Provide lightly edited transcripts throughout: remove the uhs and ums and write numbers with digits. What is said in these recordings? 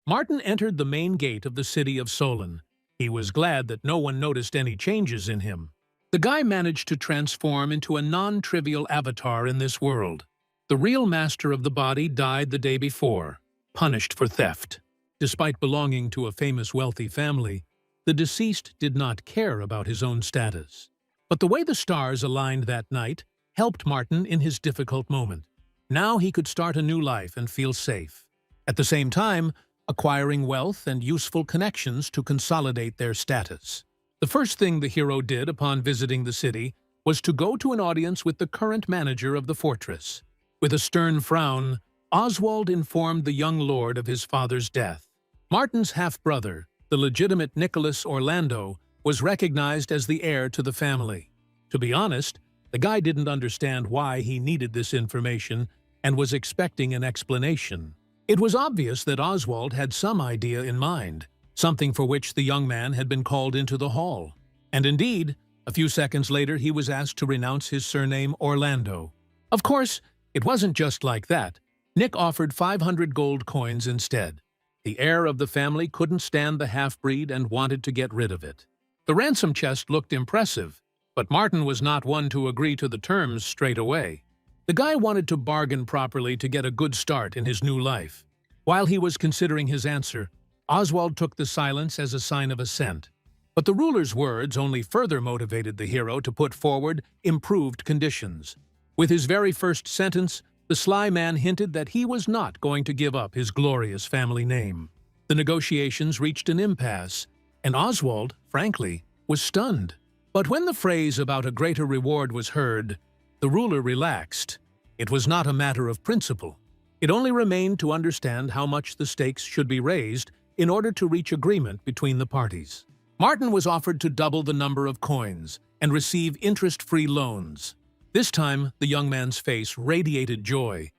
Martin entered the main gate of the city of Solon. He was glad that no one noticed any changes in him. The guy managed to transform into a non-trivial avatar in this world. The real master of the body died the day before, punished for theft. Despite belonging to a famous wealthy family, the deceased did not care about his own status. But the way the stars aligned that night helped Martin in his difficult moment. Now he could start a new life and feel safe. At the same time, acquiring wealth and useful connections to consolidate their status. The first thing the hero did upon visiting the city was to go to an audience with the current manager of the fortress. With a stern frown, Oswald informed the young lord of his father's death. Martin's half-brother, the legitimate Nicholas Orlando, was recognized as the heir to the family. To be honest, the guy didn't understand why he needed this information and was expecting an explanation. It was obvious that Oswald had some idea in mind, something for which the young man had been called into the hall. And indeed, a few seconds later he was asked to renounce his surname Orlando. Of course, it wasn't just like that. Nick offered 500 gold coins instead. The heir of the family couldn't stand the half-breed and wanted to get rid of it. The ransom chest looked impressive, but Martin was not one to agree to the terms straight away. The guy wanted to bargain properly to get a good start in his new life. While he was considering his answer, Oswald took the silence as a sign of assent. But the ruler's words only further motivated the hero to put forward improved conditions. With his very first sentence, the sly man hinted that he was not going to give up his glorious family name. The negotiations reached an impasse, and Oswald, frankly, was stunned. But when the phrase about a greater reward was heard, the ruler relaxed. It was not a matter of principle. It only remained to understand how much the stakes should be raised in order to reach agreement between the parties. Martin was offered to double the number of coins and receive interest-free loans. This time, the young man's face radiated joy.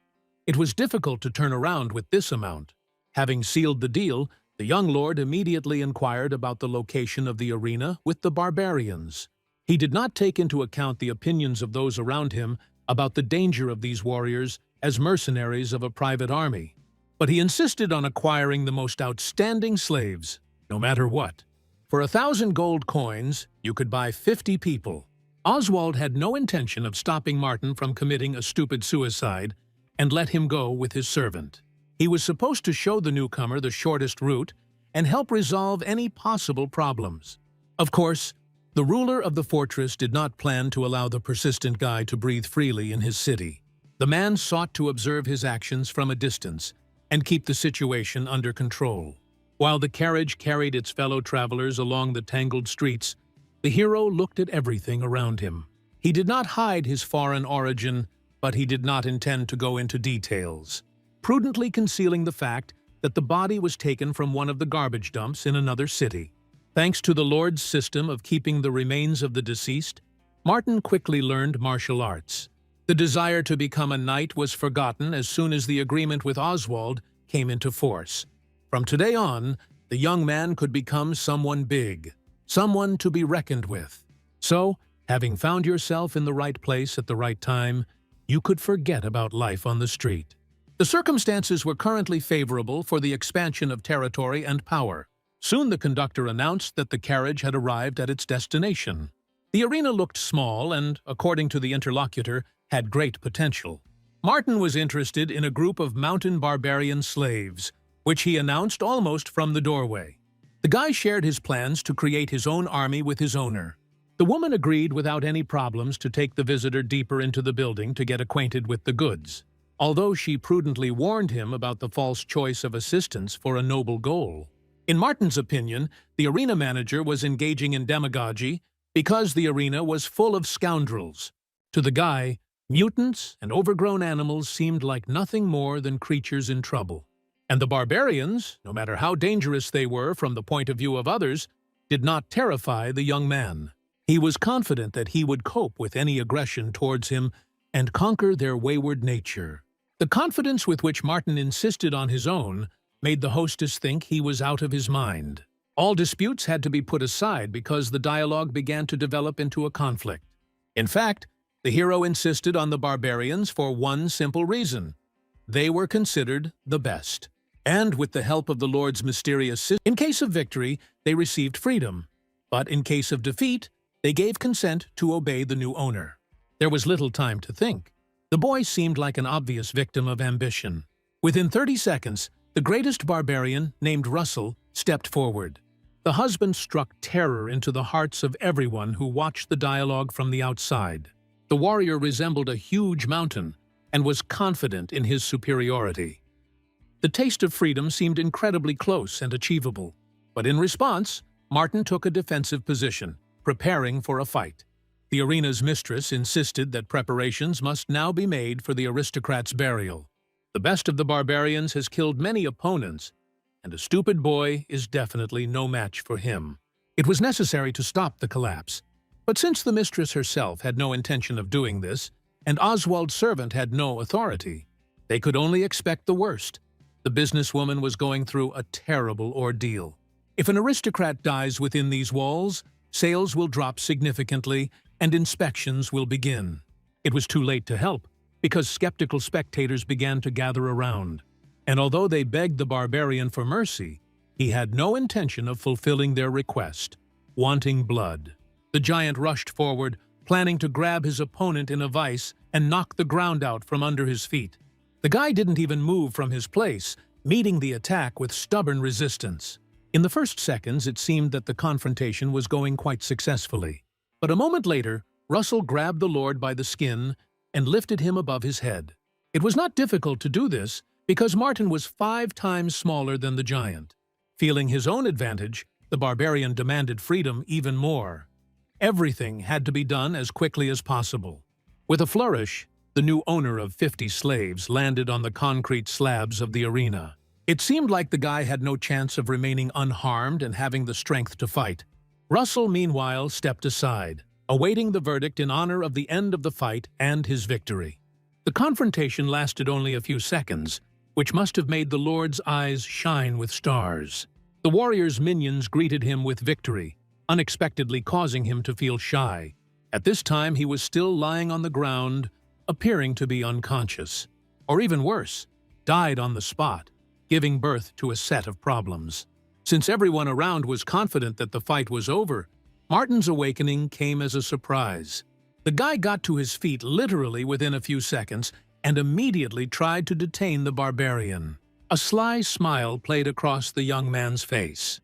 It was difficult to turn around with this amount. Having sealed the deal, the young lord immediately inquired about the location of the arena with the barbarians. He did not take into account the opinions of those around him about the danger of these warriors as mercenaries of a private army. But he insisted on acquiring the most outstanding slaves, no matter what. For 1,000 gold coins, you could buy 50 people. Oswald had no intention of stopping Martin from committing a stupid suicide and let him go with his servant. He was supposed to show the newcomer the shortest route and help resolve any possible problems. Of course, the ruler of the fortress did not plan to allow the persistent guy to breathe freely in his city. The man sought to observe his actions from a distance and keep the situation under control. While the carriage carried its fellow travelers along the tangled streets, the hero looked at everything around him. He did not hide his foreign origin, but he did not intend to go into details, prudently concealing the fact that the body was taken from one of the garbage dumps in another city. Thanks to the Lord's system of keeping the remains of the deceased, Martin quickly learned martial arts. The desire to become a knight was forgotten as soon as the agreement with Oswald came into force. From today on, the young man could become someone big, someone to be reckoned with. So, having found yourself in the right place at the right time, you could forget about life on the street. The circumstances were currently favorable for the expansion of territory and power. Soon the conductor announced that the carriage had arrived at its destination. The arena looked small and, according to the interlocutor, had great potential. Martin was interested in a group of mountain barbarian slaves, which he announced almost from the doorway. The guy shared his plans to create his own army with his owner. The woman agreed without any problems to take the visitor deeper into the building to get acquainted with the goods, although she prudently warned him about the false choice of assistance for a noble goal. In Martin's opinion, the arena manager was engaging in demagogy because the arena was full of scoundrels. To the guy, mutants and overgrown animals seemed like nothing more than creatures in trouble. And the barbarians, no matter how dangerous they were from the point of view of others, did not terrify the young man. He was confident that he would cope with any aggression towards him and conquer their wayward nature. The confidence with which Martin insisted on his own made the hostess think he was out of his mind. All disputes had to be put aside because the dialogue began to develop into a conflict. In fact, the hero insisted on the barbarians for one simple reason. They were considered the best. And with the help of the Lord's mysterious system, in case of victory, they received freedom. But in case of defeat, they gave consent to obey the new owner. There was little time to think. The boy seemed like an obvious victim of ambition. Within 30 seconds, the greatest barbarian, named Russell, stepped forward. The husband struck terror into the hearts of everyone who watched the dialogue from the outside. The warrior resembled a huge mountain and was confident in his superiority. The taste of freedom seemed incredibly close and achievable, but in response, Martin took a defensive position, preparing for a fight. The arena's mistress insisted that preparations must now be made for the aristocrat's burial. The best of the barbarians has killed many opponents, and a stupid boy is definitely no match for him. It was necessary to stop the collapse, but since the mistress herself had no intention of doing this, and Oswald's servant had no authority, they could only expect the worst. The businesswoman was going through a terrible ordeal. If an aristocrat dies within these walls, sales will drop significantly and inspections will begin. It was too late to help, because skeptical spectators began to gather around. And although they begged the barbarian for mercy, he had no intention of fulfilling their request, wanting blood. The giant rushed forward, planning to grab his opponent in a vice and knock the ground out from under his feet. The guy didn't even move from his place, meeting the attack with stubborn resistance. In the first seconds, it seemed that the confrontation was going quite successfully. But a moment later, Russell grabbed the Lord by the skin and lifted him above his head. It was not difficult to do this, because Martin was 5 times smaller than the giant. Feeling his own advantage, the barbarian demanded freedom even more. Everything had to be done as quickly as possible. With a flourish, the new owner of 50 slaves landed on the concrete slabs of the arena. It seemed like the guy had no chance of remaining unharmed and having the strength to fight. Russell, meanwhile, stepped aside, awaiting the verdict in honor of the end of the fight and his victory. The confrontation lasted only a few seconds, which must have made the Lord's eyes shine with stars. The warrior's minions greeted him with victory, unexpectedly causing him to feel shy. At this time, he was still lying on the ground, appearing to be unconscious, or even worse, died on the spot, giving birth to a set of problems. Since everyone around was confident that the fight was over, Martin's awakening came as a surprise. The guy got to his feet literally within a few seconds and immediately tried to detain the barbarian. A sly smile played across the young man's face.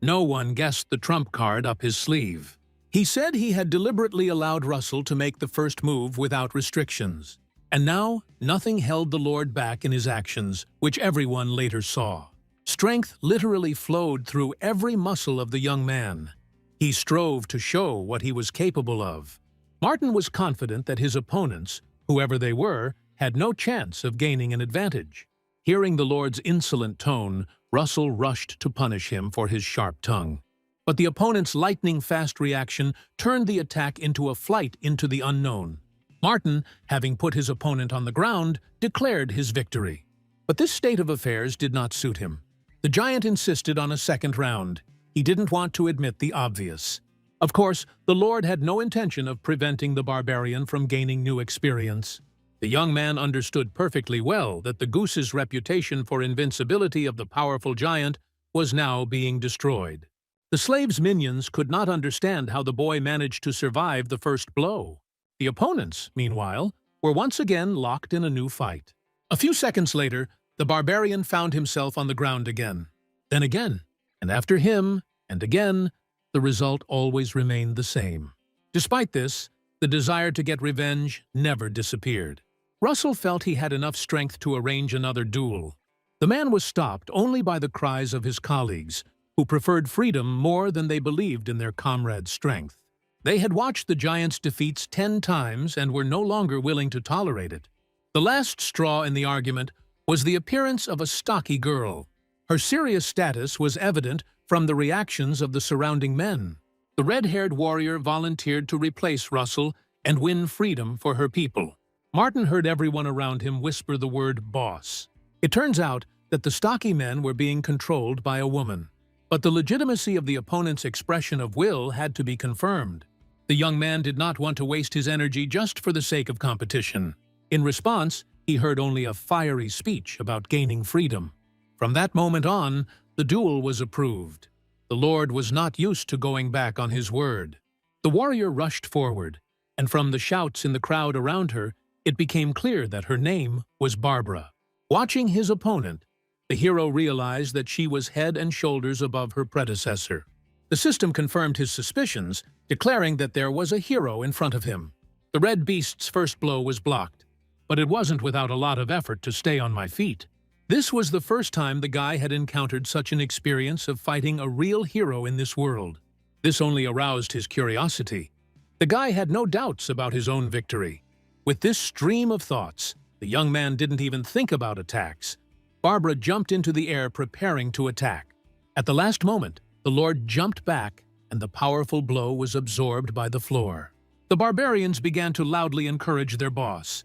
No one guessed the trump card up his sleeve. He said he had deliberately allowed Russell to make the first move without restrictions. And now, nothing held the Lord back in his actions, which everyone later saw. Strength literally flowed through every muscle of the young man. He strove to show what he was capable of. Martin was confident that his opponents, whoever they were, had no chance of gaining an advantage. Hearing the Lord's insolent tone, Russell rushed to punish him for his sharp tongue. But the opponent's lightning-fast reaction turned the attack into a flight into the unknown. Martin, having put his opponent on the ground, declared his victory. But this state of affairs did not suit him. The giant insisted on a second round. He didn't want to admit the obvious. Of course, the Lord had no intention of preventing the barbarian from gaining new experience. The young man understood perfectly well that the goose's reputation for invincibility of the powerful giant was now being destroyed. The slave's minions could not understand how the boy managed to survive the first blow. The opponents, meanwhile, were once again locked in a new fight. A few seconds later, the barbarian found himself on the ground again. Then again, and after him, and again, the result always remained the same. Despite this, the desire to get revenge never disappeared. Russell felt he had enough strength to arrange another duel. The man was stopped only by the cries of his colleagues, who preferred freedom more than they believed in their comrade's strength. They had watched the giant's defeats 10 times and were no longer willing to tolerate it. The last straw in the argument was the appearance of a stocky girl. Her serious status was evident from the reactions of the surrounding men. The red-haired warrior volunteered to replace Russell and win freedom for her people. Martin heard everyone around him whisper the word boss. It turns out that the stocky men were being controlled by a woman. But the legitimacy of the opponent's expression of will had to be confirmed. The young man did not want to waste his energy just for the sake of competition. In response, he heard only a fiery speech about gaining freedom. From that moment on, the duel was approved. The Lord was not used to going back on his word. The warrior rushed forward, and from the shouts in the crowd around her, it became clear that her name was Barbara. Watching his opponent, the hero realized that she was head and shoulders above her predecessor. The system confirmed his suspicions, declaring that there was a hero in front of him. The red beast's first blow was blocked, but it wasn't without a lot of effort to stay on my feet. This was the first time the guy had encountered such an experience of fighting a real hero in this world. This only aroused his curiosity. The guy had no doubts about his own victory. With this stream of thoughts, the young man didn't even think about attacks. Barbara jumped into the air preparing to attack. At the last moment, the Lord jumped back and the powerful blow was absorbed by the floor. The barbarians began to loudly encourage their boss.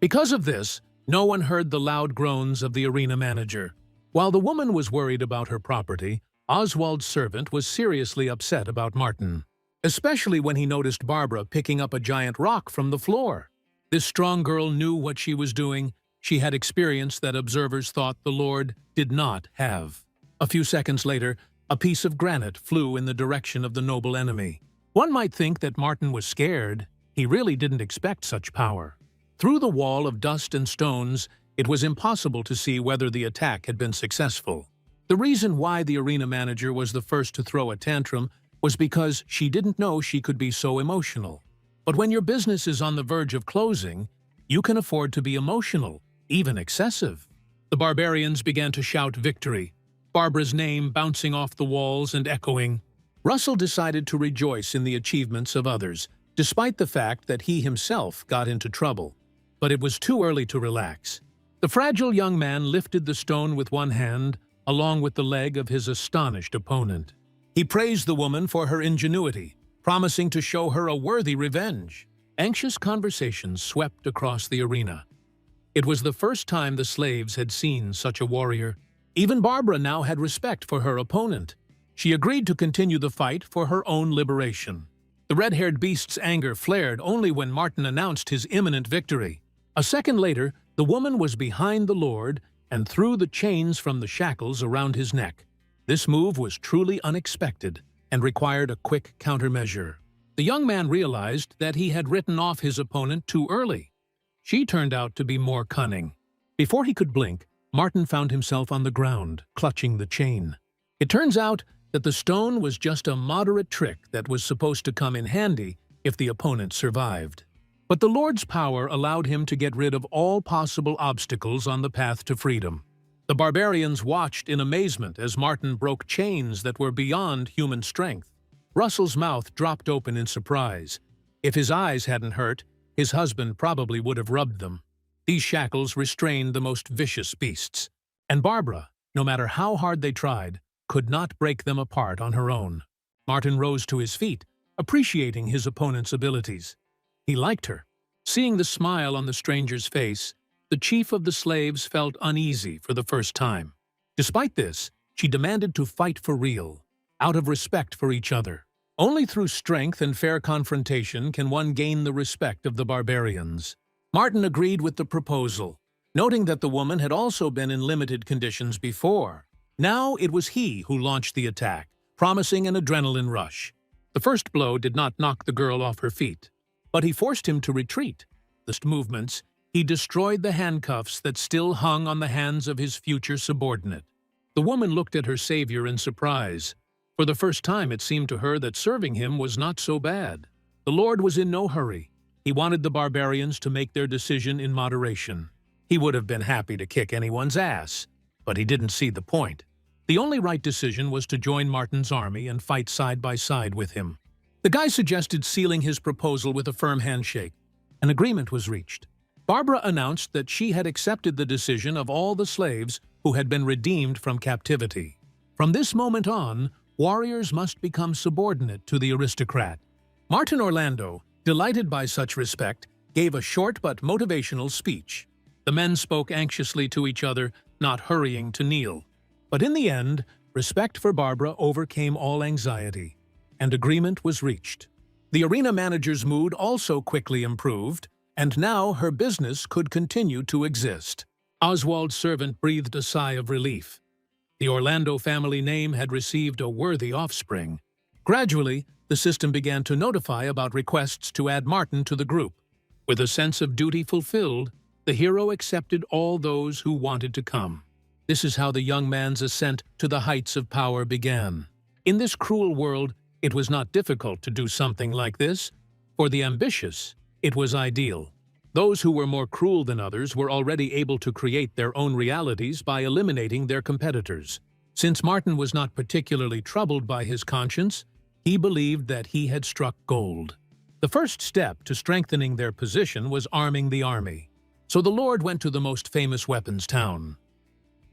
Because of this, no one heard the loud groans of the arena manager. While the woman was worried about her property, Oswald's servant was seriously upset about Martin, especially when he noticed Barbara picking up a giant rock from the floor. This strong girl knew what she was doing. She had experience that observers thought the Lord did not have. A few seconds later, a piece of granite flew in the direction of the noble enemy. One might think that Martin was scared. He really didn't expect such power. Through the wall of dust and stones, it was impossible to see whether the attack had been successful. The reason why the arena manager was the first to throw a tantrum was because she didn't know she could be so emotional. But when your business is on the verge of closing, you can afford to be emotional, even excessive. The barbarians began to shout victory, Barbara's name bouncing off the walls and echoing. Russell decided to rejoice in the achievements of others, despite the fact that he himself got into trouble. But it was too early to relax. The fragile young man lifted the stone with one hand, along with the leg of his astonished opponent. He praised the woman for her ingenuity, promising to show her a worthy revenge. Anxious conversations swept across the arena. It was the first time the slaves had seen such a warrior. Even Barbara now had respect for her opponent. She agreed to continue the fight for her own liberation. The red-haired beast's anger flared only when Martin announced his imminent victory. A second later, the woman was behind the Lord and threw the chains from the shackles around his neck. This move was truly unexpected and required a quick countermeasure. The young man realized that he had written off his opponent too early. She turned out to be more cunning. Before he could blink, Martin found himself on the ground, clutching the chain. It turns out that the stone was just a moderate trick that was supposed to come in handy if the opponent survived. But the Lord's power allowed him to get rid of all possible obstacles on the path to freedom. The barbarians watched in amazement as Martin broke chains that were beyond human strength. Russell's mouth dropped open in surprise. If his eyes hadn't hurt, his husband probably would have rubbed them. These shackles restrained the most vicious beasts, and Barbara, no matter how hard they tried, could not break them apart on her own. Martin rose to his feet, appreciating his opponent's abilities. He liked her. Seeing the smile on the stranger's face, the chief of the slaves felt uneasy for the first time. Despite this, she demanded to fight for real, out of respect for each other. Only through strength and fair confrontation can one gain the respect of the barbarians. Martin agreed with the proposal, noting that the woman had also been in limited conditions before. Now it was he who launched the attack, promising an adrenaline rush. The first blow did not knock the girl off her feet, but he forced him to retreat. The movements, he destroyed the handcuffs that still hung on the hands of his future subordinate. The woman looked at her savior in surprise. For the first time, it seemed to her that serving him was not so bad. The Lord was in no hurry. He wanted the barbarians to make their decision in moderation. He would have been happy to kick anyone's ass, but he didn't see the point. The only right decision was to join Martin's army and fight side by side with him. The guy suggested sealing his proposal with a firm handshake. An agreement was reached. Barbara announced that she had accepted the decision of all the slaves who had been redeemed from captivity. From this moment on, warriors must become subordinate to the aristocrat. Martin Orlando, delighted by such respect, gave a short but motivational speech. The men spoke anxiously to each other, not hurrying to kneel. But in the end, respect for Barbara overcame all anxiety, and agreement was reached. The arena manager's mood also quickly improved, and now her business could continue to exist. Oswald's servant breathed a sigh of relief. The Orlando family name had received a worthy offspring. Gradually, the system began to notify about requests to add Martin to the group. With a sense of duty fulfilled, the hero accepted all those who wanted to come. This is how the young man's ascent to the heights of power began. In this cruel world, it was not difficult to do something like this. For the ambitious, it was ideal. Those who were more cruel than others were already able to create their own realities by eliminating their competitors. Since Martin was not particularly troubled by his conscience, he believed that he had struck gold. The first step to strengthening their position was arming the army. So the Lord went to the most famous weapons town.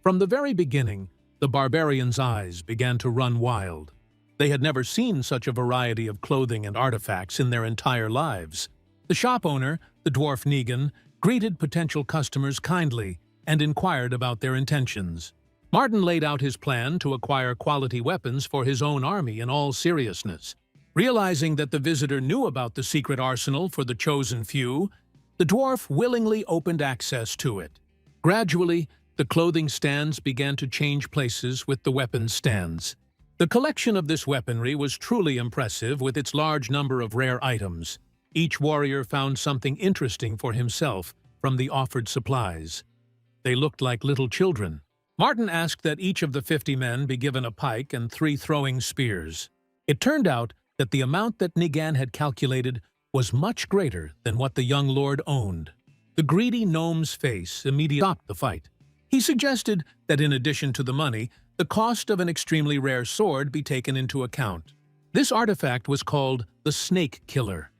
From the very beginning, the barbarians' eyes began to run wild. They had never seen such a variety of clothing and artifacts in their entire lives. The shop owner, the dwarf Negan, greeted potential customers kindly and inquired about their intentions. Martin laid out his plan to acquire quality weapons for his own army in all seriousness. Realizing that the visitor knew about the secret arsenal for the chosen few, the dwarf willingly opened access to it. Gradually, the clothing stands began to change places with the weapons stands. The collection of this weaponry was truly impressive with its large number of rare items. Each warrior found something interesting for himself from the offered supplies. They looked like little children. Martin asked that each of the 50 men be given a pike and 3 throwing spears. It turned out that the amount that Negan had calculated was much greater than what the young lord owned. The greedy gnome's face immediately stopped the fight. He suggested that in addition to the money, the cost of an extremely rare sword be taken into account. This artifact was called the Snake Killer.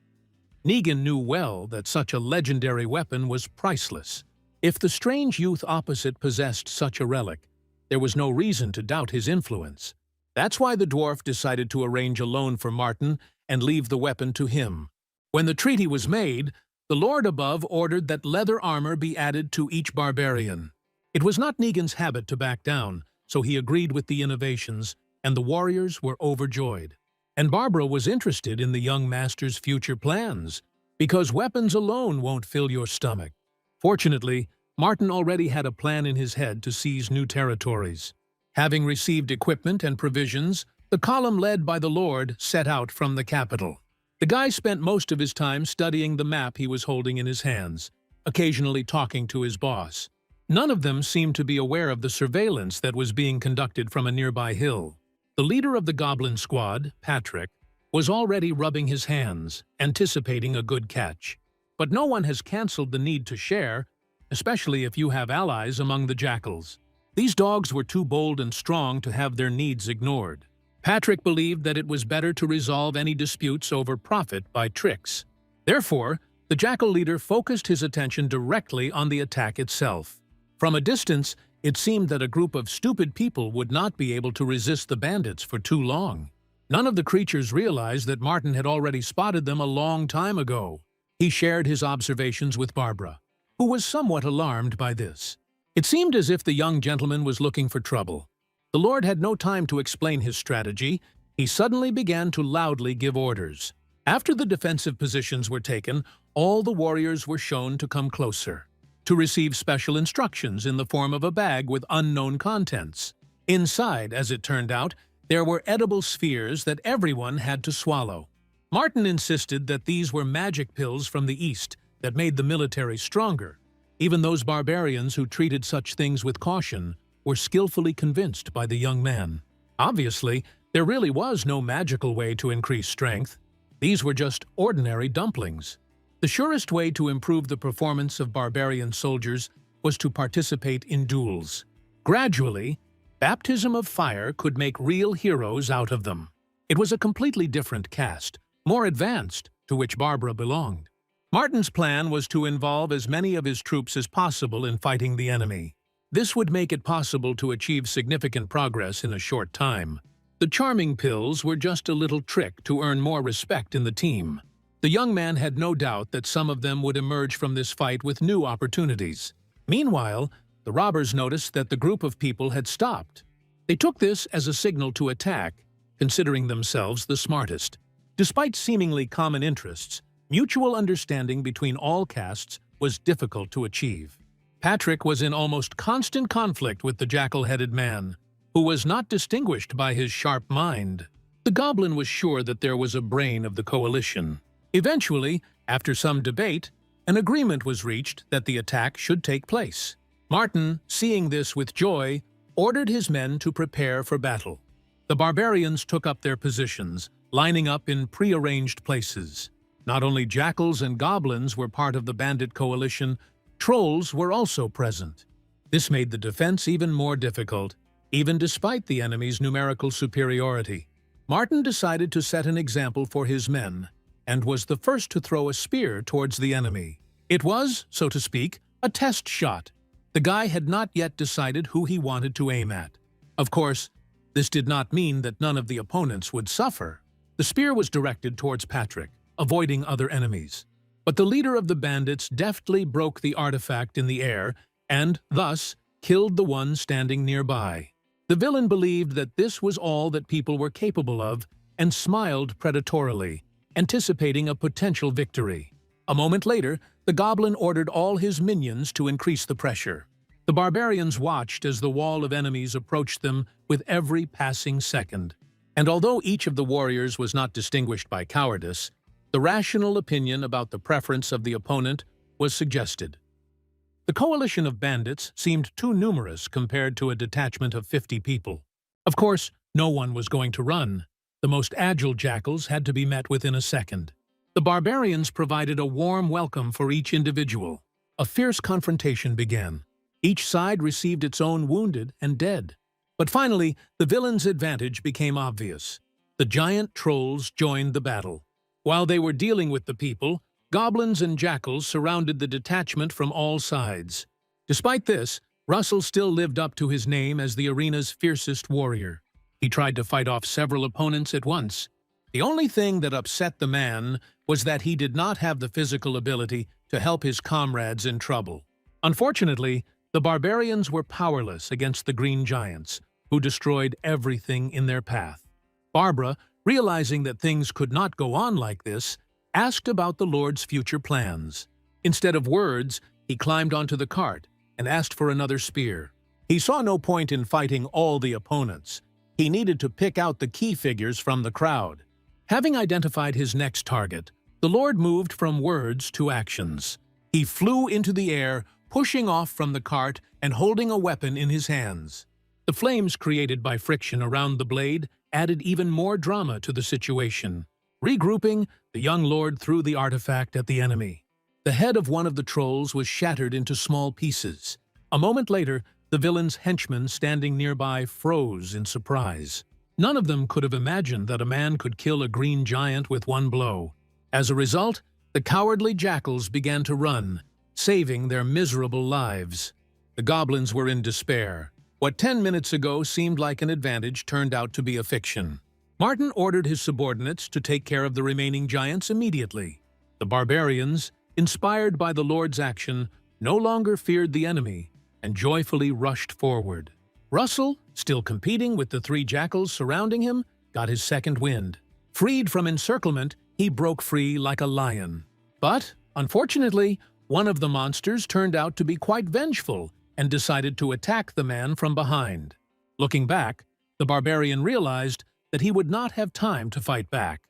Negan knew well that such a legendary weapon was priceless. If the strange youth opposite possessed such a relic, there was no reason to doubt his influence. That's why the dwarf decided to arrange a loan for Martin and leave the weapon to him. When the treaty was made, the Lord above ordered that leather armor be added to each barbarian. It was not Negan's habit to back down, so he agreed with the innovations, and the warriors were overjoyed. And Barbara was interested in the young master's future plans, because weapons alone won't fill your stomach. Fortunately, Martin already had a plan in his head to seize new territories. Having received equipment and provisions, the column led by the Lord set out from the capital. The guy spent most of his time studying the map he was holding in his hands, occasionally talking to his boss. None of them seemed to be aware of the surveillance that was being conducted from a nearby hill. The leader of the goblin squad, Patrick, was already rubbing his hands, anticipating a good catch. But no one has cancelled the need to share, especially if you have allies among the jackals. These dogs were too bold and strong to have their needs ignored. Patrick believed that it was better to resolve any disputes over profit by tricks. Therefore, the jackal leader focused his attention directly on the attack itself. From a distance, it seemed that a group of stupid people would not be able to resist the bandits for too long. None of the creatures realized that Martin had already spotted them a long time ago. He shared his observations with Barbara, who was somewhat alarmed by this. It seemed as if the young gentleman was looking for trouble. The Lord had no time to explain his strategy. He suddenly began to loudly give orders. After the defensive positions were taken, all the warriors were shown to come closer, to receive special instructions in the form of a bag with unknown contents. Inside, as it turned out, there were edible spheres that everyone had to swallow. Martin insisted that these were magic pills from the East that made the military stronger. Even those barbarians who treated such things with caution were skillfully convinced by the young man. Obviously, there really was no magical way to increase strength. These were just ordinary dumplings. The surest way to improve the performance of barbarian soldiers was to participate in duels. Gradually, baptism of fire could make real heroes out of them. It was a completely different caste, more advanced, to which Barbara belonged. Martin's plan was to involve as many of his troops as possible in fighting the enemy. This would make it possible to achieve significant progress in a short time. The charming pills were just a little trick to earn more respect in the team. The young man had no doubt that some of them would emerge from this fight with new opportunities. Meanwhile, the robbers noticed that the group of people had stopped. They took this as a signal to attack, considering themselves the smartest. Despite seemingly common interests, mutual understanding between all castes was difficult to achieve. Patrick was in almost constant conflict with the jackal-headed man, who was not distinguished by his sharp mind. The goblin was sure that there was a brain of the coalition. Eventually, after some debate, an agreement was reached that the attack should take place. Martin, seeing this with joy, ordered his men to prepare for battle. The barbarians took up their positions, lining up in pre-arranged places. Not only jackals and goblins were part of the bandit coalition, trolls were also present. This made the defense even more difficult, even despite the enemy's numerical superiority. Martin decided to set an example for his men, and was the first to throw a spear towards the enemy. It was, so to speak, a test shot. The guy had not yet decided who he wanted to aim at. Of course, this did not mean that none of the opponents would suffer. The spear was directed towards Patrick, avoiding other enemies. But the leader of the bandits deftly broke the artifact in the air and, thus, killed the one standing nearby. The villain believed that this was all that people were capable of and smiled predatorily, anticipating a potential victory. A moment later, the goblin ordered all his minions to increase the pressure. The barbarians watched as the wall of enemies approached them with every passing second. And although each of the warriors was not distinguished by cowardice, the rational opinion about the preference of the opponent was suggested. The coalition of bandits seemed too numerous compared to a detachment of 50 people. Of course, no one was going to run. The most agile jackals had to be met within a second. The barbarians provided a warm welcome for each individual. A fierce confrontation began. Each side received its own wounded and dead. But finally, the villain's advantage became obvious. The giant trolls joined the battle. While they were dealing with the people, goblins and jackals surrounded the detachment from all sides. Despite this, Russell still lived up to his name as the arena's fiercest warrior. He tried to fight off several opponents at once. The only thing that upset the man was that he did not have the physical ability to help his comrades in trouble. Unfortunately, the barbarians were powerless against the green giants, who destroyed everything in their path. Barbara, realizing that things could not go on like this, asked about the Lord's future plans. Instead of words, he climbed onto the cart and asked for another spear. He saw no point in fighting all the opponents. He needed to pick out the key figures from the crowd. Having identified his next target, the Lord moved from words to actions. He flew into the air, pushing off from the cart and holding a weapon in his hands. The flames created by friction around the blade added even more drama to the situation. Regrouping, the young lord threw the artifact at the enemy. The head of one of the trolls was shattered into small pieces. A moment later, the villain's henchmen standing nearby froze in surprise. None of them could have imagined that a man could kill a green giant with one blow. As a result, the cowardly jackals began to run, saving their miserable lives. The goblins were in despair. What 10 minutes ago seemed like an advantage turned out to be a fiction. Martin ordered his subordinates to take care of the remaining giants immediately. The barbarians, inspired by the Lord's action, no longer feared the enemy and joyfully rushed forward. Russell, still competing with the 3 jackals surrounding him, got his second wind. Freed from encirclement, he broke free like a lion. But, unfortunately, one of the monsters turned out to be quite vengeful and decided to attack the man from behind. Looking back, the barbarian realized that he would not have time to fight back.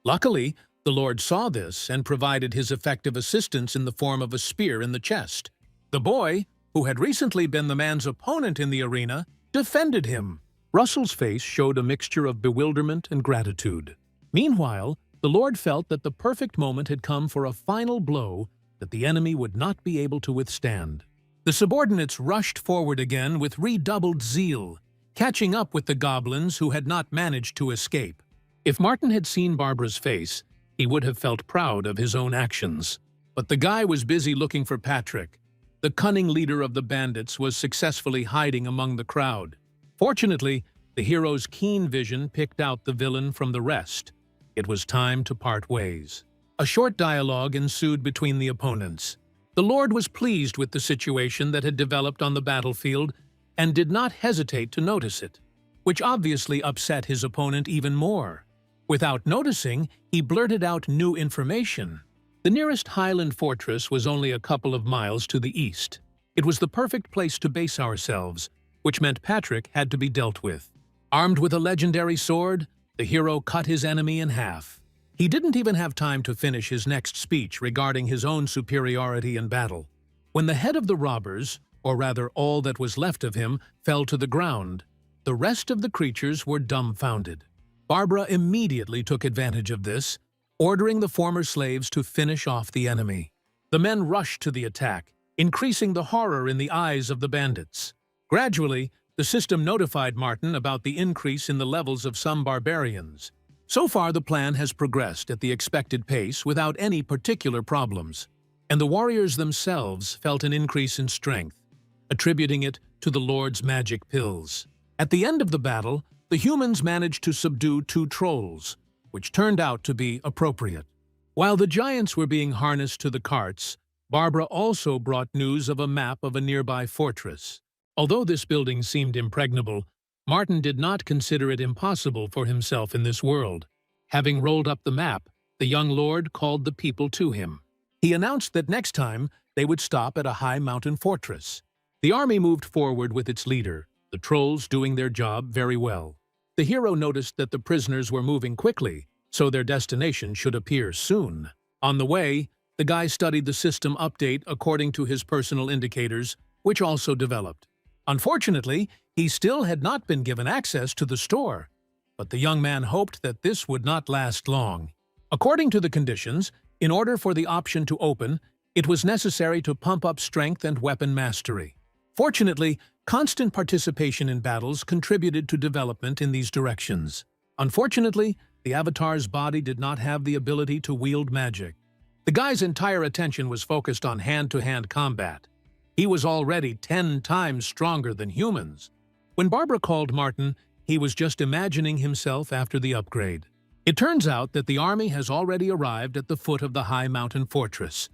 Luckily, the Lord saw this and provided his effective assistance in the form of a spear in the chest. The boy, who had recently been the man's opponent in the arena, defended him. Russell's face showed a mixture of bewilderment and gratitude. Meanwhile, the Lord felt that the perfect moment had come for a final blow that the enemy would not be able to withstand. The subordinates rushed forward again with redoubled zeal, catching up with the goblins who had not managed to escape. If Martin had seen Barbara's face, he would have felt proud of his own actions. But the guy was busy looking for Patrick. The cunning leader of the bandits was successfully hiding among the crowd. Fortunately, the hero's keen vision picked out the villain from the rest. It was time to part ways. A short dialogue ensued between the opponents. The Lord was pleased with the situation that had developed on the battlefield and did not hesitate to notice it, which obviously upset his opponent even more. Without noticing, he blurted out new information. The nearest Highland fortress was only a couple of miles to the east. It was the perfect place to base ourselves, which meant Patrick had to be dealt with. Armed with a legendary sword, the hero cut his enemy in half. He didn't even have time to finish his next speech regarding his own superiority in battle. When the head of the robbers, or rather all that was left of him, fell to the ground, the rest of the creatures were dumbfounded. Barbara immediately took advantage of this, ordering the former slaves to finish off the enemy. The men rushed to the attack, increasing the horror in the eyes of the bandits. Gradually, the system notified Martin about the increase in the levels of some barbarians. So far, the plan has progressed at the expected pace without any particular problems, and the warriors themselves felt an increase in strength, attributing it to the Lord's magic pills. At the end of the battle, the humans managed to subdue 2 trolls, which turned out to be appropriate. While the giants were being harnessed to the carts, Barbara also brought news of a map of a nearby fortress. Although this building seemed impregnable, Martin did not consider it impossible for himself in this world. Having rolled up the map, the young lord called the people to him. He announced that next time they would stop at a high mountain fortress. The army moved forward with its leader, the trolls doing their job very well. The hero noticed that the prisoners were moving quickly, so their destination should appear soon. On the way, the guy studied the system update according to his personal indicators, which also developed. Unfortunately, he still had not been given access to the store, but the young man hoped that this would not last long. According to the conditions, in order for the option to open, it was necessary to pump up strength and weapon mastery. Fortunately, constant participation in battles contributed to development in these directions. Unfortunately, the avatar's body did not have the ability to wield magic. The guy's entire attention was focused on hand-to-hand combat. He was already 10 times stronger than humans. When Barbara called Martin, he was just imagining himself after the upgrade. It turns out that the army has already arrived at the foot of the high mountain fortress.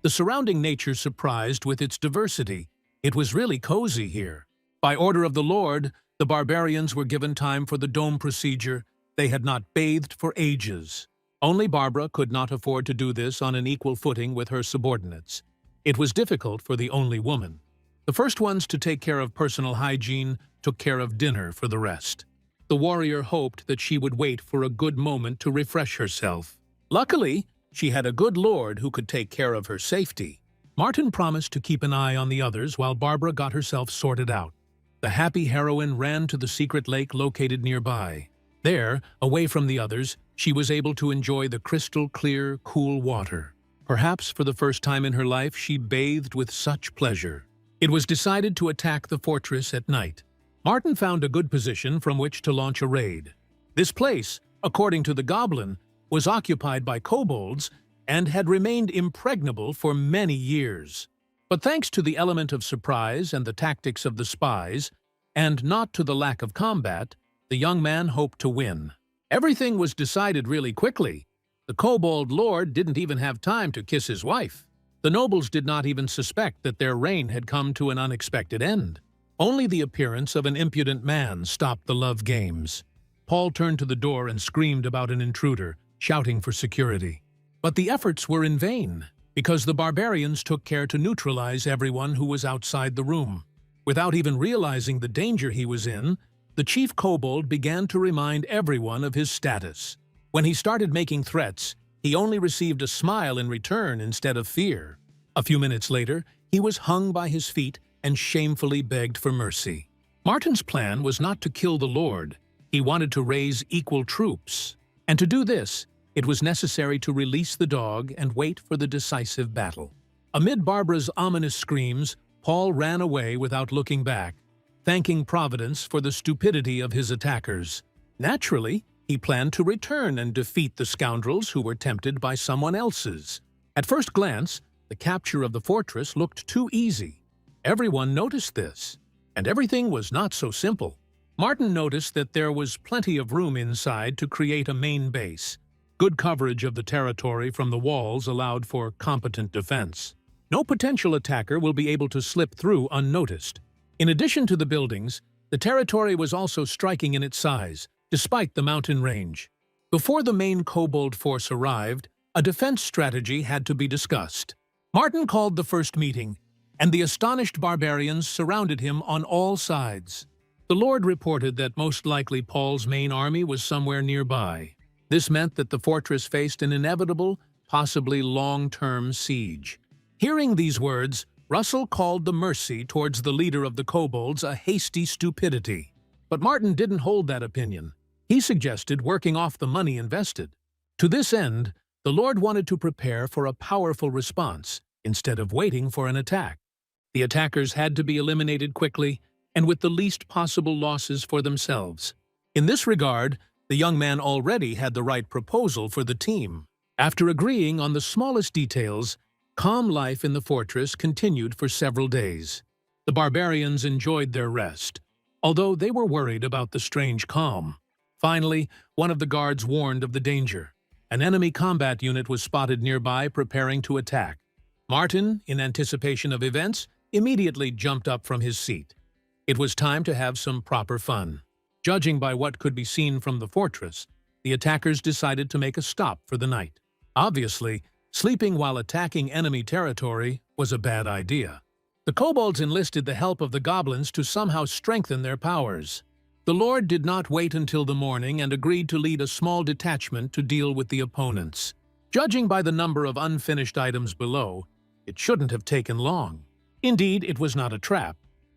The surrounding nature surprised with its diversity. It was really cozy here. By order of the Lord, the barbarians were given time for the dome procedure. They had not bathed for ages. Only Barbara could not afford to do this on an equal footing with her subordinates. It was difficult for the only woman. The first ones to take care of personal hygiene took care of dinner for the rest. The warrior hoped that she would wait for a good moment to refresh herself. Luckily, she had a good lord who could take care of her safety. Martin promised to keep an eye on the others while Barbara got herself sorted out. The happy heroine ran to the secret lake located nearby. There, away from the others, she was able to enjoy the crystal-clear, cool water. Perhaps for the first time in her life, she bathed with such pleasure. It was decided to attack the fortress at night. Martin found a good position from which to launch a raid. This place, according to the goblin, was occupied by kobolds and had remained impregnable for many years. But thanks to the element of surprise and the tactics of the spies, and not to the lack of combat, the young man hoped to win. Everything was decided really quickly. The kobold lord didn't even have time to kiss his wife. The nobles did not even suspect that their reign had come to an unexpected end. Only the appearance of an impudent man stopped the love games. Paul turned to the door and screamed about an intruder, shouting for security. But the efforts were in vain, because the barbarians took care to neutralize everyone who was outside the room. Without even realizing the danger he was in, the chief kobold began to remind everyone of his status. When he started making threats, he only received a smile in return instead of fear. A few minutes later, he was hung by his feet and shamefully begged for mercy. Martin's plan was not to kill the Lord. He wanted to raise equal troops. And to do this, it was necessary to release the dog and wait for the decisive battle. Amid Barbara's ominous screams, Paul ran away without looking back, thanking Providence for the stupidity of his attackers. Naturally, he planned to return and defeat the scoundrels who were tempted by someone else's. At first glance, the capture of the fortress looked too easy. Everyone noticed this, and everything was not so simple. Martin noticed that there was plenty of room inside to create a main base. Good coverage of the territory from the walls allowed for competent defense. No potential attacker will be able to slip through unnoticed. In addition to the buildings, the territory was also striking in its size, despite the mountain range. Before the main kobold force arrived, a defense strategy had to be discussed. Martin called the first meeting, and the astonished barbarians surrounded him on all sides. The Lord reported that most likely Paul's main army was somewhere nearby. This meant that the fortress faced an inevitable, possibly long-term siege. Hearing these words, Russell called the mercy towards the leader of the kobolds a hasty stupidity. But Martin didn't hold that opinion. He suggested working off the money invested. To this end, the Lord wanted to prepare for a powerful response instead of waiting for an attack. The attackers had to be eliminated quickly and with the least possible losses for themselves. In this regard, the young man already had the right proposal for the team. After agreeing on the smallest details, calm life in the fortress continued for several days. The barbarians enjoyed their rest, although they were worried about the strange calm. Finally, one of the guards warned of the danger. An enemy combat unit was spotted nearby preparing to attack. Martin, in anticipation of events, immediately jumped up from his seat. It was time to have some proper fun. Judging by what could be seen from the fortress, the attackers decided to make a stop for the night. Obviously, sleeping while attacking enemy territory was a bad idea. The kobolds enlisted the help of the goblins to somehow strengthen their powers. The Lord did not wait until the morning and agreed to lead a small detachment to deal with the opponents. Judging by the number of unfinished items below, it shouldn't have taken long. Indeed, it was not a trap.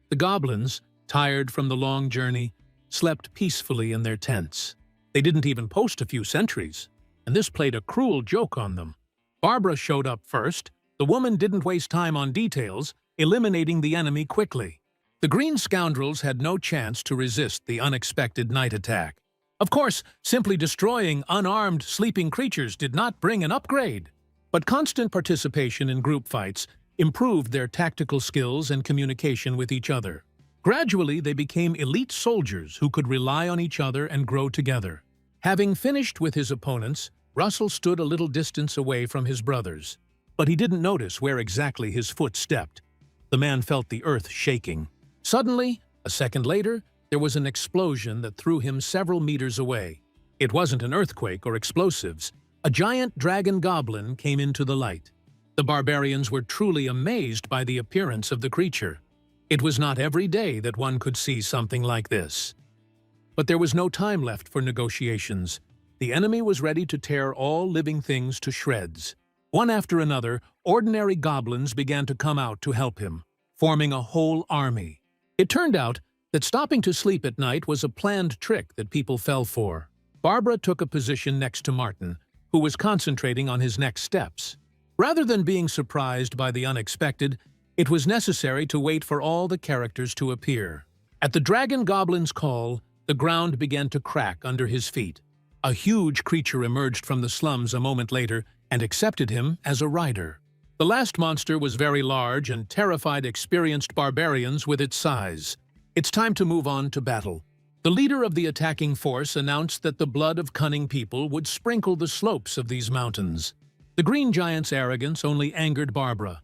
The goblins, tired from the long journey, slept peacefully in their tents. They didn't even post a few sentries, and this played a cruel joke on them. Barbara showed up first. The woman didn't waste time on details, eliminating the enemy quickly. The green scoundrels had no chance to resist the unexpected night attack. Of course, simply destroying unarmed, sleeping creatures did not bring an upgrade. But constant participation in group fights improved their tactical skills and communication with each other. Gradually, they became elite soldiers who could rely on each other and grow together. Having finished with his opponents, Russell stood a little distance away from his brothers. But he didn't notice where exactly his foot stepped. The man felt the earth shaking. Suddenly, a second later, there was an explosion that threw him several meters away. It wasn't an earthquake or explosives. A giant dragon goblin came into the light. The barbarians were truly amazed by the appearance of the creature. It was not every day that one could see something like this. But there was no time left for negotiations. The enemy was ready to tear all living things to shreds. One after another, ordinary goblins began to come out to help him, forming a whole army. It turned out that stopping to sleep at night was a planned trick that people fell for. Barbara took a position next to Martin, who was concentrating on his next steps. Rather than being surprised by the unexpected, it was necessary to wait for all the characters to appear. At the dragon goblin's call, the ground began to crack under his feet. A huge creature emerged from the slums a moment later and accepted him as a rider. The last monster was very large and terrified experienced barbarians with its size. It's time to move on to battle. The leader of the attacking force announced that the blood of cunning people would sprinkle the slopes of these mountains. The green giant's arrogance only angered Barbara,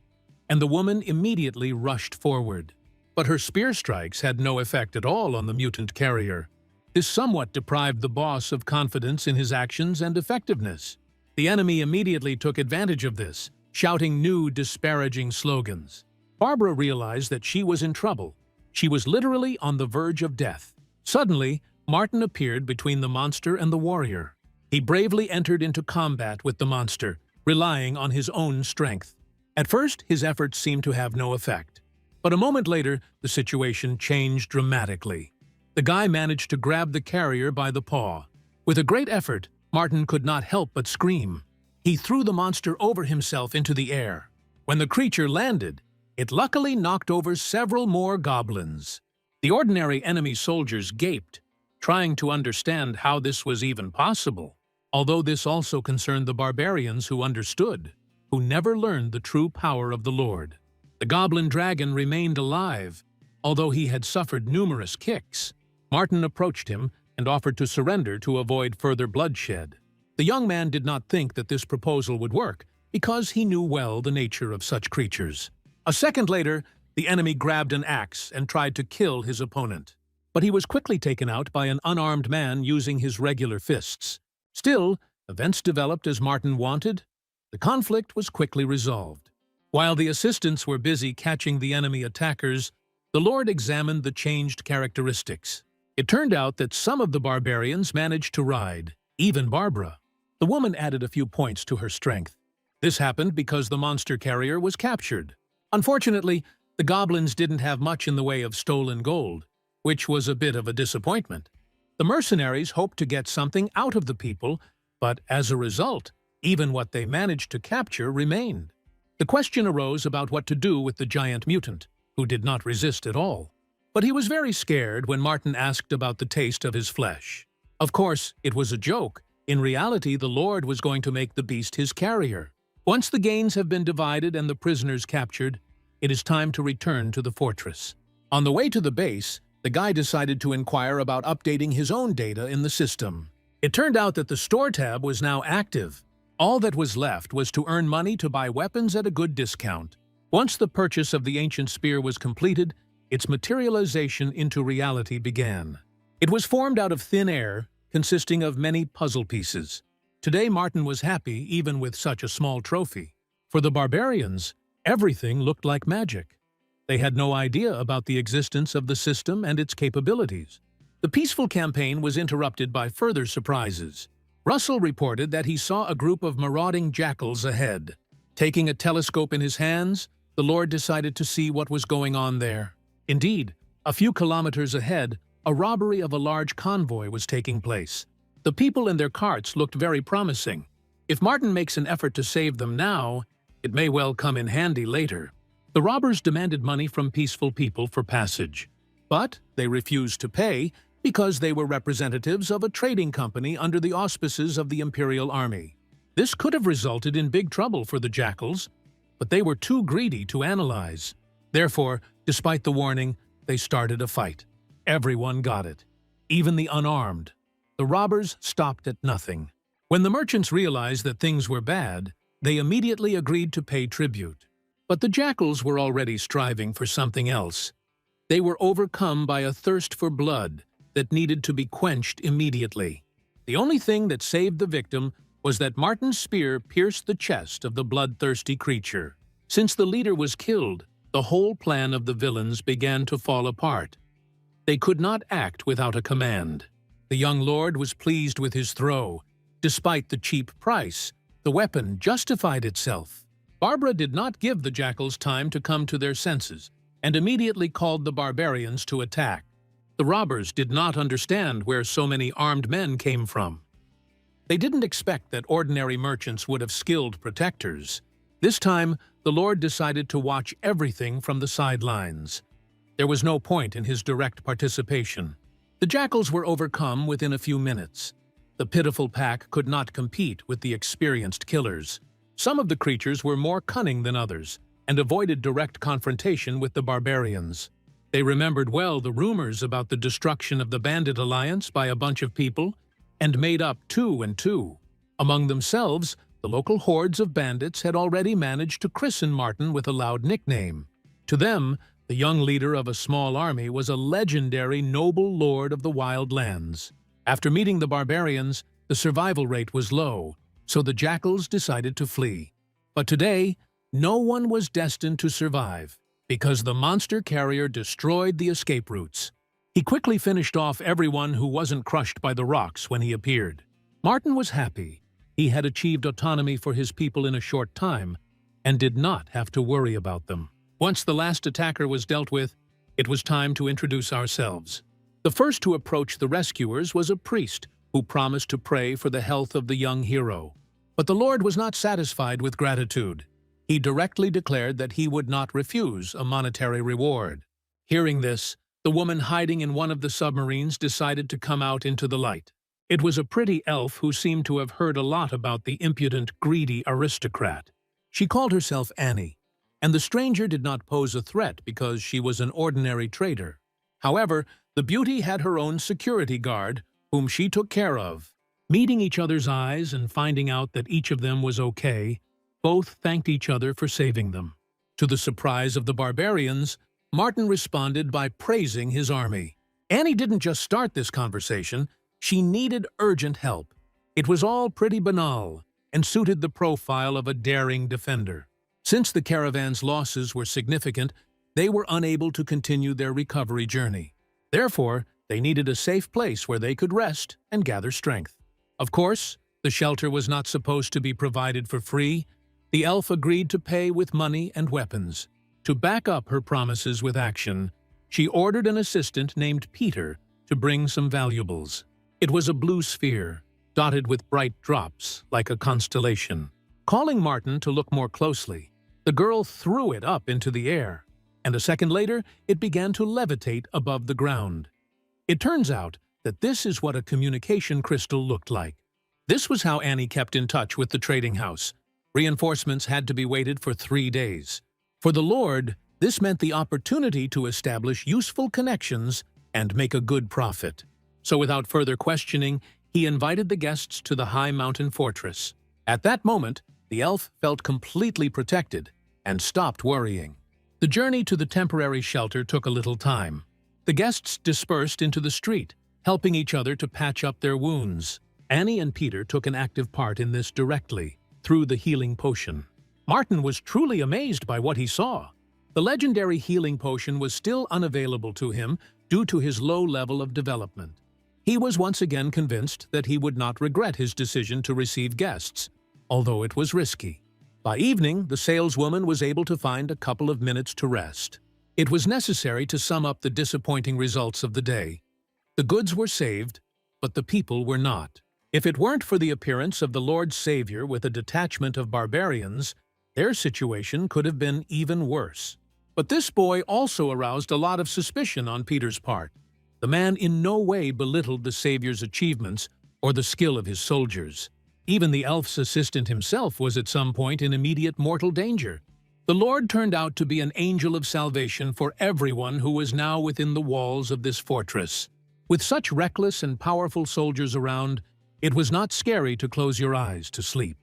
and the woman immediately rushed forward. But her spear strikes had no effect at all on the mutant carrier. This somewhat deprived the boss of confidence in his actions and effectiveness. The enemy immediately took advantage of this, shouting new disparaging slogans. Barbara realized that she was in trouble. She was literally on the verge of death. Suddenly, Martin appeared between the monster and the warrior. He bravely entered into combat with the monster, relying on his own strength. At first, his efforts seemed to have no effect. But a moment later, the situation changed dramatically. The guy managed to grab the carrier by the paw. With a great effort, Martin could not help but scream. He threw the monster over himself into the air. When the creature landed, it luckily knocked over several more goblins. The ordinary enemy soldiers gaped, trying to understand how this was even possible. Although this also concerned the barbarians who understood, who never learned the true power of the Lord. The goblin dragon remained alive, although he had suffered numerous kicks. Martin approached him and offered to surrender to avoid further bloodshed. The young man did not think that this proposal would work, because he knew well the nature of such creatures. A second later, the enemy grabbed an axe and tried to kill his opponent. But he was quickly taken out by an unarmed man using his regular fists. Still, events developed as Martin wanted. The conflict was quickly resolved. While the assistants were busy catching the enemy attackers, the Lord examined the changed characteristics. It turned out that some of the barbarians managed to ride, even Barbara. The woman added a few points to her strength. This happened because the monster carrier was captured. Unfortunately, the goblins didn't have much in the way of stolen gold, which was a bit of a disappointment. The mercenaries hoped to get something out of the people, but as a result, even what they managed to capture remained. The question arose about what to do with the giant mutant, who did not resist at all. But he was very scared when Martin asked about the taste of his flesh. Of course, it was a joke. In reality, the Lord was going to make the beast his carrier. Once the gains have been divided and the prisoners captured, it is time to return to the fortress. On the way to the base, the guy decided to inquire about updating his own data in the system. It turned out that the store tab was now active. All that was left was to earn money to buy weapons at a good discount. Once the purchase of the ancient spear was completed, its materialization into reality began. It was formed out of thin air, consisting of many puzzle pieces. Today Martin was happy even with such a small trophy. For the barbarians, everything looked like magic. They had no idea about the existence of the system and its capabilities. The peaceful campaign was interrupted by further surprises. Russell reported that he saw a group of marauding jackals ahead. Taking a telescope in his hands, the Lord decided to see what was going on there. Indeed, a few kilometers ahead, a robbery of a large convoy was taking place. The people in their carts looked very promising. If Martin makes an effort to save them now, it may well come in handy later. The robbers demanded money from peaceful people for passage. But they refused to pay because they were representatives of a trading company under the auspices of the Imperial Army. This could have resulted in big trouble for the jackals, but they were too greedy to analyze. Therefore, despite the warning, they started a fight. Everyone got it, even the unarmed. The robbers stopped at nothing. When the merchants realized that things were bad, they immediately agreed to pay tribute. But the jackals were already striving for something else. They were overcome by a thirst for blood that needed to be quenched immediately. The only thing that saved the victim was that Martin's spear pierced the chest of the bloodthirsty creature. Since the leader was killed, the whole plan of the villains began to fall apart. They could not act without a command. The young lord was pleased with his throw. Despite the cheap price, the weapon justified itself. Barbara did not give the jackals time to come to their senses and immediately called the barbarians to attack. The robbers did not understand where so many armed men came from. They didn't expect that ordinary merchants would have skilled protectors. This time, the Lord decided to watch everything from the sidelines. There was no point in his direct participation. The jackals were overcome within a few minutes. The pitiful pack could not compete with the experienced killers. Some of the creatures were more cunning than others and avoided direct confrontation with the barbarians. They remembered well the rumors about the destruction of the bandit alliance by a bunch of people and made up 2 and 2. Among themselves, the local hordes of bandits had already managed to christen Martin with a loud nickname. To them, the young leader of a small army was a legendary noble lord of the wild lands. After meeting the barbarians, the survival rate was low, so the jackals decided to flee. But today, no one was destined to survive, because the monster carrier destroyed the escape routes. He quickly finished off everyone who wasn't crushed by the rocks when he appeared. Martin was happy. He had achieved autonomy for his people in a short time and did not have to worry about them. Once the last attacker was dealt with, it was time to introduce ourselves. The first to approach the rescuers was a priest who promised to pray for the health of the young hero. But the Lord was not satisfied with gratitude. He directly declared that he would not refuse a monetary reward. Hearing this, the woman hiding in one of the submarines decided to come out into the light. It was a pretty elf who seemed to have heard a lot about the impudent, greedy aristocrat. She called herself Annie, and the stranger did not pose a threat because she was an ordinary trader. However, the beauty had her own security guard, whom she took care of. Meeting each other's eyes and finding out that each of them was okay, both thanked each other for saving them. To the surprise of the barbarians, Martin responded by praising his army. Annie didn't just start this conversation, she needed urgent help. It was all pretty banal and suited the profile of a daring defender. Since the caravan's losses were significant, they were unable to continue their recovery journey. Therefore, they needed a safe place where they could rest and gather strength. Of course, the shelter was not supposed to be provided for free. The elf agreed to pay with money and weapons. To back up her promises with action, she ordered an assistant named Peter to bring some valuables. It was a blue sphere, dotted with bright drops like a constellation. Calling Martin to look more closely, the girl threw it up into the air, and a second later it began to levitate above the ground. It turns out that this is what a communication crystal looked like. This was how Annie kept in touch with the trading house. Reinforcements had to be waited for 3 days. For the Lord, this meant the opportunity to establish useful connections and make a good profit. So without further questioning, he invited the guests to the high mountain fortress. At that moment, the elf felt completely protected and stopped worrying. The journey to the temporary shelter took a little time. The guests dispersed into the street, helping each other to patch up their wounds. Annie and Peter took an active part in this directly, through the healing potion. Martin was truly amazed by what he saw. The legendary healing potion was still unavailable to him due to his low level of development. He was once again convinced that he would not regret his decision to receive guests, although it was risky. By evening, the saleswoman was able to find a couple of minutes to rest. It was necessary to sum up the disappointing results of the day. The goods were saved, but the people were not. If it weren't for the appearance of the Lord's Savior with a detachment of barbarians, their situation could have been even worse. But this boy also aroused a lot of suspicion on Peter's part. The man in no way belittled the Savior's achievements or the skill of his soldiers. Even the elf's assistant himself was at some point in immediate mortal danger. The Lord turned out to be an angel of salvation for everyone who was now within the walls of this fortress. With such reckless and powerful soldiers around, it was not scary to close your eyes to sleep.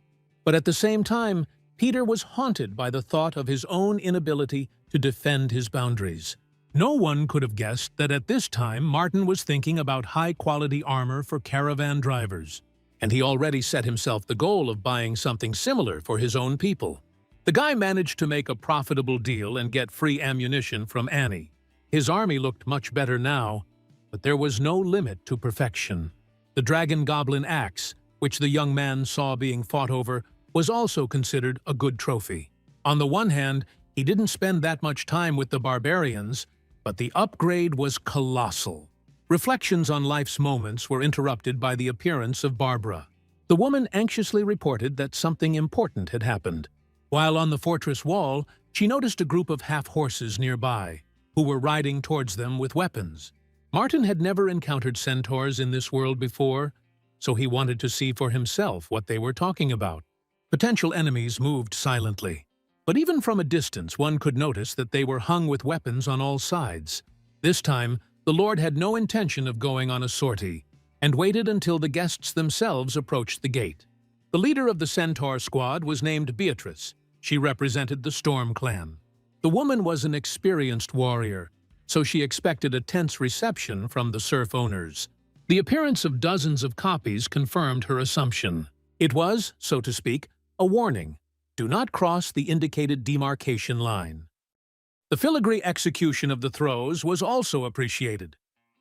But at the same time, Peter was haunted by the thought of his own inability to defend his boundaries. No one could have guessed that at this time Martin was thinking about high-quality armor for caravan drivers, and he already set himself the goal of buying something similar for his own people. The guy managed to make a profitable deal and get free ammunition from Annie. His army looked much better now, but there was no limit to perfection. The dragon-goblin axe, which the young man saw being fought over, was also considered a good trophy. On the one hand, he didn't spend that much time with the barbarians, but the upgrade was colossal. Reflections on life's moments were interrupted by the appearance of Barbara. The woman anxiously reported that something important had happened. While on the fortress wall, she noticed a group of half-horses nearby, who were riding towards them with weapons. Martin had never encountered centaurs in this world before, so he wanted to see for himself what they were talking about. Potential enemies moved silently, but even from a distance one could notice that they were hung with weapons on all sides. This time, the Lord had no intention of going on a sortie, and waited until the guests themselves approached the gate. The leader of the centaur squad was named Beatrice. She represented the Storm clan. The woman was an experienced warrior, so she expected a tense reception from the serf owners. The appearance of dozens of copies confirmed her assumption. It was, so to speak, a warning. Do not cross the indicated demarcation line. The filigree execution of the throws was also appreciated.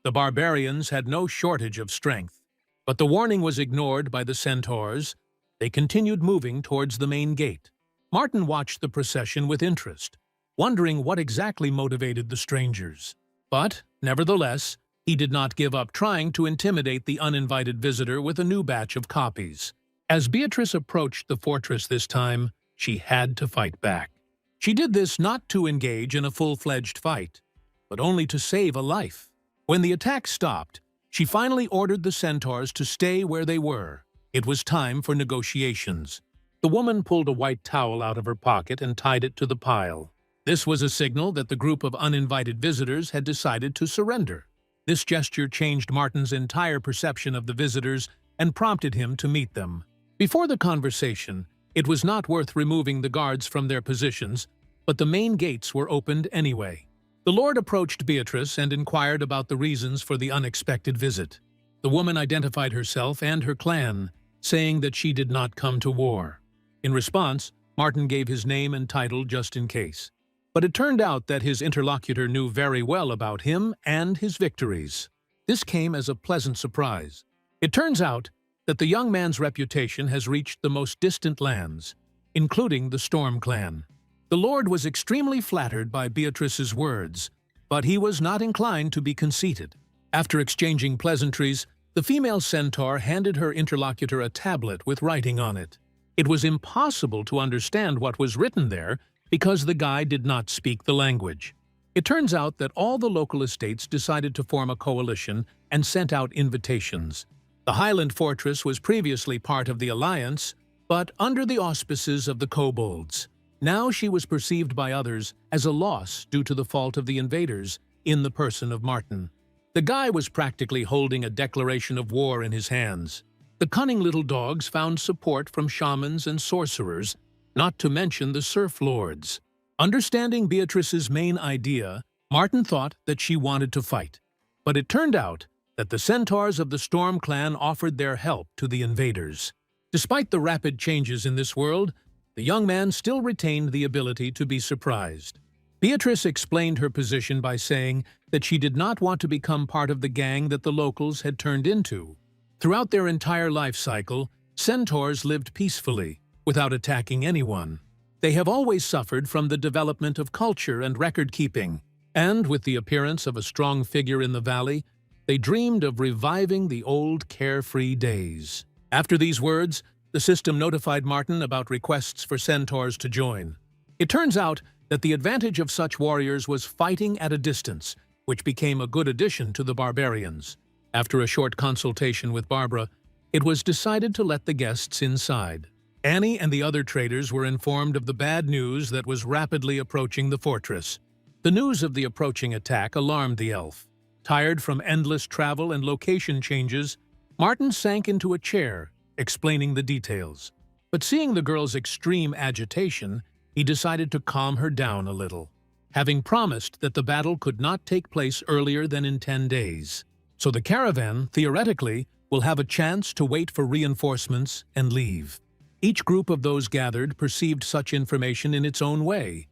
The barbarians had no shortage of strength, but the warning was ignored by the centaurs. They continued moving towards the main gate. Martin watched the procession with interest, wondering what exactly motivated the strangers. But, nevertheless, he did not give up trying to intimidate the uninvited visitor with a new batch of copies. As Beatrice approached the fortress this time, she had to fight back. She did this not to engage in a full-fledged fight, but only to save a life. When the attack stopped, she finally ordered the centaurs to stay where they were. It was time for negotiations. The woman pulled a white towel out of her pocket and tied it to the pile. This was a signal that the group of uninvited visitors had decided to surrender. This gesture changed Martin's entire perception of the visitors and prompted him to meet them. Before the conversation, it was not worth removing the guards from their positions, but the main gates were opened anyway. The Lord approached Beatrice and inquired about the reasons for the unexpected visit. The woman identified herself and her clan, saying that she did not come to war. In response, Martin gave his name and title just in case. But it turned out that his interlocutor knew very well about him and his victories. This came as a pleasant surprise. It turns out that the young man's reputation has reached the most distant lands, including the Storm Clan. The Lord was extremely flattered by Beatrice's words, but he was not inclined to be conceited. After exchanging pleasantries, the female centaur handed her interlocutor a tablet with writing on it. It was impossible to understand what was written there because the guy did not speak the language. It turns out that all the local estates decided to form a coalition and sent out invitations. The Highland Fortress was previously part of the alliance, but under the auspices of the kobolds. Now she was perceived by others as a loss due to the fault of the invaders in the person of Martin. The guy was practically holding a declaration of war in his hands. The cunning little dogs found support from shamans and sorcerers, not to mention the surf lords. Understanding Beatrice's main idea, Martin thought that she wanted to fight. But it turned out that the centaurs of the Storm Clan offered their help to the invaders. Despite the rapid changes in this world, the young man still retained the ability to be surprised. Beatrice explained her position by saying that she did not want to become part of the gang that the locals had turned into. Throughout their entire life cycle, centaurs lived peacefully, without attacking anyone. They have always suffered from the development of culture and record-keeping, and with the appearance of a strong figure in the valley, they dreamed of reviving the old carefree days. After these words, the system notified Martin about requests for centaurs to join. It turns out that the advantage of such warriors was fighting at a distance, which became a good addition to the barbarians. After a short consultation with Barbara, it was decided to let the guests inside. Annie and the other traders were informed of the bad news that was rapidly approaching the fortress. The news of the approaching attack alarmed the elf. Tired from endless travel and location changes, Martin sank into a chair, explaining the details. But seeing the girl's extreme agitation, he decided to calm her down a little, having promised that the battle could not take place earlier than in 10 days. So the caravan, theoretically, will have a chance to wait for reinforcements and leave. Each group of those gathered perceived such information in its own way.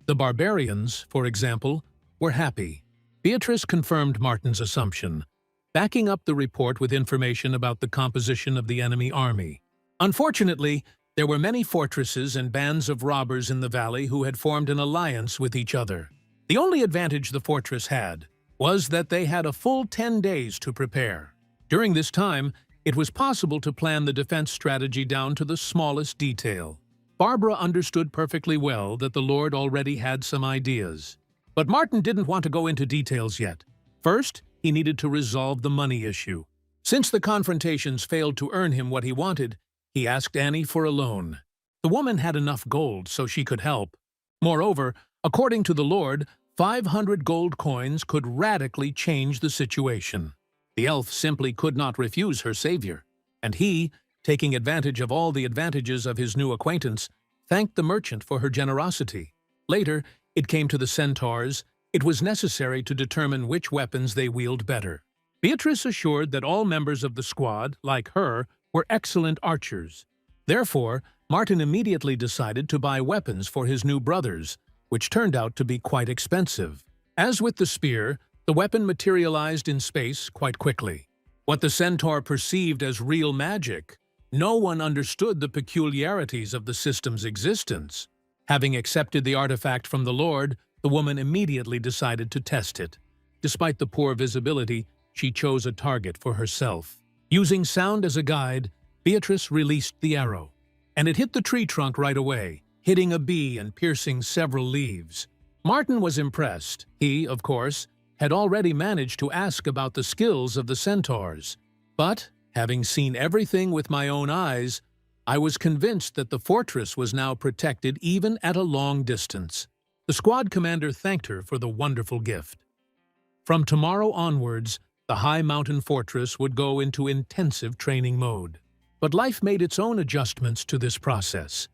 The barbarians, for example, were happy. Beatrice confirmed Martin's assumption, backing up the report with information about the composition of the enemy army. Unfortunately, there were many fortresses and bands of robbers in the valley who had formed an alliance with each other. The only advantage the fortress had was that they had a full 10 days to prepare. During this time, it was possible to plan the defense strategy down to the smallest detail. Barbara understood perfectly well that the Lord already had some ideas. But Martin didn't want to go into details yet. First, he needed to resolve the money issue. Since the confrontations failed to earn him what he wanted, he asked Annie for a loan. The woman had enough gold so she could help. Moreover, according to the Lord, 500 gold coins could radically change the situation. The elf simply could not refuse her savior, and he, taking advantage of all the advantages of his new acquaintance, thanked the merchant for her generosity. Later, it came to the centaurs. It was necessary to determine which weapons they wield better. Beatrice assured that all members of the squad, like her, were excellent archers. Therefore, Martin immediately decided to buy weapons for his new brothers, which turned out to be quite expensive. As with the spear, the weapon materialized in space quite quickly. What the centaur perceived as real magic, no one understood the peculiarities of the system's existence. Having accepted the artifact from the Lord, the woman immediately decided to test it. Despite the poor visibility, she chose a target for herself. Using sound as a guide, Beatrice released the arrow, and it hit the tree trunk right away, hitting a bee and piercing several leaves. Martin was impressed. He, of course, had already managed to ask about the skills of the centaurs. But, having seen everything with my own eyes, I was convinced that the fortress was now protected even at a long distance. The squad commander thanked her for the wonderful gift. From tomorrow onwards, the high mountain fortress would go into intensive training mode. But life made its own adjustments to this process.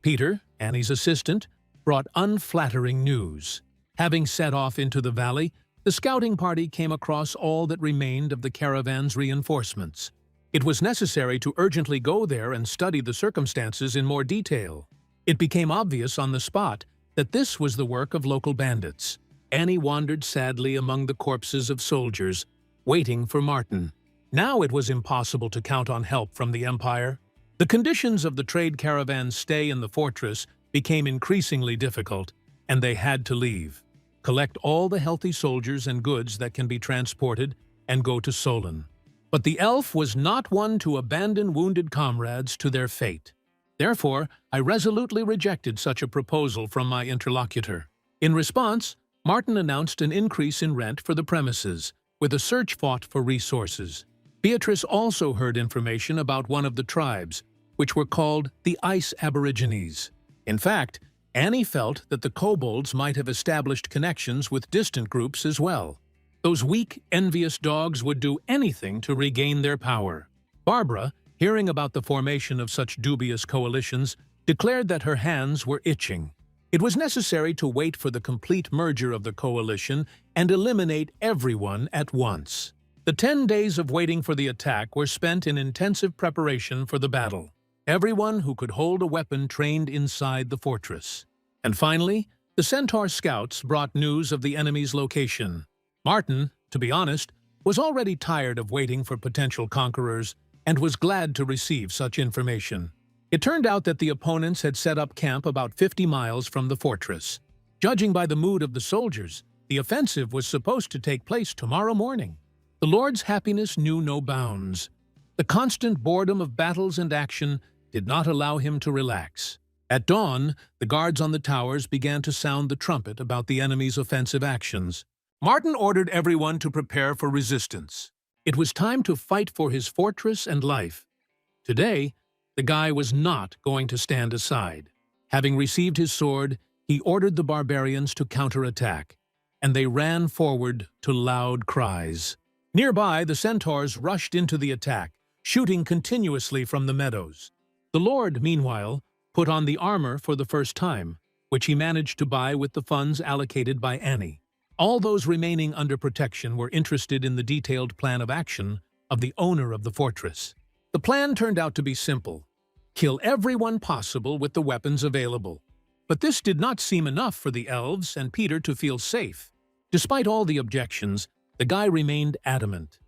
Peter, Annie's assistant, brought unflattering news. Having set off into the valley, the scouting party came across all that remained of the caravan's reinforcements. It was necessary to urgently go there and study the circumstances in more detail. It became obvious on the spot that this was the work of local bandits. Annie wandered sadly among the corpses of soldiers, waiting for Martin. Now it was impossible to count on help from the Empire. The conditions of the trade caravan's stay in the fortress became increasingly difficult, and they had to leave, collect all the healthy soldiers and goods that can be transported, and go to Solon. But the elf was not one to abandon wounded comrades to their fate. Therefore, I resolutely rejected such a proposal from my interlocutor. In response, Martin announced an increase in rent for the premises, with a search fought for resources. Beatrice also heard information about one of the tribes, which were called the Ice Aborigines. In fact, Annie felt that the kobolds might have established connections with distant groups as well. Those weak, envious dogs would do anything to regain their power. Barbara, hearing about the formation of such dubious coalitions, declared that her hands were itching. It was necessary to wait for the complete merger of the coalition and eliminate everyone at once. The 10 days of waiting for the attack were spent in intensive preparation for the battle. Everyone who could hold a weapon trained inside the fortress. And finally, the Centaur scouts brought news of the enemy's location. Martin, to be honest, was already tired of waiting for potential conquerors and was glad to receive such information. It turned out that the opponents had set up camp about 50 miles from the fortress. Judging by the mood of the soldiers, the offensive was supposed to take place tomorrow morning. The Lord's happiness knew no bounds. The constant boredom of battles and action did not allow him to relax. At dawn, the guards on the towers began to sound the trumpet about the enemy's offensive actions. Martin ordered everyone to prepare for resistance. It was time to fight for his fortress and life. Today, the guy was not going to stand aside. Having received his sword, he ordered the barbarians to counterattack, and they ran forward to loud cries. Nearby, the centaurs rushed into the attack, shooting continuously from the meadows. The Lord, meanwhile, put on the armor for the first time, which he managed to buy with the funds allocated by Annie. All those remaining under protection were interested in the detailed plan of action of the owner of the fortress. The plan turned out to be simple: kill everyone possible with the weapons available. But this did not seem enough for the elves and Peter to feel safe. Despite all the objections, the guy remained adamant.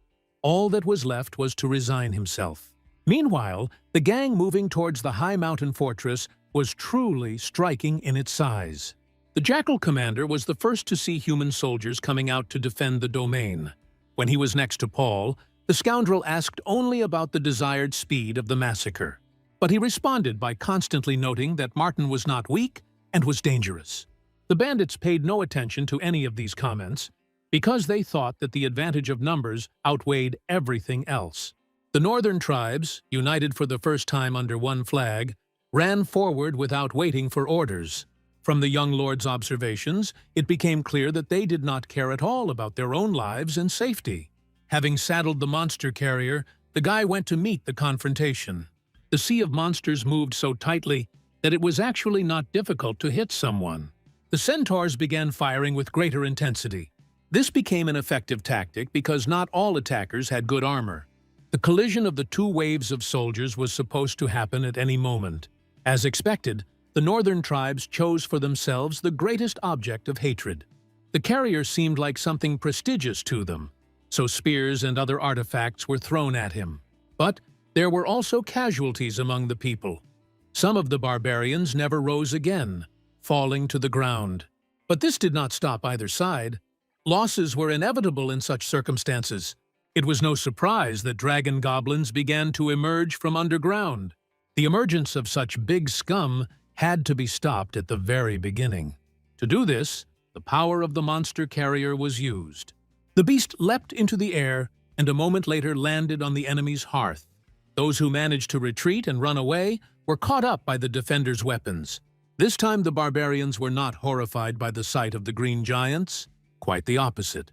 All that was left was to resign himself. Meanwhile, the gang moving towards the high mountain fortress was truly striking in its size. The Jackal commander was the first to see human soldiers coming out to defend the domain. When he was next to Paul, the scoundrel asked only about the desired speed of the massacre. But he responded by constantly noting that Martin was not weak and was dangerous. The bandits paid no attention to any of these comments, because they thought that the advantage of numbers outweighed everything else. The northern tribes, united for the first time under one flag, ran forward without waiting for orders. From the young lord's observations, it became clear that they did not care at all about their own lives and safety. Having saddled the monster carrier, the guy went to meet the confrontation. The sea of monsters moved so tightly that it was actually not difficult to hit someone. The centaurs began firing with greater intensity. This became an effective tactic because not all attackers had good armor. The collision of the two waves of soldiers was supposed to happen at any moment. As expected, the northern tribes chose for themselves the greatest object of hatred. The carrier seemed like something prestigious to them, so spears and other artifacts were thrown at him. But there were also casualties among the people. Some of the barbarians never rose again, falling to the ground. But this did not stop either side. Losses were inevitable in such circumstances. It was no surprise that dragon goblins began to emerge from underground. The emergence of such big scum had to be stopped at the very beginning. To do this, the power of the monster carrier was used. The beast leapt into the air and a moment later landed on the enemy's hearth. Those who managed to retreat and run away were caught up by the defenders' weapons. This time the barbarians were not horrified by the sight of the green giants, quite the opposite.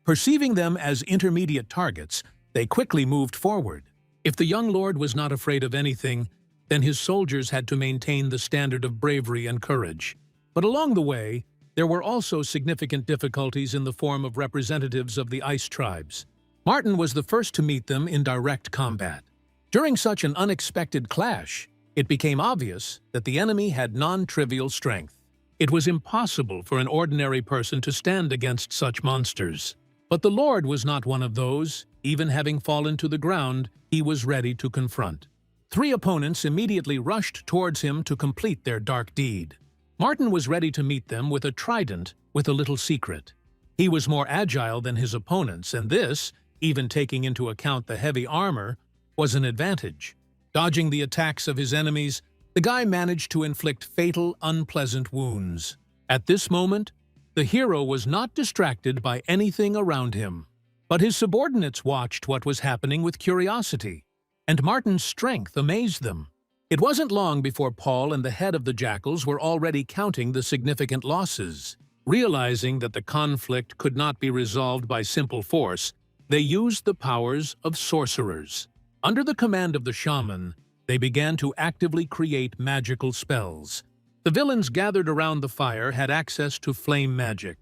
Perceiving them as intermediate targets, they quickly moved forward. If the young lord was not afraid of anything, then his soldiers had to maintain the standard of bravery and courage. But along the way, there were also significant difficulties in the form of representatives of the ice tribes. Martin was the first to meet them in direct combat. During such an unexpected clash, It became obvious that the enemy had non-trivial strength. It was impossible for an ordinary person to stand against such monsters. But the Lord was not one of those. Even having fallen to the ground, he was ready to confront. 3 opponents immediately rushed towards him to complete their dark deed. Martin was ready to meet them with a trident with a little secret. He was more agile than his opponents, and this, even taking into account the heavy armor, was an advantage. Dodging the attacks of his enemies, the guy managed to inflict fatal, unpleasant wounds. At this moment, the hero was not distracted by anything around him. But his subordinates watched what was happening with curiosity, and Martin's strength amazed them. It wasn't long before Paul and the head of the jackals were already counting the significant losses. Realizing that the conflict could not be resolved by simple force, they used the powers of sorcerers. Under the command of the shaman, they began to actively create magical spells. The villains gathered around the fire had access to flame magic.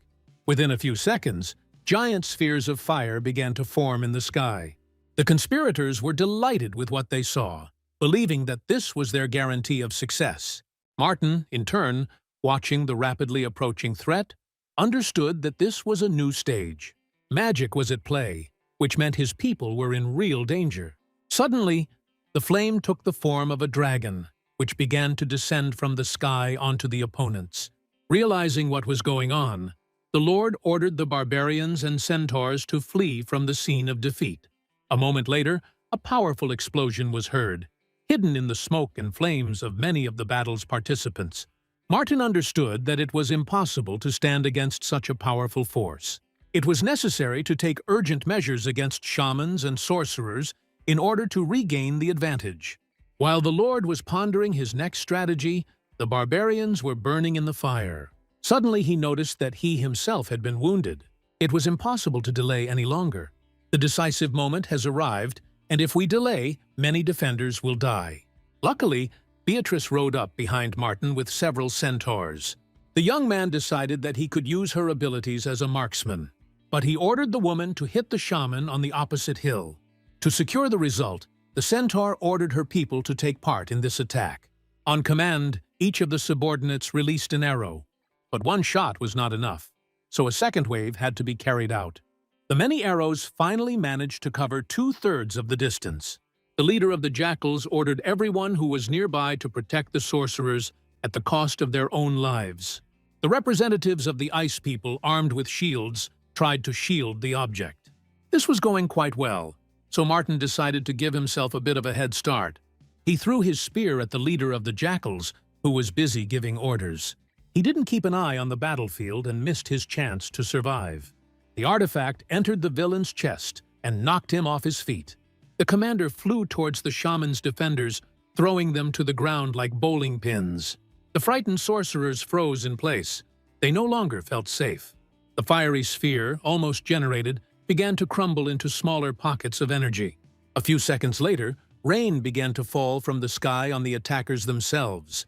Within a few seconds, giant spheres of fire began to form in the sky. The conspirators were delighted with what they saw, believing that this was their guarantee of success. Martin, in turn, watching the rapidly approaching threat, understood that this was a new stage. Magic was at play, which meant his people were in real danger. Suddenly, the flame took the form of a dragon, which began to descend from the sky onto the opponents. Realizing what was going on, the Lord ordered the barbarians and centaurs to flee from the scene of defeat. A moment later, a powerful explosion was heard, hidden in the smoke and flames of many of the battle's participants. Martin understood that it was impossible to stand against such a powerful force. It was necessary to take urgent measures against shamans and sorcerers in order to regain the advantage. While the Lord was pondering his next strategy, the barbarians were burning in the fire. Suddenly he noticed that he himself had been wounded. It was impossible to delay any longer. The decisive moment has arrived, and if we delay, many defenders will die. Luckily, Beatrice rode up behind Martin with several centaurs. The young man decided that he could use her abilities as a marksman, but he ordered the woman to hit the shaman on the opposite hill. To secure the result, the centaur ordered her people to take part in this attack. On command, each of the subordinates released an arrow. But one shot was not enough, so a second wave had to be carried out. The many arrows finally managed to cover 2/3 of the distance. The leader of the jackals ordered everyone who was nearby to protect the sorcerers at the cost of their own lives. The representatives of the ice people, armed with shields, tried to shield the object. This was going quite well, so Martin decided to give himself a bit of a head start. He threw his spear at the leader of the jackals, who was busy giving orders. He didn't keep an eye on the battlefield and missed his chance to survive. The artifact entered the villain's chest and knocked him off his feet. The commander flew towards the shaman's defenders, throwing them to the ground like bowling pins. The frightened sorcerers froze in place. They no longer felt safe. The fiery sphere, almost generated, began to crumble into smaller pockets of energy. A few seconds later, rain began to fall from the sky on the attackers themselves.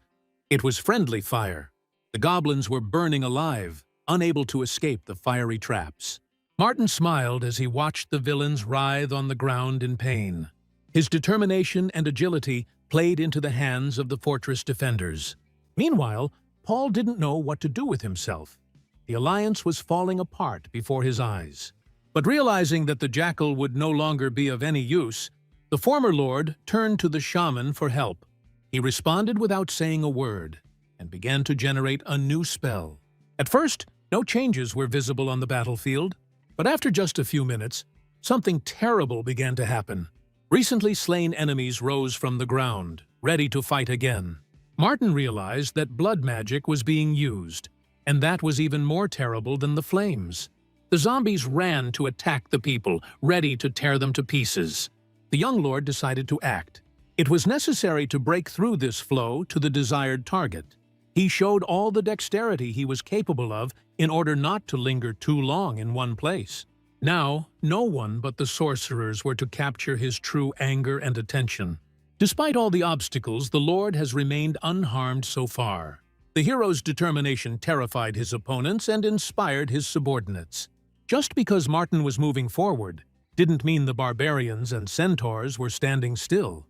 It was friendly fire. The goblins were burning alive, unable to escape the fiery traps. Martin smiled as he watched the villains writhe on the ground in pain. His determination and agility played into the hands of the fortress defenders. Meanwhile, Paul didn't know what to do with himself. The alliance was falling apart before his eyes. But realizing that the jackal would no longer be of any use, the former lord turned to the shaman for help. He responded without saying a word, and began to generate a new spell. At first, no changes were visible on the battlefield, but after just a few minutes, something terrible began to happen. Recently slain enemies rose from the ground, ready to fight again. Martin realized that blood magic was being used, and that was even more terrible than the flames. The zombies ran to attack the people, ready to tear them to pieces. The young lord decided to act. It was necessary to break through this flow to the desired target. He showed all the dexterity he was capable of in order not to linger too long in one place. Now, no one but the sorcerers were to capture his true anger and attention. Despite all the obstacles, the Lord has remained unharmed so far. The hero's determination terrified his opponents and inspired his subordinates. Just because Martin was moving forward didn't mean the barbarians and centaurs were standing still.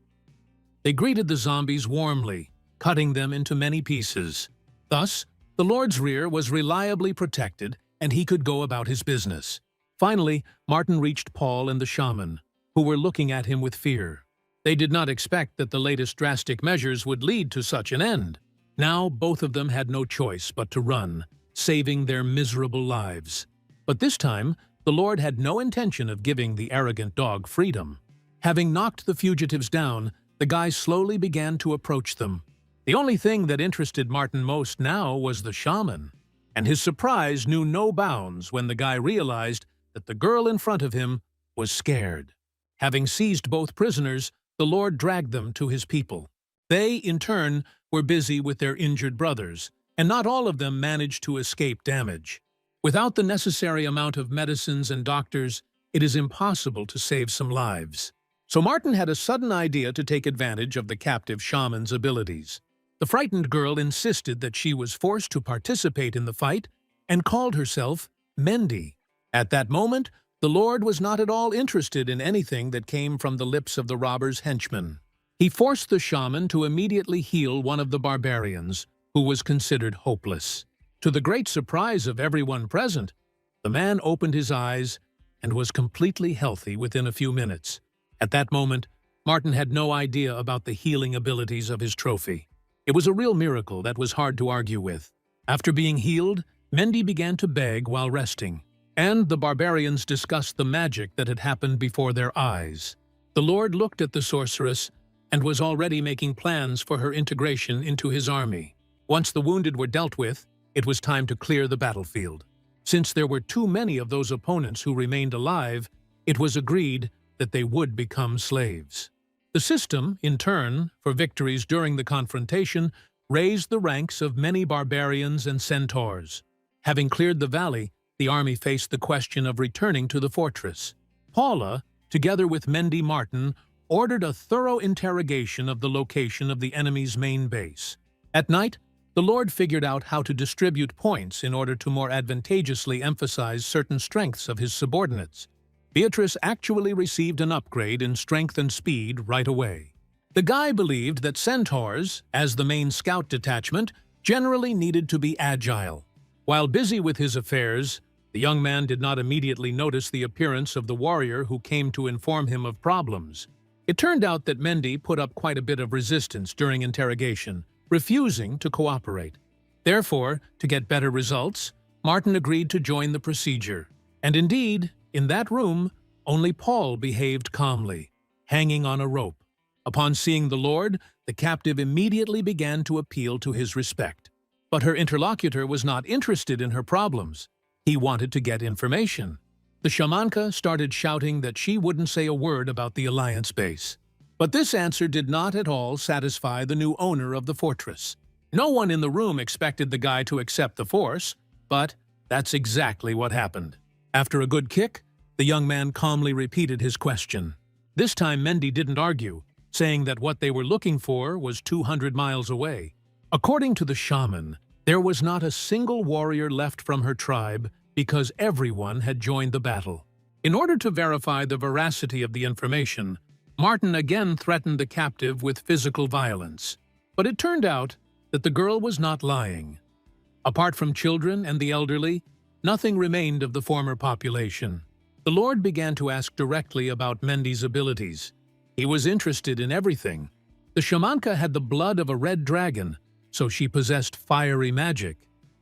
They greeted the zombies warmly, cutting them into many pieces. Thus, the Lord's rear was reliably protected and he could go about his business. Finally, Martin reached Paul and the shaman, who were looking at him with fear. They did not expect that the latest drastic measures would lead to such an end. Now, both of them had no choice but to run, saving their miserable lives. But this time, the Lord had no intention of giving the arrogant dog freedom. Having knocked the fugitives down, the guy slowly began to approach them. The only thing that interested Martin most now was the shaman, and his surprise knew no bounds when the guy realized that the girl in front of him was scared. Having seized both prisoners, the Lord dragged them to his people. They, in turn, were busy with their injured brothers, and not all of them managed to escape damage. Without the necessary amount of medicines and doctors, it is impossible to save some lives. So Martin had a sudden idea to take advantage of the captive shaman's abilities. The frightened girl insisted that she was forced to participate in the fight and called herself Mendi. At that moment, the Lord was not at all interested in anything that came from the lips of the robber's henchman. He forced the shaman to immediately heal one of the barbarians, who was considered hopeless. To the great surprise of everyone present, the man opened his eyes and was completely healthy within a few minutes. At that moment, Martin had no idea about the healing abilities of his trophy. It was a real miracle that was hard to argue with. After being healed, Mendi began to beg while resting, and the barbarians discussed the magic that had happened before their eyes. The Lord looked at the sorceress and was already making plans for her integration into his army. Once the wounded were dealt with, it was time to clear the battlefield. Since there were too many of those opponents who remained alive, it was agreed that they would become slaves. The system, in turn, for victories during the confrontation, raised the ranks of many barbarians and centaurs. Having cleared the valley, the army faced the question of returning to the fortress. Paula, together with Mendi Martin, ordered a thorough interrogation of the location of the enemy's main base. At night, the Lord figured out how to distribute points in order to more advantageously emphasize certain strengths of his subordinates. Beatrice actually received an upgrade in strength and speed right away. The guy believed that centaurs, as the main scout detachment, generally needed to be agile. While busy with his affairs, the young man did not immediately notice the appearance of the warrior who came to inform him of problems. It turned out that Mendi put up quite a bit of resistance during interrogation, refusing to cooperate. Therefore, to get better results, Martin agreed to join the procedure. And indeed, in that room, only Paul behaved calmly, hanging on a rope. Upon seeing the Lord, the captive immediately began to appeal to his respect. But her interlocutor was not interested in her problems. He wanted to get information. The shamanka started shouting that she wouldn't say a word about the Alliance base. But this answer did not at all satisfy the new owner of the fortress. No one in the room expected the guy to accept the force, but that's exactly what happened. After a good kick, the young man calmly repeated his question. This time Mendi didn't argue, saying that what they were looking for was 200 miles away. According to the shaman, there was not a single warrior left from her tribe because everyone had joined the battle. In order to verify the veracity of the information, Martin again threatened the captive with physical violence. But it turned out that the girl was not lying. Apart from children and the elderly, nothing remained of the former population. The Lord began to ask directly about Mendi's abilities. He was interested in everything. The shamanka had the blood of a red dragon, so she possessed fiery magic,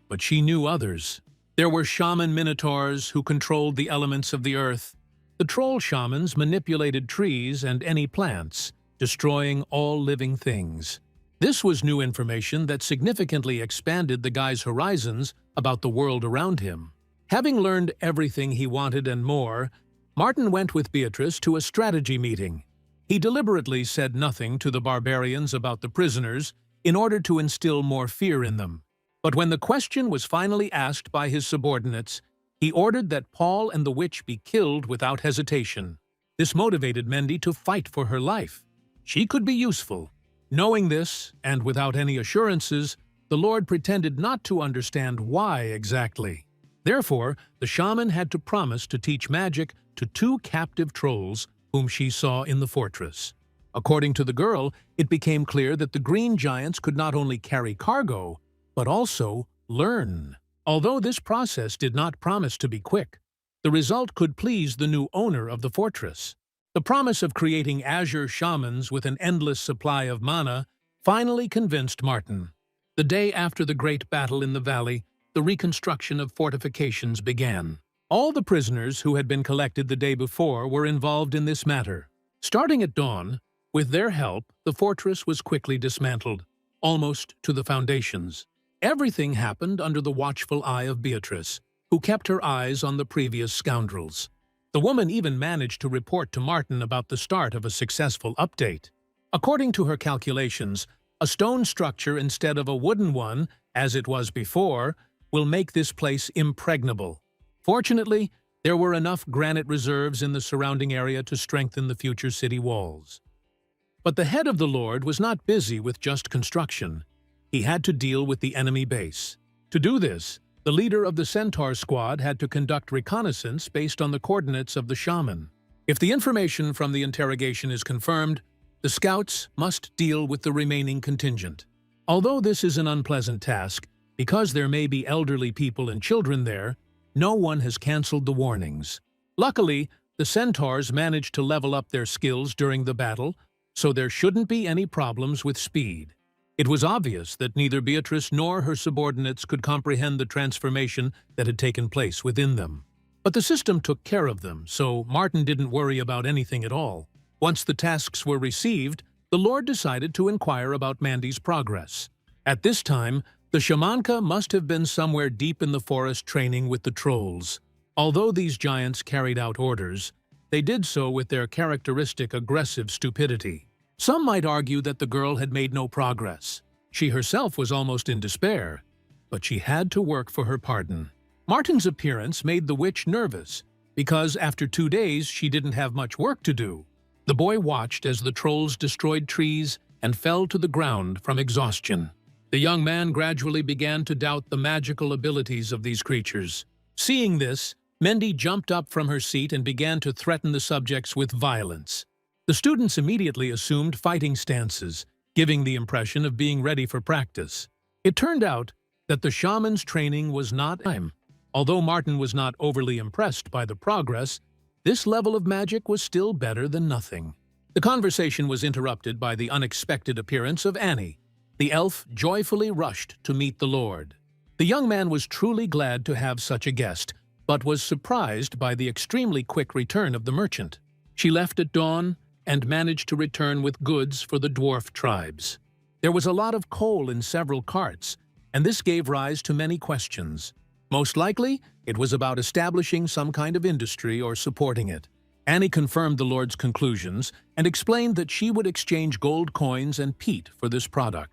but she knew others. There were shaman minotaurs who controlled the elements of the earth. The troll shamans manipulated trees and any plants, destroying all living things. This was new information that significantly expanded the guy's horizons about the world around him. Having learned everything he wanted and more, Martin went with Beatrice to a strategy meeting. He deliberately said nothing to the barbarians about the prisoners in order to instill more fear in them. But when the question was finally asked by his subordinates, he ordered that Paul and the witch be killed without hesitation. This motivated Mendi to fight for her life. She could be useful. Knowing this, and without any assurances, the Lord pretended not to understand why exactly. Therefore, the shaman had to promise to teach magic to 2 captive trolls whom she saw in the fortress. According to the girl, it became clear that the green giants could not only carry cargo, but also learn. Although this process did not promise to be quick, the result could please the new owner of the fortress. The promise of creating azure shamans with an endless supply of mana finally convinced Martin. The day after the great battle in the valley, the reconstruction of fortifications began. All the prisoners who had been collected the day before were involved in this matter. Starting at dawn, with their help, the fortress was quickly dismantled, almost to the foundations. Everything happened under the watchful eye of Beatrice, who kept her eyes on the previous scoundrels. The woman even managed to report to Martin about the start of a successful update. According to her calculations, a stone structure instead of a wooden one, as it was before, will make this place impregnable. Fortunately, there were enough granite reserves in the surrounding area to strengthen the future city walls. But the head of the Lord was not busy with just construction. He had to deal with the enemy base. To do this, the leader of the Centaur squad had to conduct reconnaissance based on the coordinates of the shaman. If the information from the interrogation is confirmed, the scouts must deal with the remaining contingent. Although this is an unpleasant task, because there may be elderly people and children there, no one has cancelled the warnings. Luckily, the Centaurs managed to level up their skills during the battle, so there shouldn't be any problems with speed. It was obvious that neither Beatrice nor her subordinates could comprehend the transformation that had taken place within them. But the system took care of them, so Martin didn't worry about anything at all. Once the tasks were received, the Lord decided to inquire about Mandy's progress. At this time, the shamanka must have been somewhere deep in the forest training with the trolls. Although these giants carried out orders, they did so with their characteristic aggressive stupidity. Some might argue that the girl had made no progress. She herself was almost in despair, but she had to work for her pardon. Martin's appearance made the witch nervous, because after 2 days she didn't have much work to do. The boy watched as the trolls destroyed trees and fell to the ground from exhaustion. The young man gradually began to doubt the magical abilities of these creatures. Seeing this, Mandy jumped up from her seat and began to threaten the subjects with violence. The students immediately assumed fighting stances, giving the impression of being ready for practice. It turned out that the shaman's training was not time. Although Martin was not overly impressed by the progress, this level of magic was still better than nothing. The conversation was interrupted by the unexpected appearance of Annie. The elf joyfully rushed to meet the Lord. The young man was truly glad to have such a guest, but was surprised by the extremely quick return of the merchant. She left at dawn and managed to return with goods for the dwarf tribes. There was a lot of coal in several carts, and this gave rise to many questions. Most likely, it was about establishing some kind of industry or supporting it. Annie confirmed the Lord's conclusions and explained that she would exchange gold coins and peat for this product,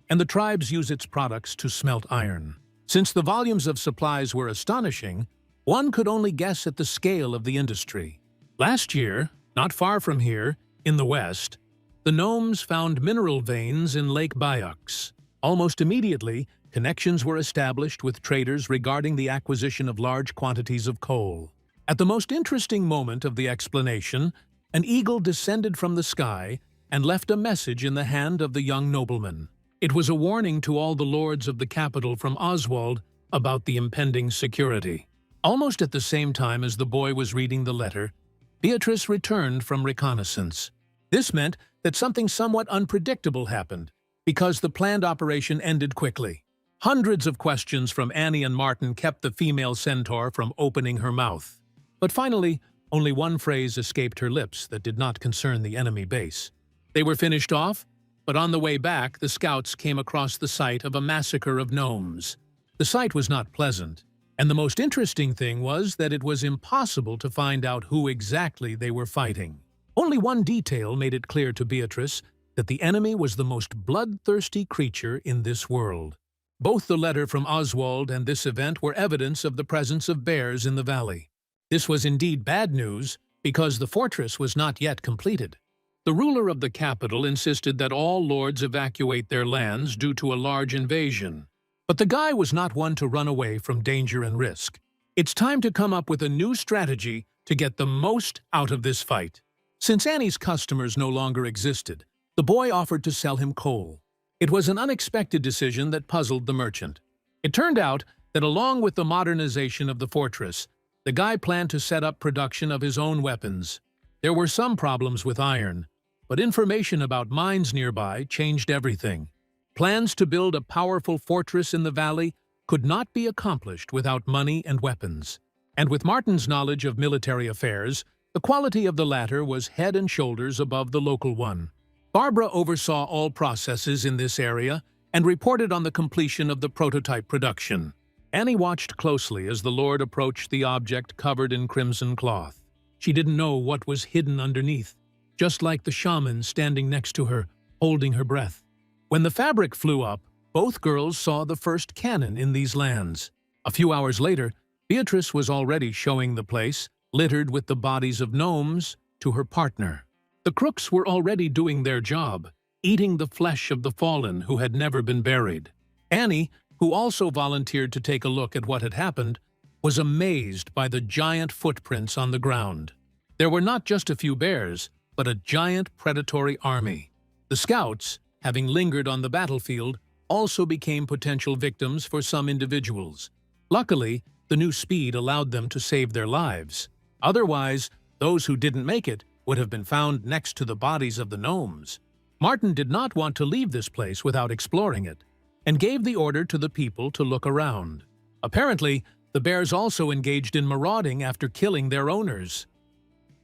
and the tribes use its products to smelt iron. Since the volumes of supplies were astonishing, one could only guess at the scale of the industry. Last year, not far from here, in the west, the gnomes found mineral veins in Lake Bayux. Almost immediately, connections were established with traders regarding the acquisition of large quantities of coal. At the most interesting moment of the explanation, an eagle descended from the sky and left a message in the hand of the young nobleman. It was a warning to all the lords of the capital from Oswald about the impending security. Almost at the same time as the boy was reading the letter, Beatrice returned from reconnaissance. This meant that something somewhat unpredictable happened, because the planned operation ended quickly. Hundreds of questions from Annie and Martin kept the female centaur from opening her mouth. But finally, only one phrase escaped her lips that did not concern the enemy base. They were finished off, but on the way back, the scouts came across the site of a massacre of gnomes. The sight was not pleasant, and the most interesting thing was that it was impossible to find out who exactly they were fighting. Only one detail made it clear to Beatrice that the enemy was the most bloodthirsty creature in this world. Both the letter from Oswald and this event were evidence of the presence of bears in the valley. This was indeed bad news, because the fortress was not yet completed. The ruler of the capital insisted that all lords evacuate their lands due to a large invasion. But the guy was not one to run away from danger and risk. It's time to come up with a new strategy to get the most out of this fight. Since Annie's customers no longer existed, the boy offered to sell him coal. It was an unexpected decision that puzzled the merchant. It turned out that along with the modernization of the fortress, the guy planned to set up production of his own weapons. There were some problems with iron, but information about mines nearby changed everything. Plans to build a powerful fortress in the valley could not be accomplished without money and weapons. And with Martin's knowledge of military affairs, the quality of the latter was head and shoulders above the local one. Barbara oversaw all processes in this area and reported on the completion of the prototype production. Annie watched closely as the Lord approached the object covered in crimson cloth. She didn't know what was hidden underneath, just like the shaman standing next to her, holding her breath. When the fabric flew up, both girls saw the first cannon in these lands. A few hours later, Beatrice was already showing the place, littered with the bodies of gnomes, to her partner. The crooks were already doing their job, eating the flesh of the fallen who had never been buried. Annie, who also volunteered to take a look at what had happened, was amazed by the giant footprints on the ground. There were not just a few bears, but a giant predatory army. The scouts, having lingered on the battlefield, also became potential victims for some individuals. Luckily, the new speed allowed them to save their lives. Otherwise, those who didn't make it would have been found next to the bodies of the gnomes. Martin did not want to leave this place without exploring it, and gave the order to the people to look around. Apparently, the bears also engaged in marauding after killing their owners.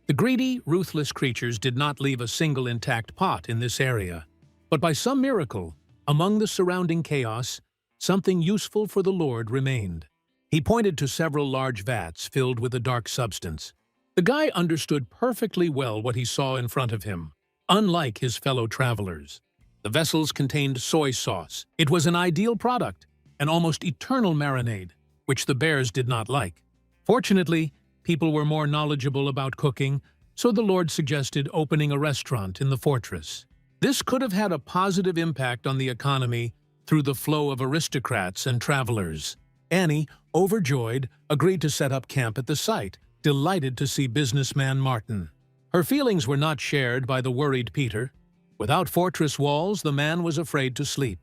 The greedy, ruthless creatures did not leave a single intact pot in this area. But by some miracle, among the surrounding chaos, something useful for the Lord remained. He pointed to several large vats filled with a dark substance. The guy understood perfectly well what he saw in front of him, unlike his fellow travelers. The vessels contained soy sauce. It was an ideal product, an almost eternal marinade, which the bears did not like. Fortunately, people were more knowledgeable about cooking, so the Lord suggested opening a restaurant in the fortress. This could have had a positive impact on the economy through the flow of aristocrats and travelers. Annie, overjoyed, agreed to set up camp at the site, delighted to see businessman Martin. Her feelings were not shared by the worried Peter. Without fortress walls, the man was afraid to sleep.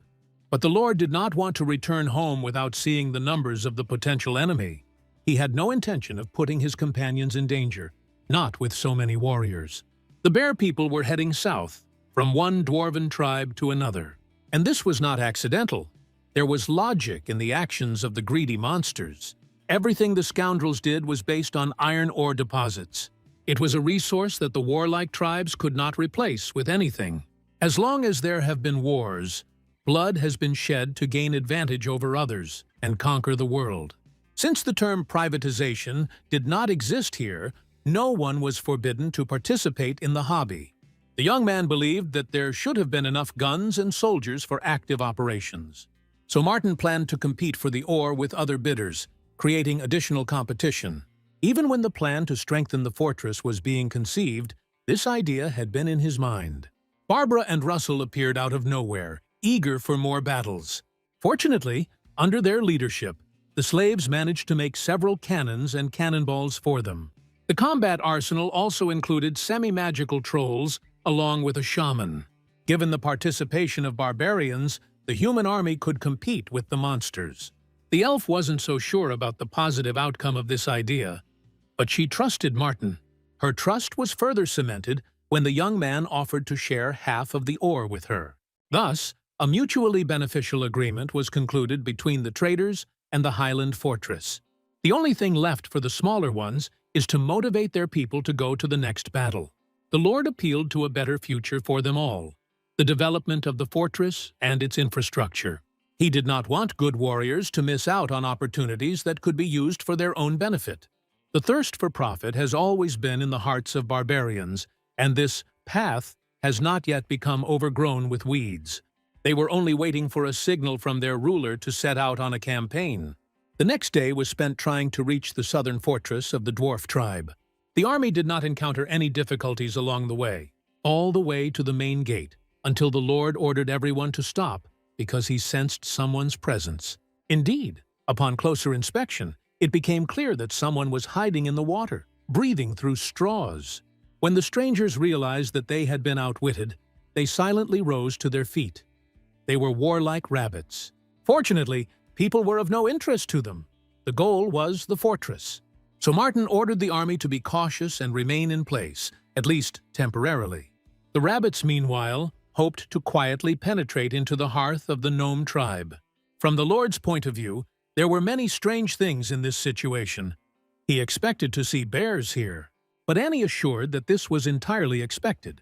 But the Lord did not want to return home without seeing the numbers of the potential enemy. He had no intention of putting his companions in danger, not with so many warriors. The bear people were heading south, from one dwarven tribe to another. And this was not accidental. There was logic in the actions of the greedy monsters. Everything the scoundrels did was based on iron ore deposits. It was a resource that the warlike tribes could not replace with anything. As long as there have been wars, blood has been shed to gain advantage over others and conquer the world. Since the term privatization did not exist here, no one was forbidden to participate in the hobby. The young man believed that there should have been enough guns and soldiers for active operations. So Martin planned to compete for the ore with other bidders, creating additional competition. Even when the plan to strengthen the fortress was being conceived, this idea had been in his mind. Barbara and Russell appeared out of nowhere, eager for more battles. Fortunately, under their leadership, the slaves managed to make several cannons and cannonballs for them. The combat arsenal also included semi-magical trolls, along with a shaman. Given the participation of barbarians, the human army could compete with the monsters. The elf wasn't so sure about the positive outcome of this idea, but she trusted Martin. Her trust was further cemented when the young man offered to share half of the ore with her. Thus, a mutually beneficial agreement was concluded between the traders and the Highland fortress. The only thing left for the smaller ones is to motivate their people to go to the next battle. The Lord appealed to a better future for them all, the development of the fortress and its infrastructure. He did not want good warriors to miss out on opportunities that could be used for their own benefit. The thirst for profit has always been in the hearts of barbarians, and this path has not yet become overgrown with weeds. They were only waiting for a signal from their ruler to set out on a campaign. The next day was spent trying to reach the southern fortress of the dwarf tribe. The army did not encounter any difficulties along the way, all the way to the main gate, until the Lord ordered everyone to stop because he sensed someone's presence. Indeed, upon closer inspection, it became clear that someone was hiding in the water, breathing through straws. When the strangers realized that they had been outwitted, they silently rose to their feet. They were warlike rabbits. Fortunately, people were of no interest to them. The goal was the fortress. So Martin ordered the army to be cautious and remain in place, at least temporarily. The rabbits, meanwhile, hoped to quietly penetrate into the hearth of the gnome tribe. From the Lord's point of view, there were many strange things in this situation. He expected to see bears here, but Annie assured that this was entirely expected.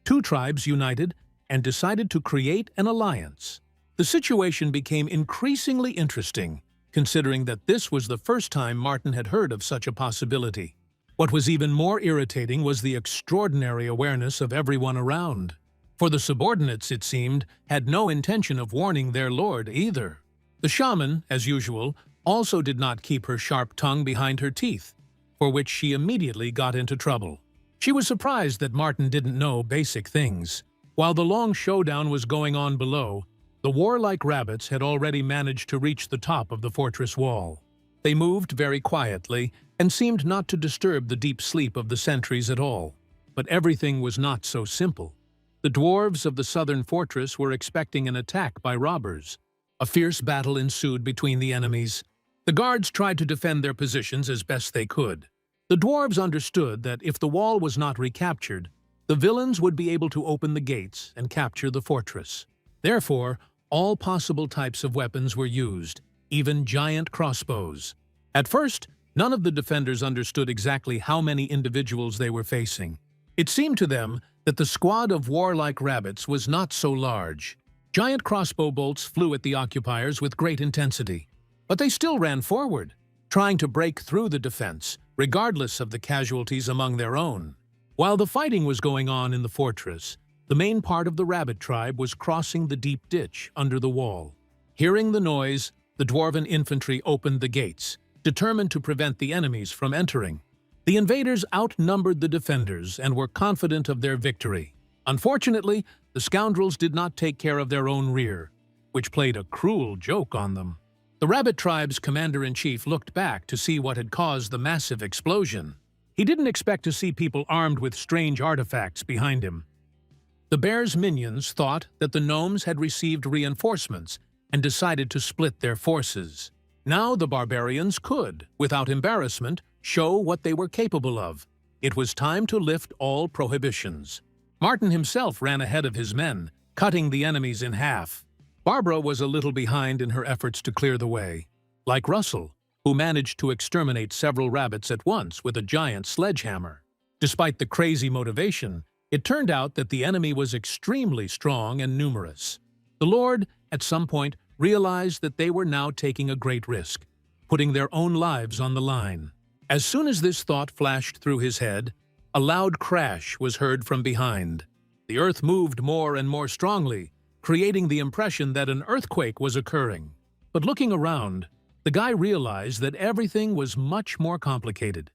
Two tribes united and decided to create an alliance. The situation became increasingly interesting, considering that this was the first time Martin had heard of such a possibility. What was even more irritating was the extraordinary awareness of everyone around. For the subordinates, it seemed, had no intention of warning their lord either. The shaman, as usual, also did not keep her sharp tongue behind her teeth, for which she immediately got into trouble. She was surprised that Martin didn't know basic things. While the long showdown was going on below, the warlike rabbits had already managed to reach the top of the fortress wall. They moved very quietly and seemed not to disturb the deep sleep of the sentries at all. But everything was not so simple. The dwarves of the southern fortress were expecting an attack by robbers. A fierce battle ensued between the enemies. The guards tried to defend their positions as best they could. The dwarves understood that if the wall was not recaptured, the villains would be able to open the gates and capture the fortress. Therefore, all possible types of weapons were used, even giant crossbows. At first, none of the defenders understood exactly how many individuals they were facing. It seemed to them that the squad of warlike rabbits was not so large. Giant crossbow bolts flew at the occupiers with great intensity, but they still ran forward, trying to break through the defense, regardless of the casualties among their own. While the fighting was going on in the fortress, the main part of the rabbit tribe was crossing the deep ditch under the wall. Hearing the noise, the dwarven infantry opened the gates, determined to prevent the enemies from entering. The invaders outnumbered the defenders and were confident of their victory. Unfortunately, the scoundrels did not take care of their own rear, which played a cruel joke on them. The rabbit tribe's commander-in-chief looked back to see what had caused the massive explosion. He didn't expect to see people armed with strange artifacts behind him. The bear's minions thought that the gnomes had received reinforcements and decided to split their forces. Now the barbarians could, without embarrassment, show what they were capable of. It was time to lift all prohibitions. Martin himself ran ahead of his men, cutting the enemies in half. Barbara was a little behind in her efforts to clear the way. Like Russell, who managed to exterminate several rabbits at once with a giant sledgehammer. Despite the crazy motivation, it turned out that the enemy was extremely strong and numerous. The Lord, at some point, realized that they were now taking a great risk, putting their own lives on the line. As soon as this thought flashed through his head, a loud crash was heard from behind. The earth moved more and more strongly, creating the impression that an earthquake was occurring. But looking around, the guy realized that everything was much more complicated.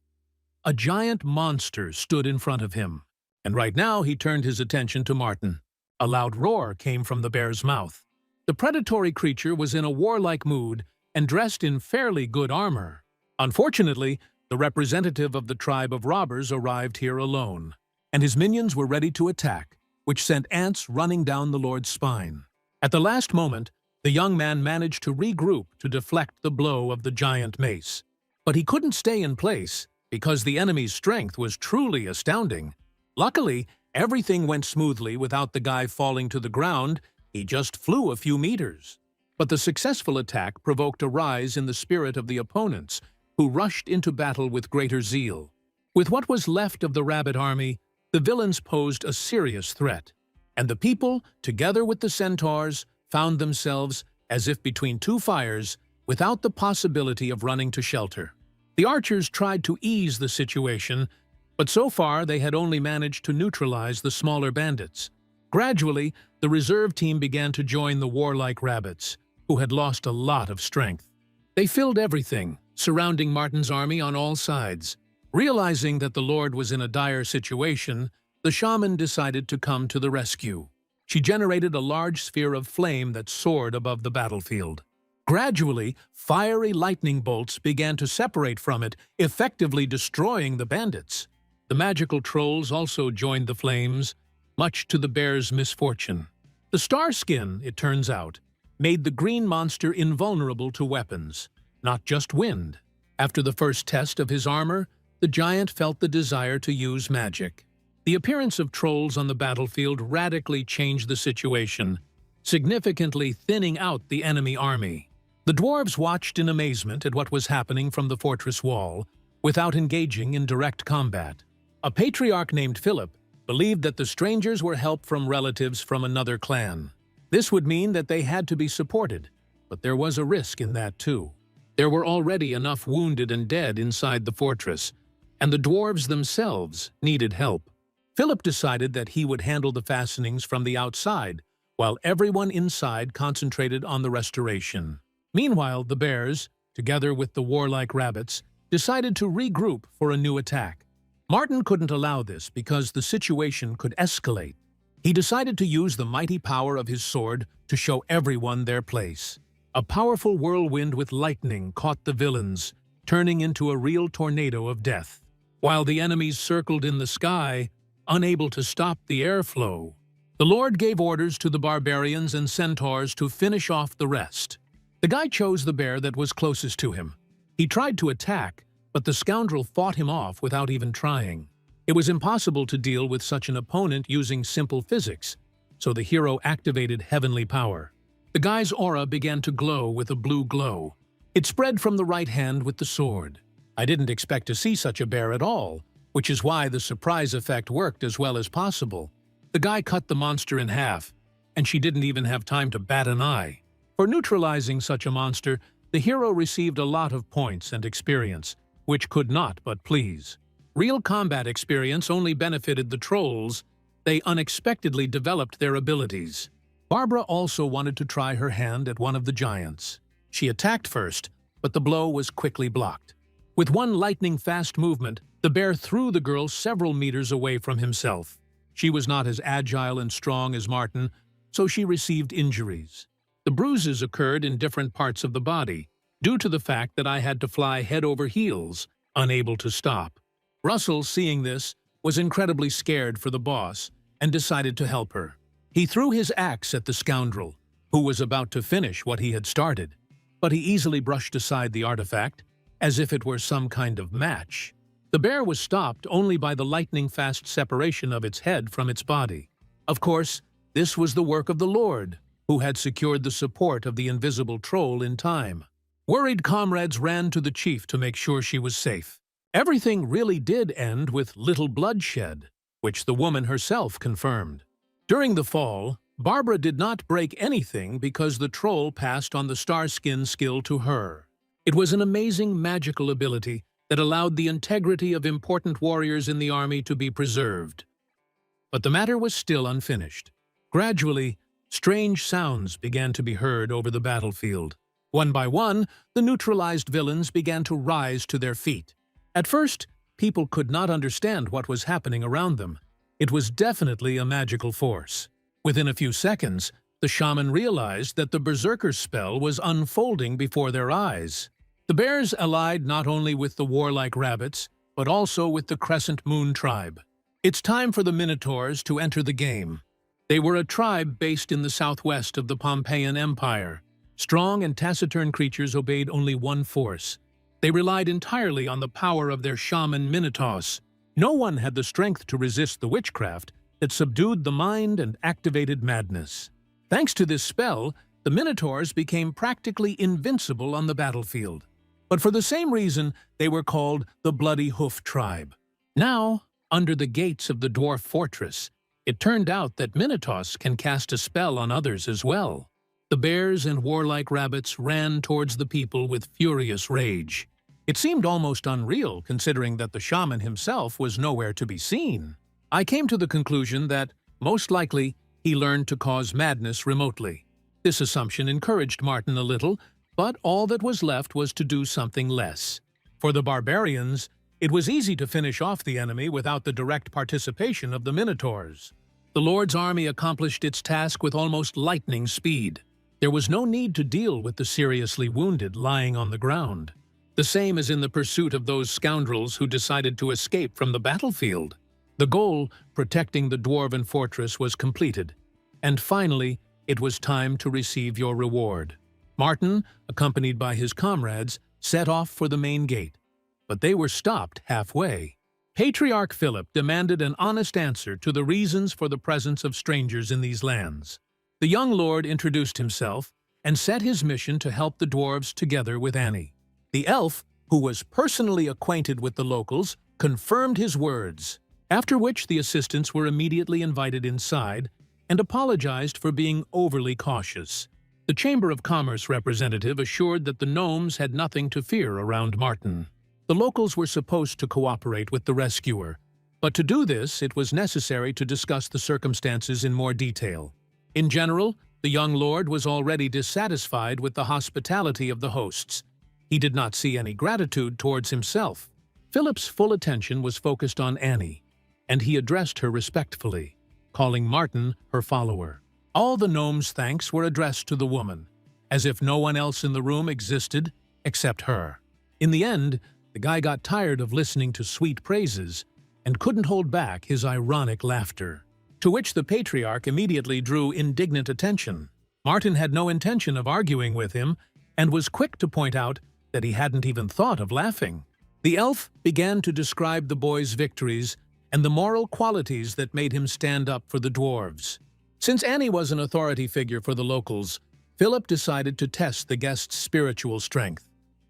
A giant monster stood in front of him, and right now he turned his attention to Martin. A loud roar came from the bear's mouth. The predatory creature was in a warlike mood and dressed in fairly good armor. Unfortunately, the representative of the tribe of robbers arrived here alone, and his minions were ready to attack, which sent ants running down the Lord's spine. At the last moment, the young man managed to regroup to deflect the blow of the giant mace. But he couldn't stay in place, because the enemy's strength was truly astounding. Luckily, everything went smoothly without the guy falling to the ground. He just flew a few meters. But the successful attack provoked a rise in the spirit of the opponents, who rushed into battle with greater zeal. With what was left of the rabbit army, the villains posed a serious threat, and the people, together with the centaurs, found themselves as if between two fires, without the possibility of running to shelter. The archers tried to ease the situation, but so far they had only managed to neutralize the smaller bandits. Gradually, the reserve team began to join the warlike rabbits, who had lost a lot of strength. They filled everything, surrounding Martin's army on all sides. Realizing that the Lord was in a dire situation, the shaman decided to come to the rescue. She generated a large sphere of flame that soared above the battlefield. Gradually, fiery lightning bolts began to separate from it, effectively destroying the bandits. The magical trolls also joined the flames, much to the bear's misfortune. The star skin, it turns out, made the green monster invulnerable to weapons, not just wind. After the first test of his armor, the giant felt the desire to use magic. The appearance of trolls on the battlefield radically changed the situation, significantly thinning out the enemy army. The dwarves watched in amazement at what was happening from the fortress wall, without engaging in direct combat. A patriarch named Philip believed that the strangers were help from relatives from another clan. This would mean that they had to be supported, but there was a risk in that too. There were already enough wounded and dead inside the fortress, and the dwarves themselves needed help. Philip decided that he would handle the fastenings from the outside, while everyone inside concentrated on the restoration. Meanwhile, the bears, together with the warlike rabbits, decided to regroup for a new attack. Martin couldn't allow this because the situation could escalate. He decided to use the mighty power of his sword to show everyone their place. A powerful whirlwind with lightning caught the villains, turning into a real tornado of death. While the enemies circled in the sky, unable to stop the airflow, the Lord gave orders to the barbarians and centaurs to finish off the rest. The guy chose the bear that was closest to him. He tried to attack, but the scoundrel fought him off without even trying. It was impossible to deal with such an opponent using simple physics, so the hero activated heavenly power. The guy's aura began to glow with a blue glow. It spread from the right hand with the sword. I didn't expect to see such a bear at all, which is why the surprise effect worked as well as possible. The guy cut the monster in half, and she didn't even have time to bat an eye. For neutralizing such a monster, the hero received a lot of points and experience, which could not but please. Real combat experience only benefited the trolls. They unexpectedly developed their abilities. Barbara also wanted to try her hand at one of the giants. She attacked first, but the blow was quickly blocked. With one lightning-fast movement, the bear threw the girl several meters away from himself. She was not as agile and strong as Martin, so she received injuries. The bruises occurred in different parts of the body, due to the fact that I had to fly head over heels, unable to stop. Russell, seeing this, was incredibly scared for the boss and decided to help her. He threw his axe at the scoundrel, who was about to finish what he had started, but he easily brushed aside the artifact, as if it were some kind of match. The bear was stopped only by the lightning-fast separation of its head from its body. Of course, this was the work of the Lord, who had secured the support of the invisible troll in time. Worried comrades ran to the chief to make sure she was safe. Everything really did end with little bloodshed, which the woman herself confirmed. During the fall, Barbara did not break anything because the troll passed on the Starskin skill to her. It was an amazing magical ability that allowed the integrity of important warriors in the army to be preserved. But the matter was still unfinished. Gradually, strange sounds began to be heard over the battlefield. One by one, the neutralized villains began to rise to their feet. At first, people could not understand what was happening around them. It was definitely a magical force. Within a few seconds, the shaman realized that the berserker spell was unfolding before their eyes. The bears allied not only with the warlike rabbits, but also with the Crescent Moon tribe. It's time for the Minotaurs to enter the game. They were a tribe based in the southwest of the Pompeian Empire. Strong and taciturn creatures obeyed only one force. They relied entirely on the power of their shaman Minotaurs. No one had the strength to resist the witchcraft that subdued the mind and activated madness. Thanks to this spell, the Minotaurs became practically invincible on the battlefield. But for the same reason, they were called the Bloody Hoof tribe. Now, under the gates of the dwarf fortress, it turned out that Minotaurs can cast a spell on others as well. The bears and warlike rabbits ran towards the people with furious rage. It seemed almost unreal, considering that the shaman himself was nowhere to be seen. I came to the conclusion that, most likely, he learned to cause madness remotely. This assumption encouraged Martin a little, but all that was left was to do something less. For the barbarians, it was easy to finish off the enemy without the direct participation of the Minotaurs. The Lord's army accomplished its task with almost lightning speed. There was no need to deal with the seriously wounded lying on the ground. the same as in the pursuit of those scoundrels who decided to escape from the battlefield. The goal, protecting the dwarven fortress, was completed, and finally, it was time to receive your reward. Martin, accompanied by his comrades, set off for the main gate, but they were stopped halfway. Patriarch Philip demanded an honest answer to the reasons for the presence of strangers in these lands. The young lord introduced himself and said his mission to help the dwarves together with Annie. The elf, who was personally acquainted with the locals, confirmed his words, after which the assistants were immediately invited inside and apologized for being overly cautious. The Chamber of Commerce representative assured that the gnomes had nothing to fear around Martin. The locals were supposed to cooperate with the rescuer, but to do this it was necessary to discuss the circumstances in more detail. In general, the young lord was already dissatisfied with the hospitality of the hosts. He did not see any gratitude towards himself. Philip's full attention was focused on Annie, and he addressed her respectfully, calling Martin her follower. All the gnomes' thanks were addressed to the woman, as if no one else in the room existed except her. In the end, the guy got tired of listening to sweet praises and couldn't hold back his ironic laughter, to which the patriarch immediately drew indignant attention. Martin had no intention of arguing with him and was quick to point out that he hadn't even thought of laughing. The elf began to describe the boy's victories and the moral qualities that made him stand up for the dwarves. Since Annie was an authority figure for the locals, Philip decided to test the guest's spiritual strength.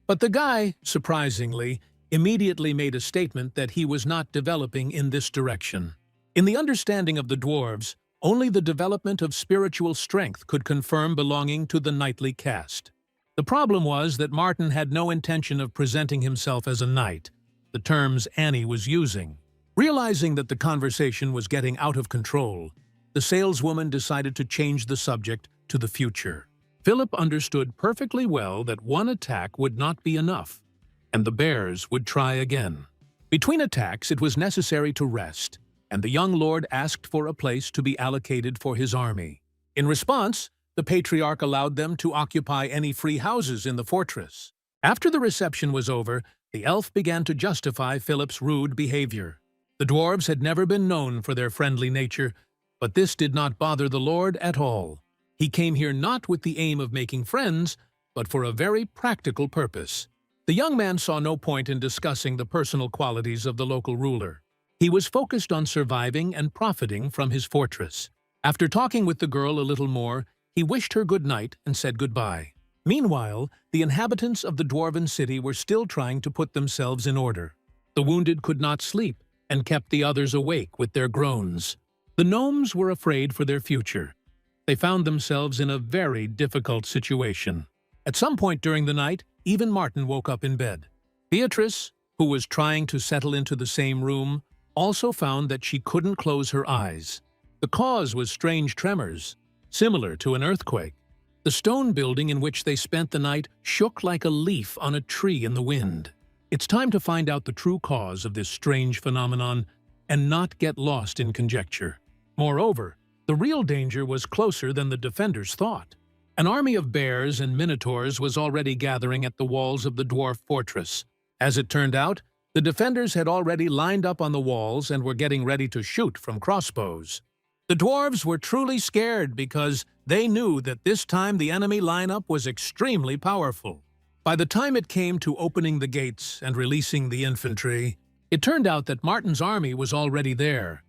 But the guy, surprisingly, immediately made a statement that he was not developing in this direction. In the understanding of the dwarves, only the development of spiritual strength could confirm belonging to the knightly caste. The problem was that Martin had no intention of presenting himself as a knight, the terms Annie was using. Realizing that the conversation was getting out of control, the saleswoman decided to change the subject to the future. Philip understood perfectly well that one attack would not be enough, and the bears would try again. Between attacks, it was necessary to rest, and the young lord asked for a place to be allocated for his army. In response, the patriarch allowed them to occupy any free houses in the fortress. After the reception was over, the elf began to justify Philip's rude behavior. The dwarves had never been known for their friendly nature, but this did not bother the lord at all. He came here not with the aim of making friends, but for a very practical purpose. The young man saw no point in discussing the personal qualities of the local ruler. He was focused on surviving and profiting from his fortress. After talking with the girl a little more, he wished her good night and said goodbye. Meanwhile, the inhabitants of the dwarven city were still trying to put themselves in order. The wounded could not sleep and kept the others awake with their groans. The gnomes were afraid for their future. They found themselves in a very difficult situation. At some point during the night, even Martin woke up in bed. Beatrice, who was trying to settle into the same room, also found that she couldn't close her eyes. The cause was strange tremors, similar to an earthquake. The stone building in which they spent the night shook like a leaf on a tree in the wind. It's time to find out the true cause of this strange phenomenon and not get lost in conjecture. Moreover, the real danger was closer than the defenders thought. An army of bears and minotaurs was already gathering at the walls of the dwarf fortress. As it turned out, the defenders had already lined up on the walls and were getting ready to shoot from crossbows. The dwarves were truly scared because they knew that this time the enemy lineup was extremely powerful. By the time it came to opening the gates and releasing the infantry, it turned out that Martin's army was already there.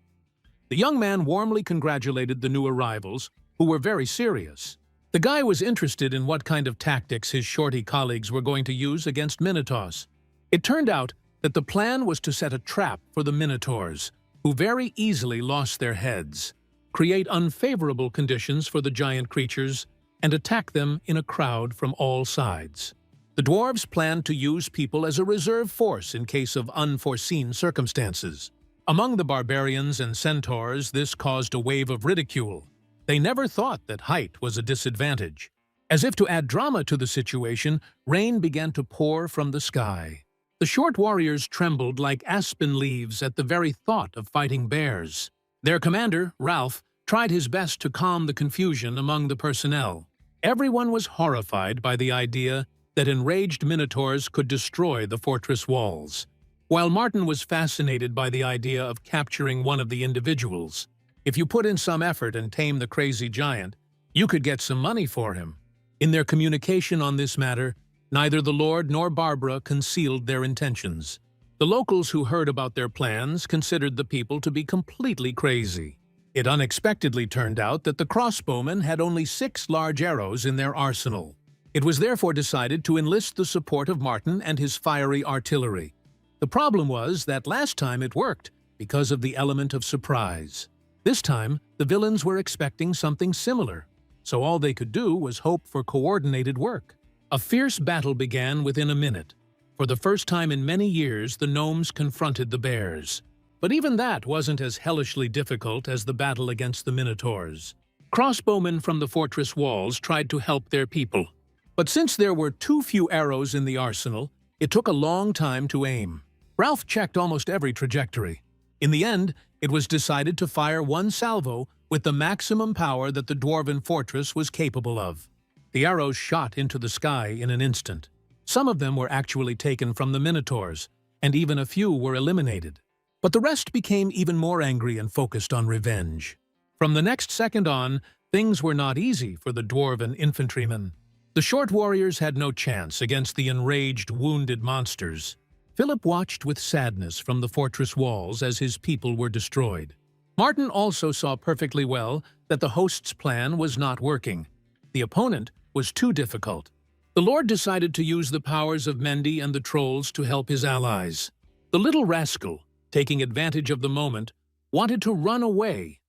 The young man warmly congratulated the new arrivals, who were very serious. The guy was interested in what kind of tactics his shorty colleagues were going to use against minotaurs. It turned out that the plan was to set a trap for the minotaurs, who very easily lost their heads, create unfavorable conditions for the giant creatures, and attack them in a crowd from all sides. The dwarves planned to use people as a reserve force in case of unforeseen circumstances. Among the barbarians and centaurs, this caused a wave of ridicule. They never thought that height was a disadvantage. As if to add drama to the situation, rain began to pour from the sky. The short warriors trembled like aspen leaves at the very thought of fighting bears. Their commander, Ralph, tried his best to calm the confusion among the personnel. Everyone was horrified by the idea that enraged minotaurs could destroy the fortress walls. While Martin was fascinated by the idea of capturing one of the individuals, if you put in some effort and tame the crazy giant, you could get some money for him. In their communication on this matter, neither the Lord nor Barbara concealed their intentions. The locals who heard about their plans considered the people to be completely crazy. It unexpectedly turned out that the crossbowmen had only 6 large arrows in their arsenal. It was therefore decided to enlist the support of Martin and his fiery artillery. The problem was that last time it worked because of the element of surprise. This time, the villains were expecting something similar, so all they could do was hope for coordinated work. A fierce battle began within a minute. For the first time in many years, the gnomes confronted the bears. But even that wasn't as hellishly difficult as the battle against the minotaurs. Crossbowmen from the fortress walls tried to help their people. But since there were too few arrows in the arsenal, it took a long time to aim. Ralph checked almost every trajectory. In the end, it was decided to fire one salvo with the maximum power that the dwarven fortress was capable of. The arrows shot into the sky in an instant. Some of them were actually taken from the minotaurs, and even a few were eliminated. But the rest became even more angry and focused on revenge. From the next second on, things were not easy for the dwarven infantrymen. The short warriors had no chance against the enraged, wounded monsters. Philip watched with sadness from the fortress walls as his people were destroyed. Martin also saw perfectly well that the host's plan was not working. The opponent was too difficult. The Lord decided to use the powers of Mendi and the trolls to help his allies. The little rascal, taking advantage of the moment, wanted to run away,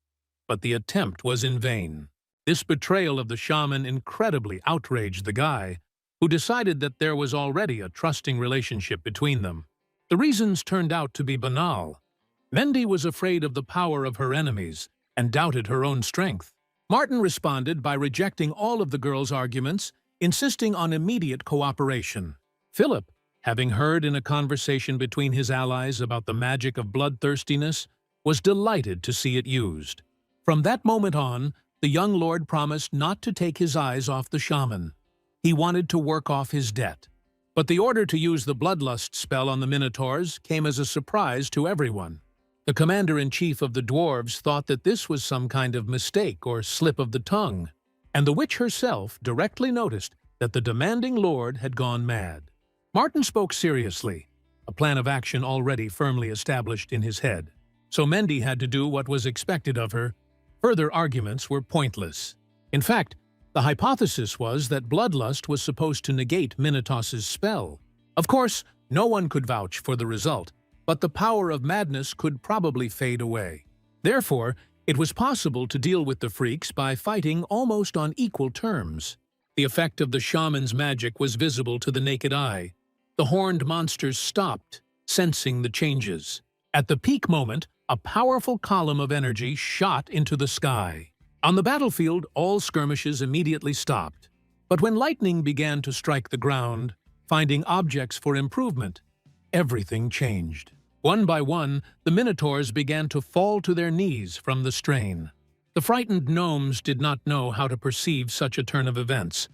but the attempt was in vain. This betrayal of the shaman incredibly outraged the guy, who decided that there was already a trusting relationship between them. The reasons turned out to be banal. Mendi was afraid of the power of her enemies and doubted her own strength. Martin responded by rejecting all of the girl's arguments, insisting on immediate cooperation. Philip, having heard in a conversation between his allies about the magic of bloodthirstiness, was delighted to see it used. From that moment on, the young lord promised not to take his eyes off the shaman. He wanted to work off his debt. But the order to use the bloodlust spell on the minotaurs came as a surprise to everyone. The commander-in-chief of the dwarves thought that this was some kind of mistake or slip of the tongue, and the witch herself directly noticed that the demanding lord had gone mad. Martin spoke seriously, a plan of action already firmly established in his head. So Mendi had to do what was expected of her. Further arguments were pointless. In fact, the hypothesis was that bloodlust was supposed to negate Minotaur's spell. Of course, no one could vouch for the result, but the power of madness could probably fade away. Therefore, it was possible to deal with the freaks by fighting almost on equal terms. The effect of the shaman's magic was visible to the naked eye. The horned monsters stopped, sensing the changes. At the peak moment, a powerful column of energy shot into the sky. On the battlefield, all skirmishes immediately stopped. But when lightning began to strike the ground, finding objects for improvement, everything changed. One by one, the minotaurs began to fall to their knees from the strain. The frightened gnomes did not know how to perceive such a turn of events,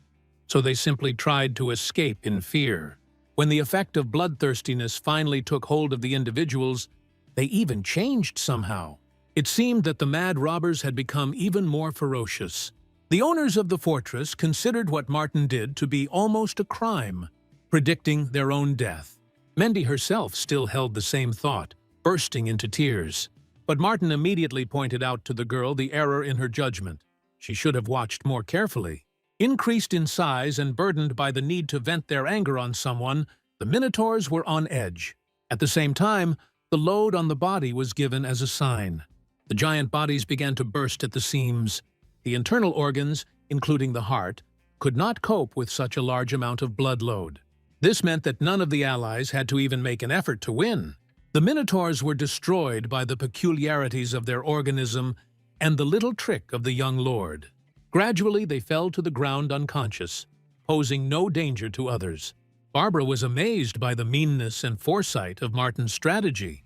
so they simply tried to escape in fear. When the effect of bloodthirstiness finally took hold of the individuals, they even changed somehow. It seemed that the mad robbers had become even more ferocious. The owners of the fortress considered what Martin did to be almost a crime, predicting their own death. Mendi herself still held the same thought, bursting into tears. But Martin immediately pointed out to the girl the error in her judgment. She should have watched more carefully. Increased in size and burdened by the need to vent their anger on someone, the minotaurs were on edge. At the same time, the load on the body was given as a sign. The giant bodies began to burst at the seams. The internal organs, including the heart, could not cope with such a large amount of blood load. This meant that none of the allies had to even make an effort to win. The minotaurs were destroyed by the peculiarities of their organism and the little trick of the young lord. Gradually, they fell to the ground unconscious, posing no danger to others. Barbara was amazed by the meanness and foresight of Martin's strategy.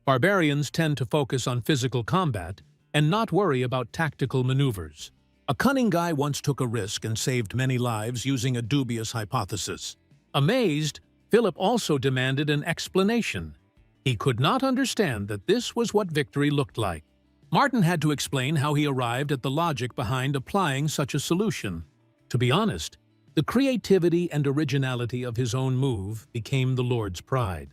Barbarians tend to focus on physical combat and not worry about tactical maneuvers. A cunning guy once took a risk and saved many lives using a dubious hypothesis. Amazed, Philip also demanded an explanation. He could not understand that this was what victory looked like. Martin had to explain how he arrived at the logic behind applying such a solution. To be honest, the creativity and originality of his own move became the Lord's pride.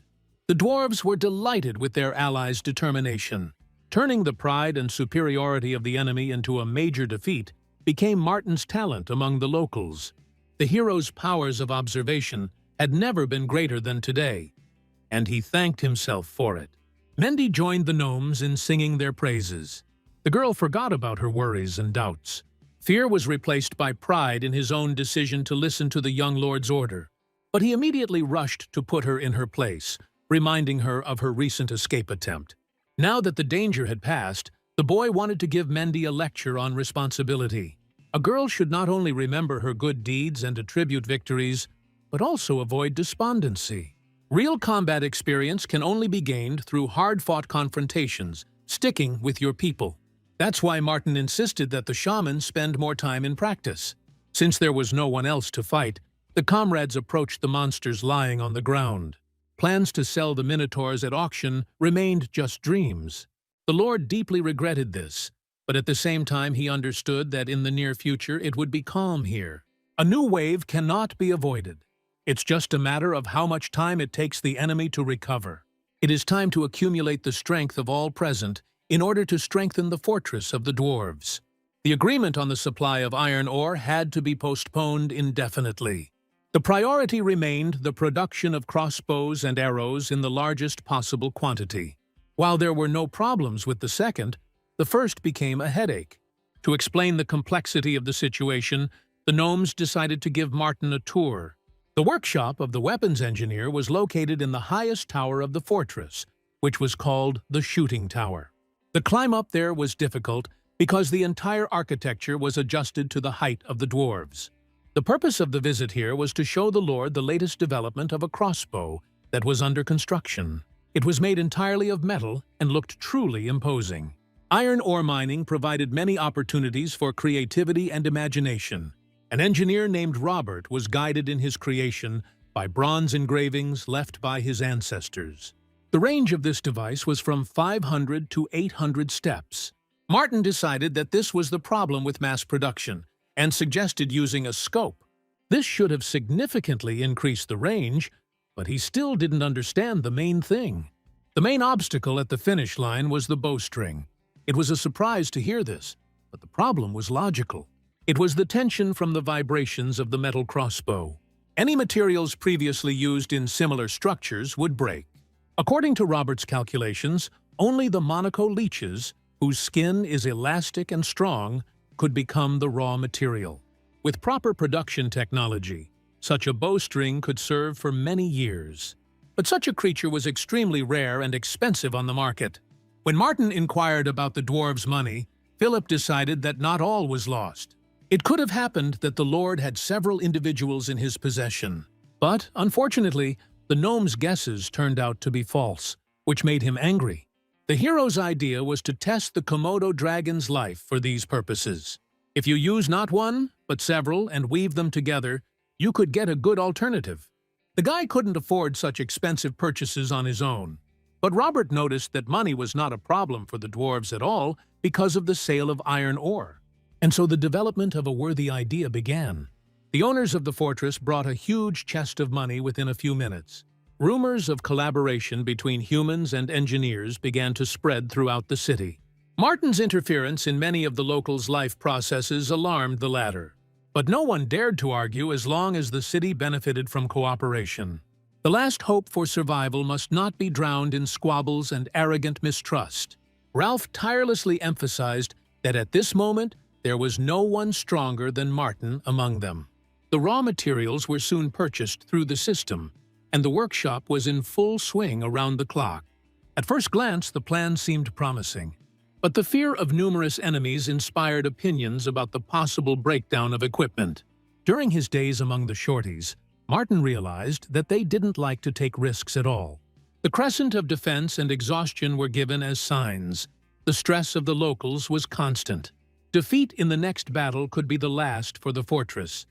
The dwarves were delighted with their allies' determination. Turning the pride and superiority of the enemy into a major defeat became Martin's talent among the locals. The hero's powers of observation had never been greater than today, and he thanked himself for it. Mendy joined the gnomes in singing their praises. The girl forgot about her worries and doubts. Fear was replaced by pride in his own decision to listen to the young lord's order. But he immediately rushed to put her in her place, reminding her of her recent escape attempt. Now that the danger had passed, the boy wanted to give Mendy a lecture on responsibility. A girl should not only remember her good deeds and attribute victories, but also avoid despondency. Real combat experience can only be gained through hard-fought confrontations, sticking with your people. That's why Martin insisted that the shaman spend more time in practice. Since there was no one else to fight, the comrades approached the monsters lying on the ground. Plans to sell the minotaurs at auction remained just dreams. The Lord deeply regretted this, but at the same time he understood that in the near future it would be calm here. A new wave cannot be avoided. It's just a matter of how much time it takes the enemy to recover. It is time to accumulate the strength of all present in order to strengthen the fortress of the dwarves. The agreement on the supply of iron ore had to be postponed indefinitely. The priority remained the production of crossbows and arrows in the largest possible quantity. While there were no problems with the second, the first became a headache. To explain the complexity of the situation, the gnomes decided to give Martin a tour. The workshop of the weapons engineer was located in the highest tower of the fortress, which was called the Shooting Tower. The climb up there was difficult because the entire architecture was adjusted to the height of the dwarves. The purpose of the visit here was to show the Lord the latest development of a crossbow that was under construction. It was made entirely of metal and looked truly imposing. Iron ore mining provided many opportunities for creativity and imagination. An engineer named Robert was guided in his creation by bronze engravings left by his ancestors. The range of this device was from 500 to 800 steps. Martin decided that this was the problem with mass production and suggested using a scope. This should have significantly increased the range, but he still didn't understand the main thing. The main obstacle at the finish line was the bowstring. It was a surprise to hear this, but the problem was logical. It was the tension from the vibrations of the metal crossbow. Any materials previously used in similar structures would break. According to Robert's calculations, only the Monaco leeches, whose skin is elastic and strong, could become the raw material. With proper production technology, such a bowstring could serve for many years. But such a creature was extremely rare and expensive on the market. When Martin inquired about the dwarves' money, Philip decided that not all was lost. It could have happened that the Lord had several individuals in his possession. But, unfortunately, the gnome's guesses turned out to be false, which made him angry. The hero's idea was to test the Komodo dragon's life for these purposes. If you use not one, but several, and weave them together, you could get a good alternative. The guy couldn't afford such expensive purchases on his own. But Robert noticed that money was not a problem for the dwarves at all because of the sale of iron ore. And so the development of a worthy idea began. The owners of the fortress brought a huge chest of money within a few minutes. Rumors of collaboration between humans and engineers began to spread throughout the city. Martin's interference in many of the locals' life processes alarmed the latter. But no one dared to argue as long as the city benefited from cooperation. The last hope for survival must not be drowned in squabbles and arrogant mistrust. Ralph tirelessly emphasized that at this moment, there was no one stronger than Martin among them. The raw materials were soon purchased through the system, and the workshop was in full swing around the clock. At first glance, the plan seemed promising. But the fear of numerous enemies inspired opinions about the possible breakdown of equipment. During his days among the shorties, Martin realized that they didn't like to take risks at all. The crescent of defense and exhaustion were given as signs. The stress of the locals was constant. Defeat in the next battle could be the last for the fortress,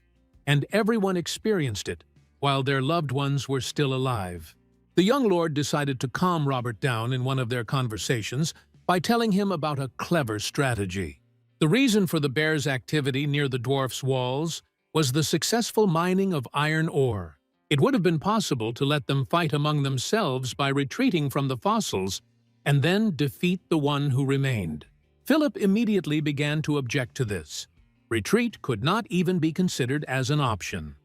and everyone experienced it while their loved ones were still alive. The young lord decided to calm Robert down in one of their conversations by telling him about a clever strategy. The reason for the bear's activity near the dwarf's walls was the successful mining of iron ore. It would have been possible to let them fight among themselves by retreating from the fossils and then defeat the one who remained. Philip immediately began to object to this. Retreat could not even be considered as an option.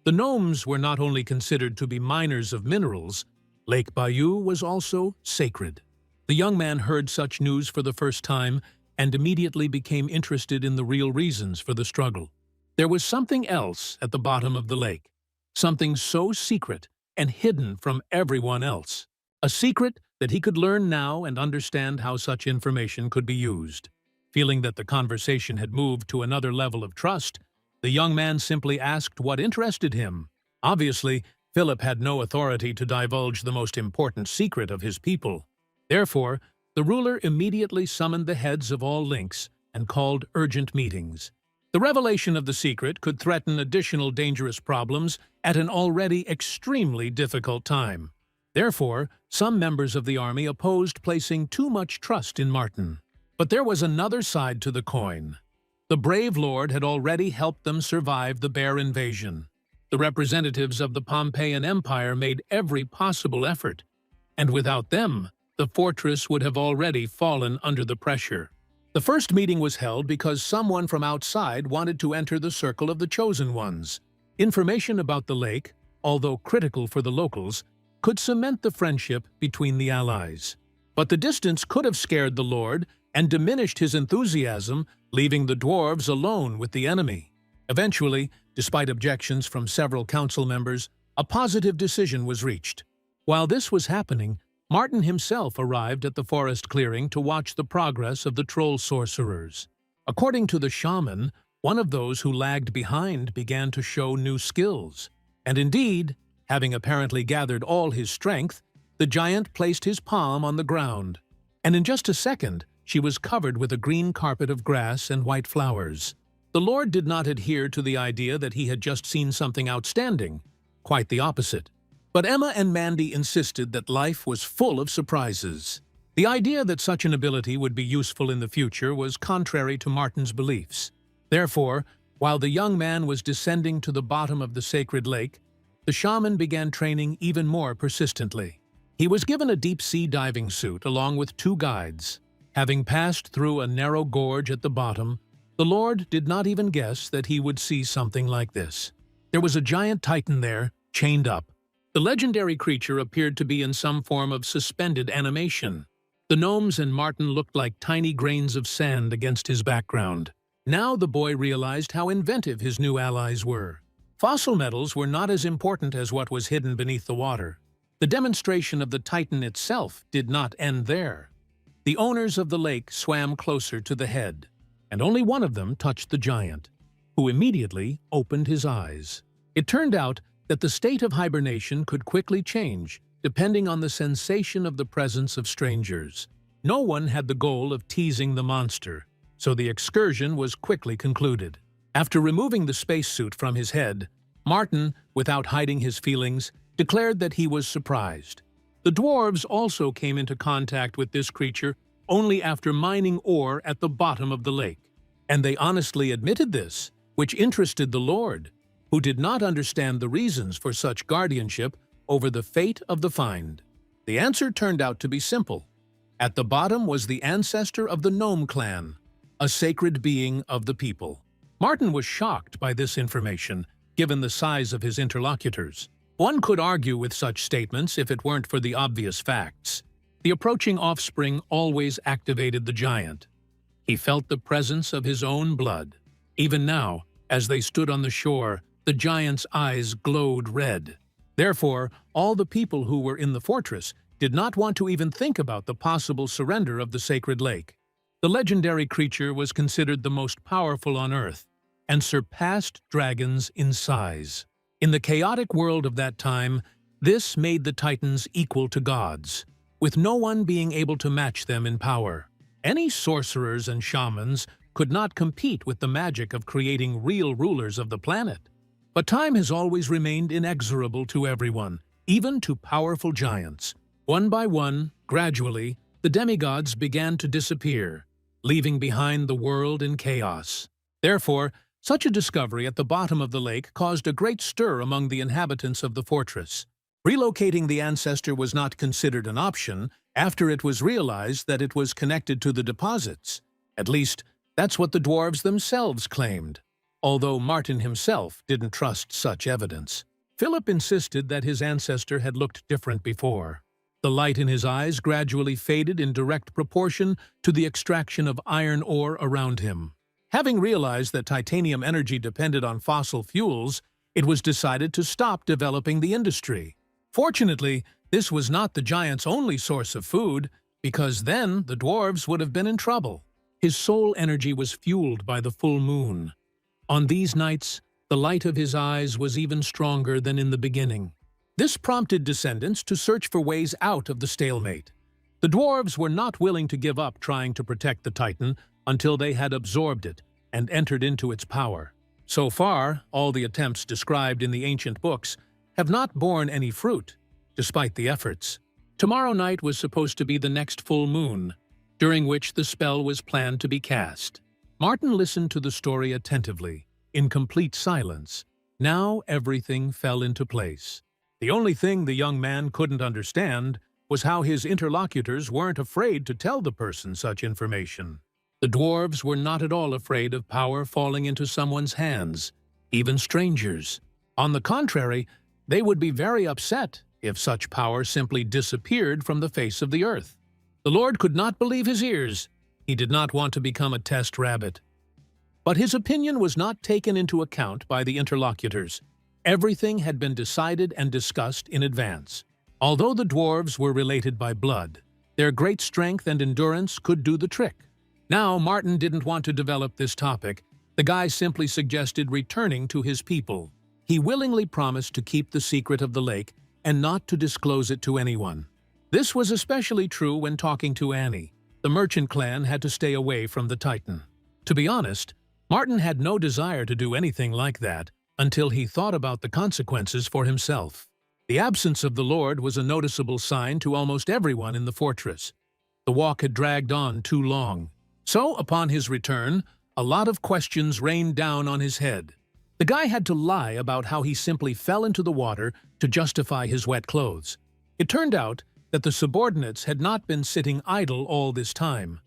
The gnomes were not only considered to be miners of minerals, Lake Bayou was also sacred. The young man heard such news for the first time and immediately became interested in the real reasons for the struggle. There was something else at the bottom of the lake, something so secret and hidden from everyone else. A secret that he could learn now and understand how such information could be used. Feeling that the conversation had moved to another level of trust, the young man simply asked what interested him. Obviously, Philip had no authority to divulge the most important secret of his people. Therefore, the ruler immediately summoned the heads of all links and called urgent meetings. The revelation of the secret could threaten additional dangerous problems at an already extremely difficult time. Therefore, some members of the army opposed placing too much trust in Martin. But there was another side to the coin. The brave lord had already helped them survive the bear invasion. The representatives of the Pompeian Empire made every possible effort, and without them, the fortress would have already fallen under the pressure. The first meeting was held because someone from outside wanted to enter the circle of the chosen ones. Information about the lake, although critical for the locals, could cement the friendship between the allies. But the distance could have scared the lord and diminished his enthusiasm, leaving the dwarves alone with the enemy. Eventually, despite objections from several council members, a positive decision was reached. While this was happening, Martin himself arrived at the forest clearing to watch the progress of the troll sorcerers. According to the shaman, one of those who lagged behind began to show new skills. And indeed, having apparently gathered all his strength, the giant placed his palm on the ground. And in just a second, she was covered with a green carpet of grass and white flowers. The lord did not adhere to the idea that he had just seen something outstanding. Quite the opposite. But Emma and Mandy insisted that life was full of surprises. The idea that such an ability would be useful in the future was contrary to Martin's beliefs. Therefore, while the young man was descending to the bottom of the sacred lake, the shaman began training even more persistently. He was given a deep-sea diving suit along with 2 guides. Having passed through a narrow gorge at the bottom, the lord did not even guess that he would see something like this. There was a giant titan there, chained up. The legendary creature appeared to be in some form of suspended animation. The gnomes and Martin looked like tiny grains of sand against his background. Now the boy realized how inventive his new allies were. Fossil metals were not as important as what was hidden beneath the water. The demonstration of the titan itself did not end there. The owners of the lake swam closer to the head, and only one of them touched the giant, who immediately opened his eyes. It turned out that the state of hibernation could quickly change, depending on the sensation of the presence of strangers. No one had the goal of teasing the monster, so the excursion was quickly concluded. After removing the spacesuit from his head, Martin, without hiding his feelings, declared that he was surprised. The dwarves also came into contact with this creature only after mining ore at the bottom of the lake. And they honestly admitted this, which interested the lord, who did not understand the reasons for such guardianship over the fate of the find. The answer turned out to be simple. At the bottom was the ancestor of the gnome clan, a sacred being of the people. Martin was shocked by this information, given the size of his interlocutors. One could argue with such statements if it weren't for the obvious facts. The approaching offspring always activated the giant. He felt the presence of his own blood. Even now, as they stood on the shore, the giant's eyes glowed red. Therefore, all the people who were in the fortress did not want to even think about the possible surrender of the sacred lake. The legendary creature was considered the most powerful on Earth and surpassed dragons in size. In the chaotic world of that time, this made the Titans equal to gods, with no one being able to match them in power. Any sorcerers and shamans could not compete with the magic of creating real rulers of the planet. But time has always remained inexorable to everyone, even to powerful giants. One by one, gradually, the demigods began to disappear, leaving behind the world in chaos. Therefore, such a discovery at the bottom of the lake caused a great stir among the inhabitants of the fortress. Relocating the ancestor was not considered an option after it was realized that it was connected to the deposits. At least, that's what the dwarves themselves claimed, although Martin himself didn't trust such evidence. Philip insisted that his ancestor had looked different before. The light in his eyes gradually faded in direct proportion to the extraction of iron ore around him. Having realized that titanium energy depended on fossil fuels, it was decided to stop developing the industry. Fortunately, this was not the giant's only source of food, because then the dwarves would have been in trouble. His soul energy was fueled by the full moon. On these nights, the light of his eyes was even stronger than in the beginning. This prompted descendants to search for ways out of the stalemate. The dwarves were not willing to give up trying to protect the Titan until they had absorbed it and entered into its power. So far, all the attempts described in the ancient books have not borne any fruit, despite the efforts. Tomorrow night was supposed to be the next full moon, during which the spell was planned to be cast. Martin listened to the story attentively, in complete silence. Now everything fell into place. The only thing the young man couldn't understand was how his interlocutors weren't afraid to tell the person such information. The dwarves were not at all afraid of power falling into someone's hands, even strangers. On the contrary, they would be very upset if such power simply disappeared from the face of the earth. The Lord could not believe his ears. He did not want to become a test rabbit. But his opinion was not taken into account by the interlocutors. Everything had been decided and discussed in advance. Although the dwarves were related by blood, their great strength and endurance could do the trick. Now, Martin didn't want to develop this topic. The guy simply suggested returning to his people. He willingly promised to keep the secret of the lake and not to disclose it to anyone. This was especially true when talking to Annie. The merchant clan had to stay away from the Titan. To be honest, Martin had no desire to do anything like that until he thought about the consequences for himself. The absence of the Lord was a noticeable sign to almost everyone in the fortress. The walk had dragged on too long. So, upon his return, a lot of questions rained down on his head. The guy had to lie about how he simply fell into the water to justify his wet clothes. It turned out that the subordinates had not been sitting idle all this time.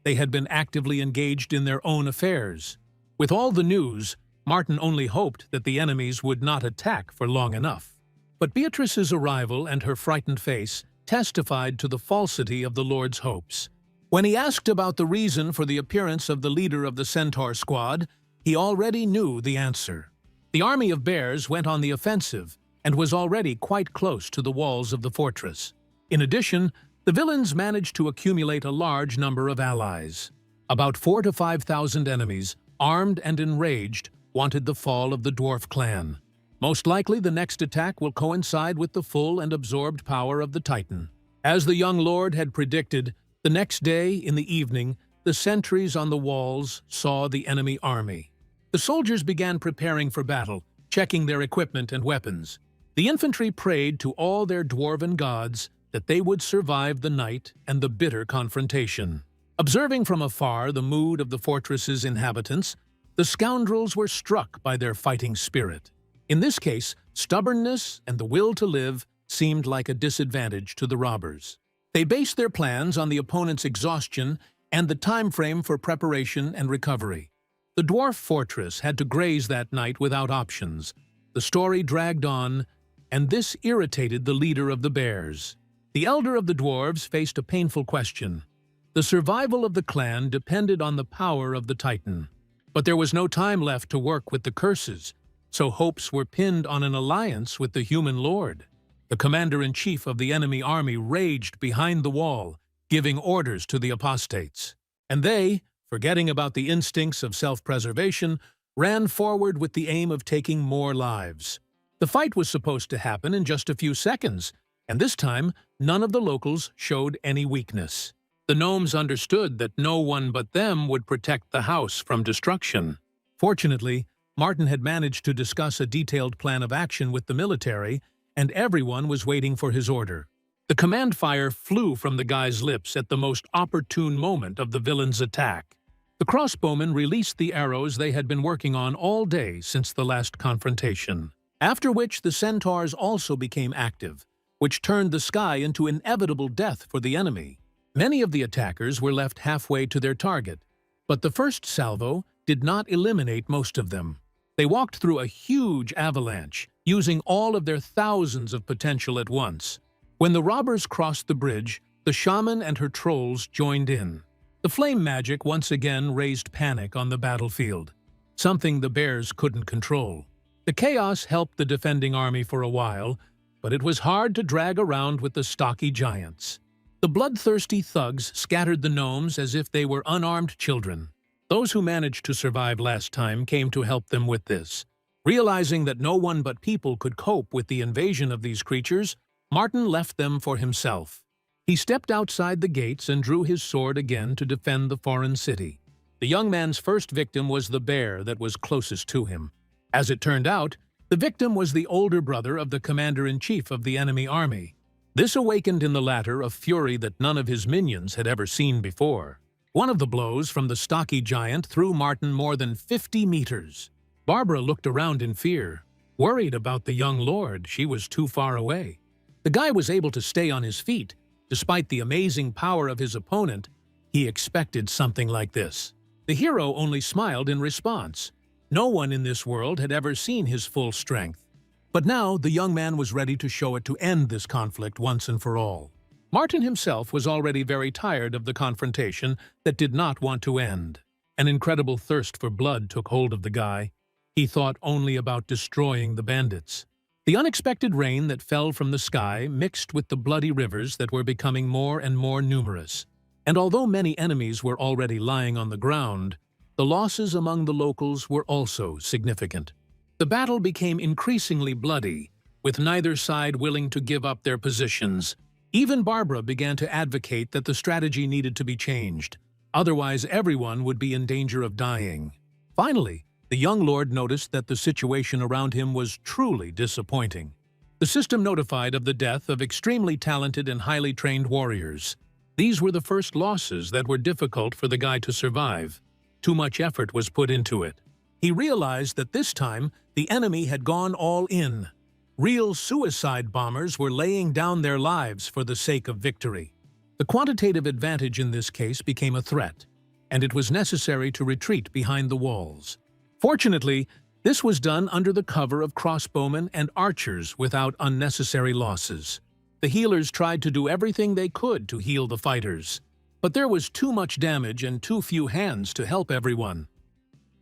They had been actively engaged in their own affairs. With all the news, Martin only hoped that the enemies would not attack for long enough. But Beatrice's arrival and her frightened face testified to the falsity of the Lord's hopes. When he asked about the reason for the appearance of the leader of the Centaur squad, he already knew the answer. The army of bears went on the offensive and was already quite close to the walls of the fortress. In addition, the villains managed to accumulate a large number of allies. About 4,000 to 5,000 enemies, armed and enraged, wanted the fall of the dwarf clan. Most likely the next attack will coincide with the full and absorbed power of the Titan. As the young lord had predicted, the next day, in the evening, the sentries on the walls saw the enemy army. The soldiers began preparing for battle, checking their equipment and weapons. The infantry prayed to all their dwarven gods that they would survive the night and the bitter confrontation. Observing from afar the mood of the fortress's inhabitants, the scoundrels were struck by their fighting spirit. In this case, stubbornness and the will to live seemed like a disadvantage to the robbers. They based their plans on the opponent's exhaustion and the time frame for preparation and recovery. The dwarf fortress had to graze that night without options. The story dragged on, and this irritated the leader of the bears. The elder of the dwarves faced a painful question. The survival of the clan depended on the power of the Titan. But there was no time left to work with the curses, so hopes were pinned on an alliance with the human lord. The commander-in-chief of the enemy army raged behind the wall, giving orders to the apostates. And they, forgetting about the instincts of self-preservation, ran forward with the aim of taking more lives. The fight was supposed to happen in just a few seconds, and this time none of the locals showed any weakness. The gnomes understood that no one but them would protect the house from destruction. Fortunately, Martin had managed to discuss a detailed plan of action with the military, and everyone was waiting for his order. The command fire flew from the guy's lips at the most opportune moment of the villain's attack. The crossbowmen released the arrows they had been working on all day since the last confrontation, after which the centaurs also became active, which turned the sky into inevitable death for the enemy. Many of the attackers were left halfway to their target, but the first salvo did not eliminate most of them. They walked through a huge avalanche, using all of their thousands of potential at once. When the robbers crossed the bridge, the shaman and her trolls joined in. The flame magic once again raised panic on the battlefield, something the bears couldn't control. The chaos helped the defending army for a while, but it was hard to drag around with the stocky giants. The bloodthirsty thugs scattered the gnomes as if they were unarmed children. Those who managed to survive last time came to help them with this. Realizing that no one but people could cope with the invasion of these creatures, Martin left them for himself. He stepped outside the gates and drew his sword again to defend the foreign city. The young man's first victim was the bear that was closest to him. As it turned out, the victim was the older brother of the commander-in-chief of the enemy army. This awakened in the latter a fury that none of his minions had ever seen before. One of the blows from the stocky giant threw Martin more than 50 meters. Barbara looked around in fear, worried about the young lord. She was too far away. The guy was able to stay on his feet. Despite the amazing power of his opponent, he expected something like this. The hero only smiled in response. No one in this world had ever seen his full strength. But now the young man was ready to show it to end this conflict once and for all. Martin himself was already very tired of the confrontation that did not want to end. An incredible thirst for blood took hold of the guy. He thought only about destroying the bandits. The unexpected rain that fell from the sky mixed with the bloody rivers that were becoming more and more numerous. And although many enemies were already lying on the ground, the losses among the locals were also significant. The battle became increasingly bloody, with neither side willing to give up their positions. Even Barbara began to advocate that the strategy needed to be changed. Otherwise, everyone would be in danger of dying. Finally, the young lord noticed that the situation around him was truly disappointing. The system notified of the death of extremely talented and highly trained warriors. These were the first losses that were difficult for the guy to survive. Too much effort was put into it. He realized that this time, the enemy had gone all in. Real suicide bombers were laying down their lives for the sake of victory. The quantitative advantage in this case became a threat, and it was necessary to retreat behind the walls. Fortunately, this was done under the cover of crossbowmen and archers without unnecessary losses. The healers tried to do everything they could to heal the fighters, but there was too much damage and too few hands to help everyone.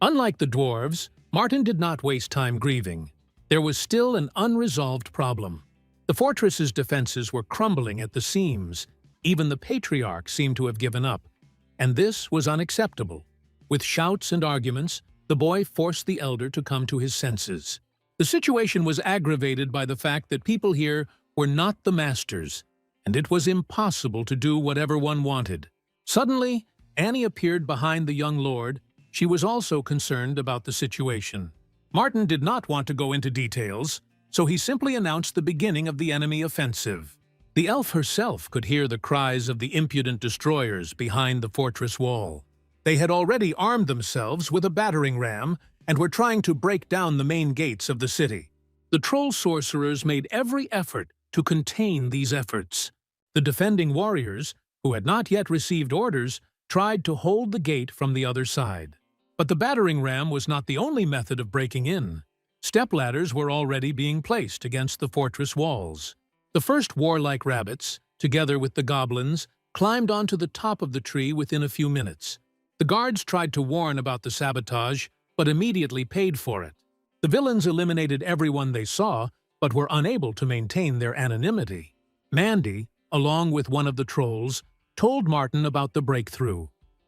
Unlike the dwarves, Martin did not waste time grieving. There was still an unresolved problem. The fortress's defenses were crumbling at the seams. Even the patriarch seemed to have given up, and this was unacceptable. With shouts and arguments, the boy forced the elder to come to his senses. The situation was aggravated by the fact that people here were not the masters, and it was impossible to do whatever one wanted. Suddenly, Annie appeared behind the young lord. She was also concerned about the situation. Martin did not want to go into details, so he simply announced the beginning of the enemy offensive. The elf herself could hear the cries of the impudent destroyers behind the fortress wall. They had already armed themselves with a battering ram and were trying to break down the main gates of the city. The troll sorcerers made every effort to contain these efforts. The defending warriors, who had not yet received orders, tried to hold the gate from the other side. But the battering ram was not the only method of breaking in. Stepladders were already being placed against the fortress walls. The first warlike rabbits, together with the goblins, climbed onto the top of the tree within a few minutes. The guards tried to warn about the sabotage, but immediately paid for it. The villains eliminated everyone they saw, but were unable to maintain their anonymity. Mandy, along with one of the trolls, told Martin about the breakthrough.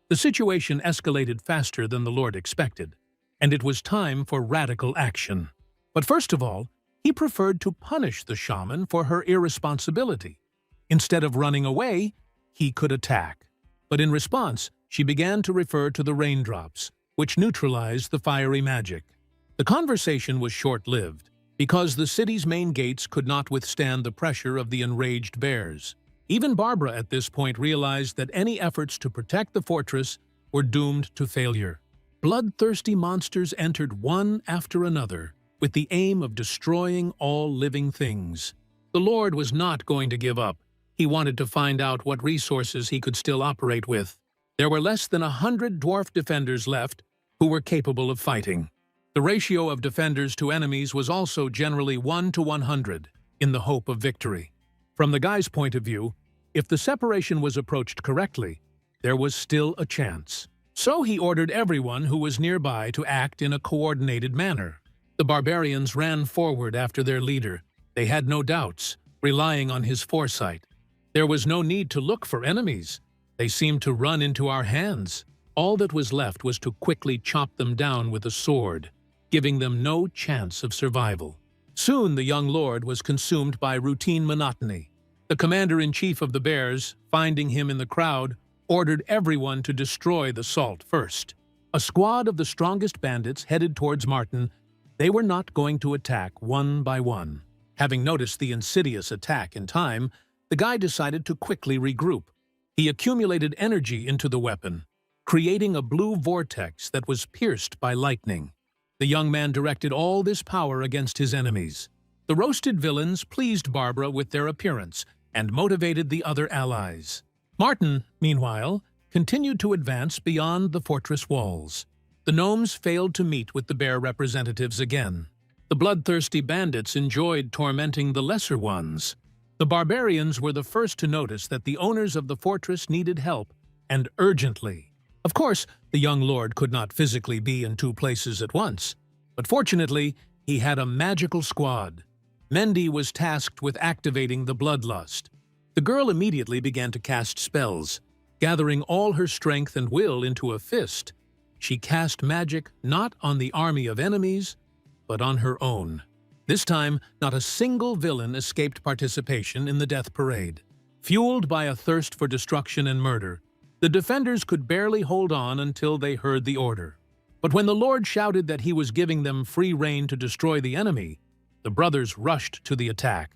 The situation escalated faster than the Lord expected, and it was time for radical action. But first of all, he preferred to punish the shaman for her irresponsibility. Instead of running away, he could attack. but in response, she began to refer to the raindrops, which neutralized the fiery magic. The conversation was short-lived, because the city's main gates could not withstand the pressure of the enraged bears. Even Barbara at this point realized that any efforts to protect the fortress were doomed to failure. Bloodthirsty monsters entered one after another, with the aim of destroying all living things. The Lord was not going to give up. He wanted to find out what resources he could still operate with. There were less than 100 dwarf defenders left who were capable of fighting. The ratio of defenders to enemies was also generally 1 to 100, in the hope of victory. From the guy's point of view, if the separation was approached correctly, there was still a chance. So he ordered everyone who was nearby to act in a coordinated manner. The barbarians ran forward after their leader. They had no doubts, relying on his foresight. There was no need to look for enemies. They seemed to run into our hands. All that was left was to quickly chop them down with a sword, giving them no chance of survival. Soon the young lord was consumed by routine monotony. The commander-in-chief of the bears, finding him in the crowd, ordered everyone to destroy the salt first. A squad of the strongest bandits headed towards Martin. They were not going to attack one by one. Having noticed the insidious attack in time, the guy decided to quickly regroup. He accumulated energy into the weapon, creating a blue vortex that was pierced by lightning. The young man directed all this power against his enemies. The roasted villains pleased Barbara with their appearance and motivated the other allies. Martin, meanwhile, continued to advance beyond the fortress walls. The gnomes failed to meet with the bear representatives again. The bloodthirsty bandits enjoyed tormenting the lesser ones. The barbarians were the first to notice that the owners of the fortress needed help, and urgently. Of course, the young lord could not physically be in two places at once, but fortunately, he had a magical squad. Mendy was tasked with activating the bloodlust. The girl immediately began to cast spells, gathering all her strength and will into a fist. She cast magic not on the army of enemies, but on her own. This time, not a single villain escaped participation in the death parade. Fueled by a thirst for destruction and murder, the defenders could barely hold on until they heard the order. But when the Lord shouted that he was giving them free rein to destroy the enemy, the brothers rushed to the attack.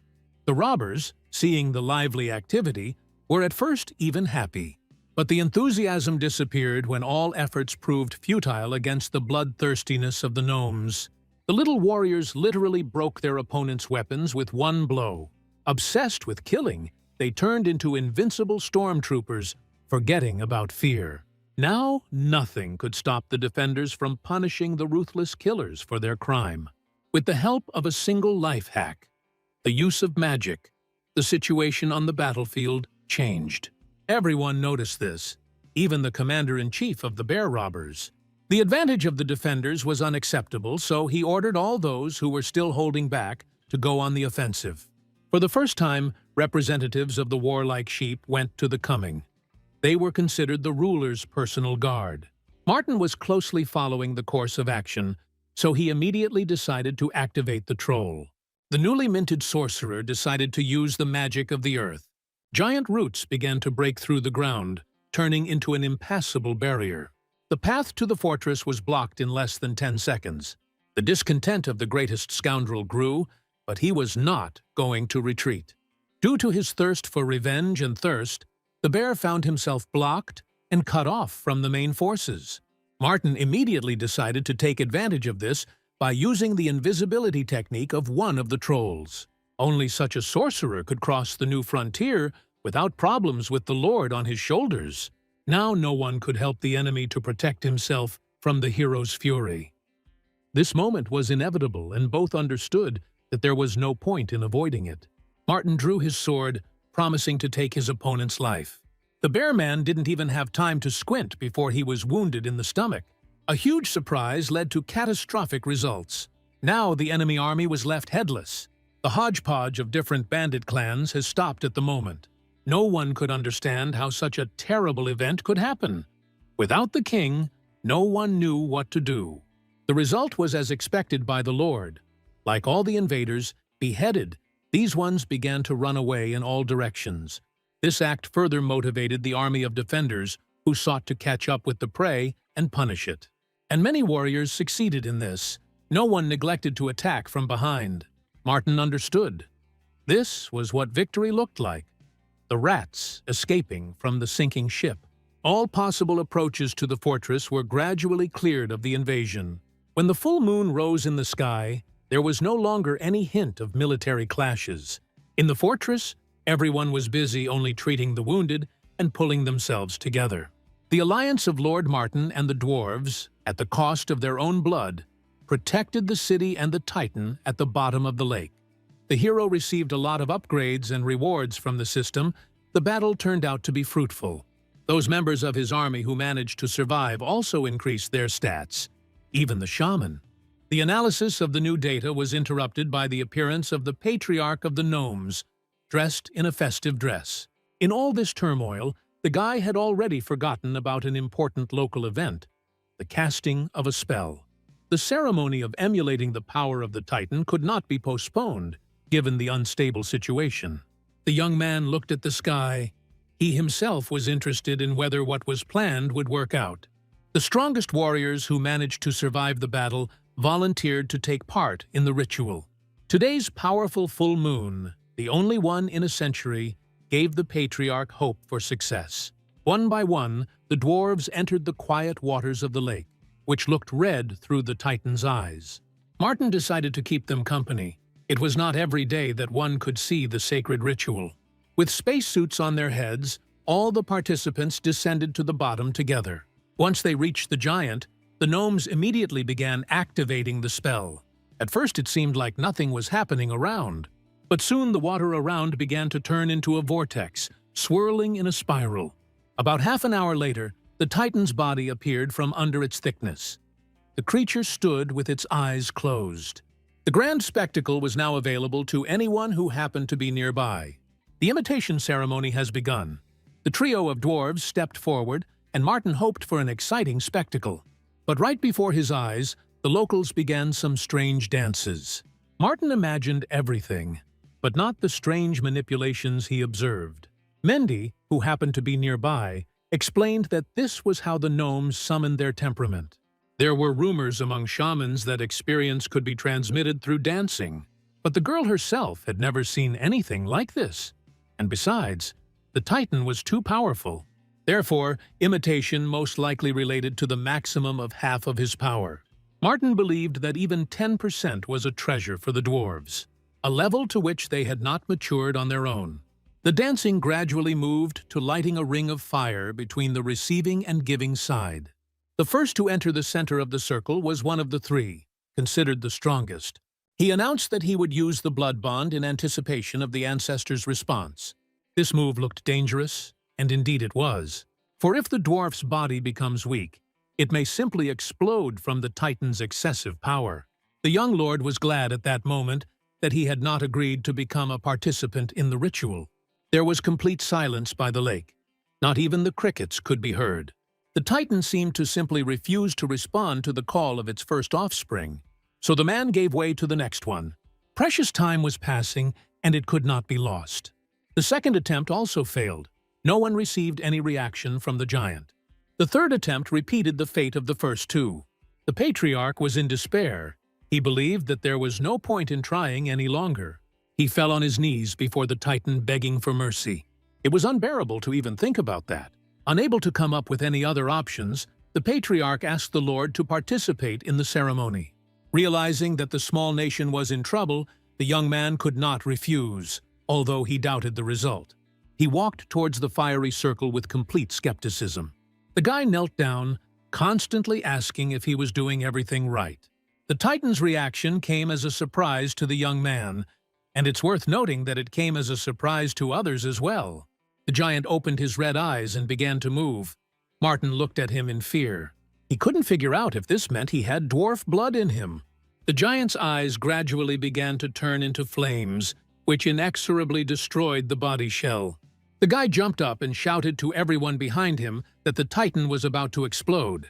The robbers, seeing the lively activity, were at first even happy. But the enthusiasm disappeared when all efforts proved futile against the bloodthirstiness of the gnomes. The little warriors literally broke their opponents' weapons with one blow. Obsessed with killing, they turned into invincible stormtroopers, forgetting about fear. Now, nothing could stop the defenders from punishing the ruthless killers for their crime. With the help of a single life hack, the use of magic, the situation on the battlefield changed. Everyone noticed this, even the commander-in-chief of the bear robbers. The advantage of the defenders was unacceptable, so he ordered all those who were still holding back to go on the offensive. For the first time, representatives of the warlike sheep went to the coming. They were considered the ruler's personal guard. Martin was closely following the course of action, so he immediately decided to activate the troll. The newly minted sorcerer decided to use the magic of the earth. Giant roots began to break through the ground, turning into an impassable barrier. The path to the fortress was blocked in less than 10 seconds. The discontent of the greatest scoundrel grew, but he was not going to retreat. Due to his thirst for revenge and thirst, the bear found himself blocked and cut off from the main forces. Martin immediately decided to take advantage of this by using the invisibility technique of one of the trolls. Only such a sorcerer could cross the new frontier without problems with the Lord on his shoulders. Now no one could help the enemy to protect himself from the hero's fury. This moment was inevitable, and both understood that there was no point in avoiding it. Martin drew his sword, promising to take his opponent's life. The bear man didn't even have time to squint before he was wounded in the stomach. A huge surprise led to catastrophic results. Now the enemy army was left headless. The hodgepodge of different bandit clans has stopped at the moment. No one could understand how such a terrible event could happen. Without the king, no one knew what to do. The result was as expected by the Lord. Like all the invaders, beheaded, these ones began to run away in all directions. This act further motivated the army of defenders, who sought to catch up with the prey and punish it. And many warriors succeeded in this. No one neglected to attack from behind. Martin understood. This was what victory looked like. The rats escaping from the sinking ship. All possible approaches to the fortress were gradually cleared of the invasion. When the full moon rose in the sky, there was no longer any hint of military clashes. In the fortress, everyone was busy only treating the wounded and pulling themselves together. The alliance of Lord Martin and the dwarves, at the cost of their own blood, protected the city and the Titan at the bottom of the lake. The hero received a lot of upgrades and rewards from the system. The battle turned out to be fruitful. Those members of his army who managed to survive also increased their stats, even the shaman. The analysis of the new data was interrupted by the appearance of the patriarch of the gnomes, dressed in a festive dress. In all this turmoil, the guy had already forgotten about an important local event, the casting of a spell. The ceremony of emulating the power of the Titan could not be postponed, given the unstable situation. The young man looked at the sky. He himself was interested in whether what was planned would work out. The strongest warriors who managed to survive the battle volunteered to take part in the ritual. Today's powerful full moon, the only one in a century, gave the patriarch hope for success. One by one, the dwarves entered the quiet waters of the lake, which looked red through the Titan's eyes. Martin decided to keep them company. It was not every day that one could see the sacred ritual. With spacesuits on their heads, all the participants descended to the bottom together. Once they reached the giant, the gnomes immediately began activating the spell. At first it seemed like nothing was happening around, but soon the water around began to turn into a vortex, swirling in a spiral. About half an hour later, the Titan's body appeared from under its thickness. The creature stood with its eyes closed. The grand spectacle was now available to anyone who happened to be nearby. The imitation ceremony has begun. The trio of dwarves stepped forward, and Martin hoped for an exciting spectacle. But right before his eyes, the locals began some strange dances. Martin imagined everything, but not the strange manipulations he observed. Mendy, who happened to be nearby, explained that this was how the gnomes summoned their temperament. There were rumors among shamans that experience could be transmitted through dancing, but the girl herself had never seen anything like this. And besides, the Titan was too powerful. Therefore, imitation most likely related to the maximum of half of his power. Martin believed that even 10% was a treasure for the dwarves, a level to which they had not matured on their own. The dancing gradually moved to lighting a ring of fire between the receiving and giving side. The first to enter the center of the circle was one of the three, considered the strongest. He announced that he would use the blood bond in anticipation of the ancestors' response. This move looked dangerous, and indeed it was. For if the dwarf's body becomes weak, it may simply explode from the Titan's excessive power. The young lord was glad at that moment that he had not agreed to become a participant in the ritual. There was complete silence by the lake. Not even the crickets could be heard. The Titan seemed to simply refuse to respond to the call of its first offspring, so the man gave way to the next one. Precious time was passing, and it could not be lost. The second attempt also failed. No one received any reaction from the giant. The third attempt repeated the fate of the first two. The patriarch was in despair. He believed that there was no point in trying any longer. He fell on his knees before the Titan, begging for mercy. It was unbearable to even think about that. Unable to come up with any other options, the patriarch asked the Lord to participate in the ceremony. Realizing that the small nation was in trouble, the young man could not refuse, although he doubted the result. He walked towards the fiery circle with complete skepticism. The guy knelt down, constantly asking if he was doing everything right. The Titan's reaction came as a surprise to the young man, and it's worth noting that it came as a surprise to others as well. The giant opened his red eyes and began to move. Martin looked at him in fear. He couldn't figure out if this meant he had dwarf blood in him. The giant's eyes gradually began to turn into flames, which inexorably destroyed the body shell. The guy jumped up and shouted to everyone behind him that the Titan was about to explode.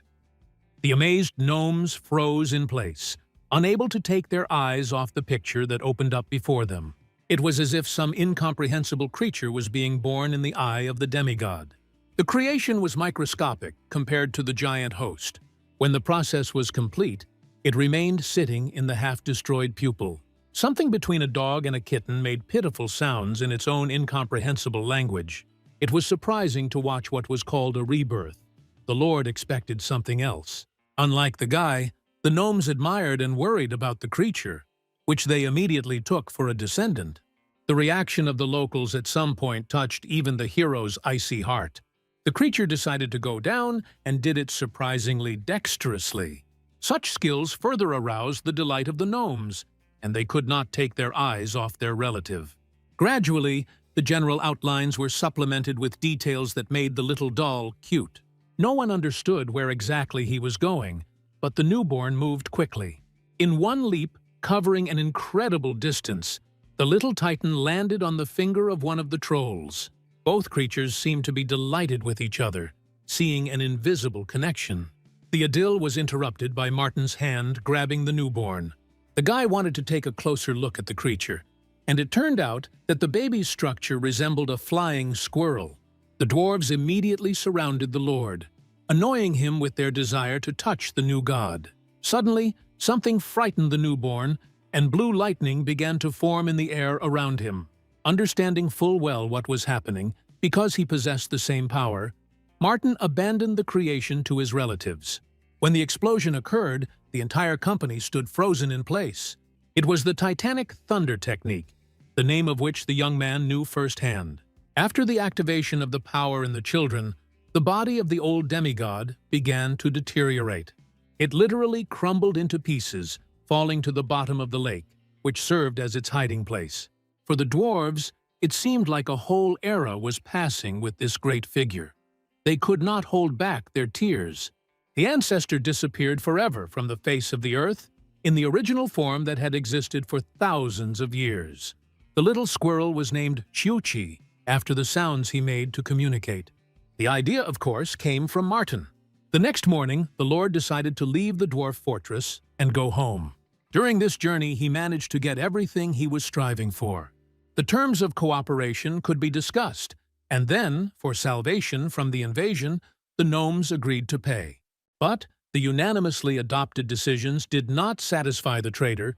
The amazed gnomes froze in place, unable to take their eyes off the picture that opened up before them. It was as if some incomprehensible creature was being born in the eye of the demigod. The creation was microscopic compared to the giant host. When the process was complete, it remained sitting in the half-destroyed pupil. Something between a dog and a kitten made pitiful sounds in its own incomprehensible language. It was surprising to watch what was called a rebirth. The Lord expected something else. Unlike the guy, the gnomes admired and worried about the creature, which they immediately took for a descendant. The reaction of the locals at some point touched even the hero's icy heart. The creature decided to go down and did it surprisingly dexterously. Such skills further aroused the delight of the gnomes, and they could not take their eyes off their relative. Gradually, the general outlines were supplemented with details that made the little doll cute. No one understood where exactly he was going, but the newborn moved quickly. In one leap, covering an incredible distance, the little titan landed on the finger of one of the trolls. Both creatures seemed to be delighted with each other, seeing an invisible connection. The idyll was interrupted by Martin's hand grabbing the newborn. The guy wanted to take a closer look at the creature, and it turned out that the baby's structure resembled a flying squirrel. The dwarves immediately surrounded the Lord, annoying him with their desire to touch the new god. Suddenly, something frightened the newborn, and blue lightning began to form in the air around him. Understanding full well what was happening, because he possessed the same power, Martin abandoned the creation to his relatives. When the explosion occurred, the entire company stood frozen in place. It was the Titanic Thunder technique, the name of which the young man knew firsthand. After the activation of the power in the children, the body of the old demigod began to deteriorate. It literally crumbled into pieces, falling to the bottom of the lake, which served as its hiding place. For the dwarves, it seemed like a whole era was passing with this great figure. They could not hold back their tears. The ancestor disappeared forever from the face of the earth in the original form that had existed for thousands of years. The little squirrel was named Chiuchi, after the sounds he made to communicate. The idea, of course, came from Martin. The next morning, the Lord decided to leave the dwarf fortress and go home. During this journey, he managed to get everything he was striving for. The terms of cooperation could be discussed, and then, for salvation from the invasion, the gnomes agreed to pay. But the unanimously adopted decisions did not satisfy the traitor,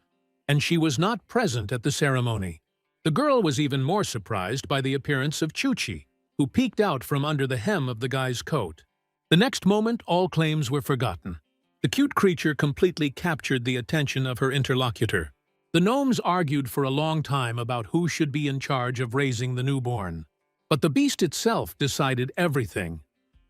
and she was not present at the ceremony. The girl was even more surprised by the appearance of Chuchi, who peeked out from under the hem of the guy's coat. The next moment, all claims were forgotten. The cute creature completely captured the attention of her interlocutor. The gnomes argued for a long time about who should be in charge of raising the newborn. But the beast itself decided everything.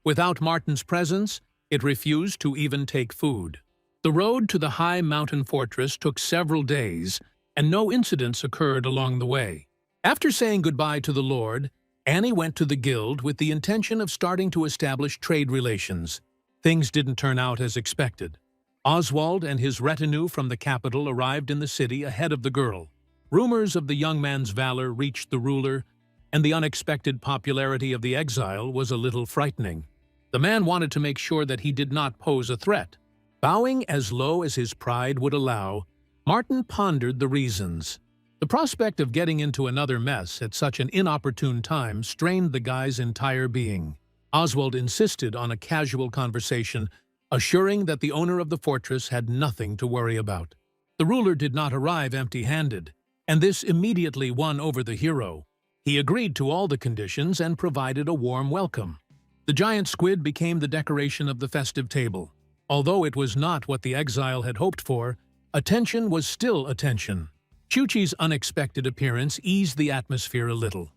Without Martin's presence, it refused to even take food. The road to the high mountain fortress took several days, and no incidents occurred along the way. After saying goodbye to the Lord, Annie went to the guild with the intention of starting to establish trade relations. Things didn't turn out as expected. Oswald and his retinue from the capital arrived in the city ahead of the girl. Rumors of the young man's valor reached the ruler, and the unexpected popularity of the exile was a little frightening. The man wanted to make sure that he did not pose a threat. Bowing as low as his pride would allow, Martin pondered the reasons. The prospect of getting into another mess at such an inopportune time strained the guy's entire being. Oswald insisted on a casual conversation, assuring that the owner of the fortress had nothing to worry about. The ruler did not arrive empty-handed, and this immediately won over the hero. He agreed to all the conditions and provided a warm welcome. The giant squid became the decoration of the festive table. Although it was not what the exile had hoped for, attention was still attention. Chuchi's unexpected appearance eased the atmosphere a little.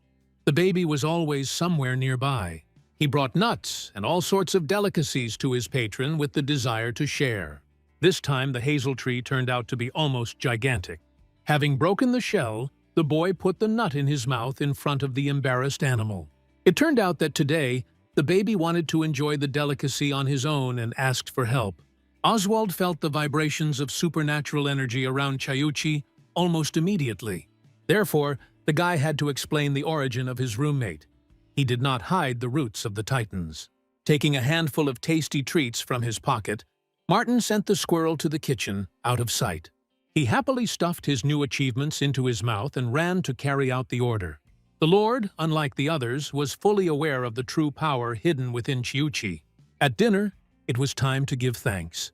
The baby was always somewhere nearby. He brought nuts and all sorts of delicacies to his patron with the desire to share. This time the hazel tree turned out to be almost gigantic. Having broken the shell, the boy put the nut in his mouth in front of the embarrassed animal. It turned out that today, the baby wanted to enjoy the delicacy on his own and asked for help. Oswald felt the vibrations of supernatural energy around Chiuchi almost immediately. Therefore, the guy had to explain the origin of his roommate. He did not hide the roots of the Titans. Taking a handful of tasty treats from his pocket, Martin sent the squirrel to the kitchen, out of sight. He happily stuffed his new achievements into his mouth and ran to carry out the order. The Lord, unlike the others, was fully aware of the true power hidden within Chiuchi. At dinner, it was time to give thanks.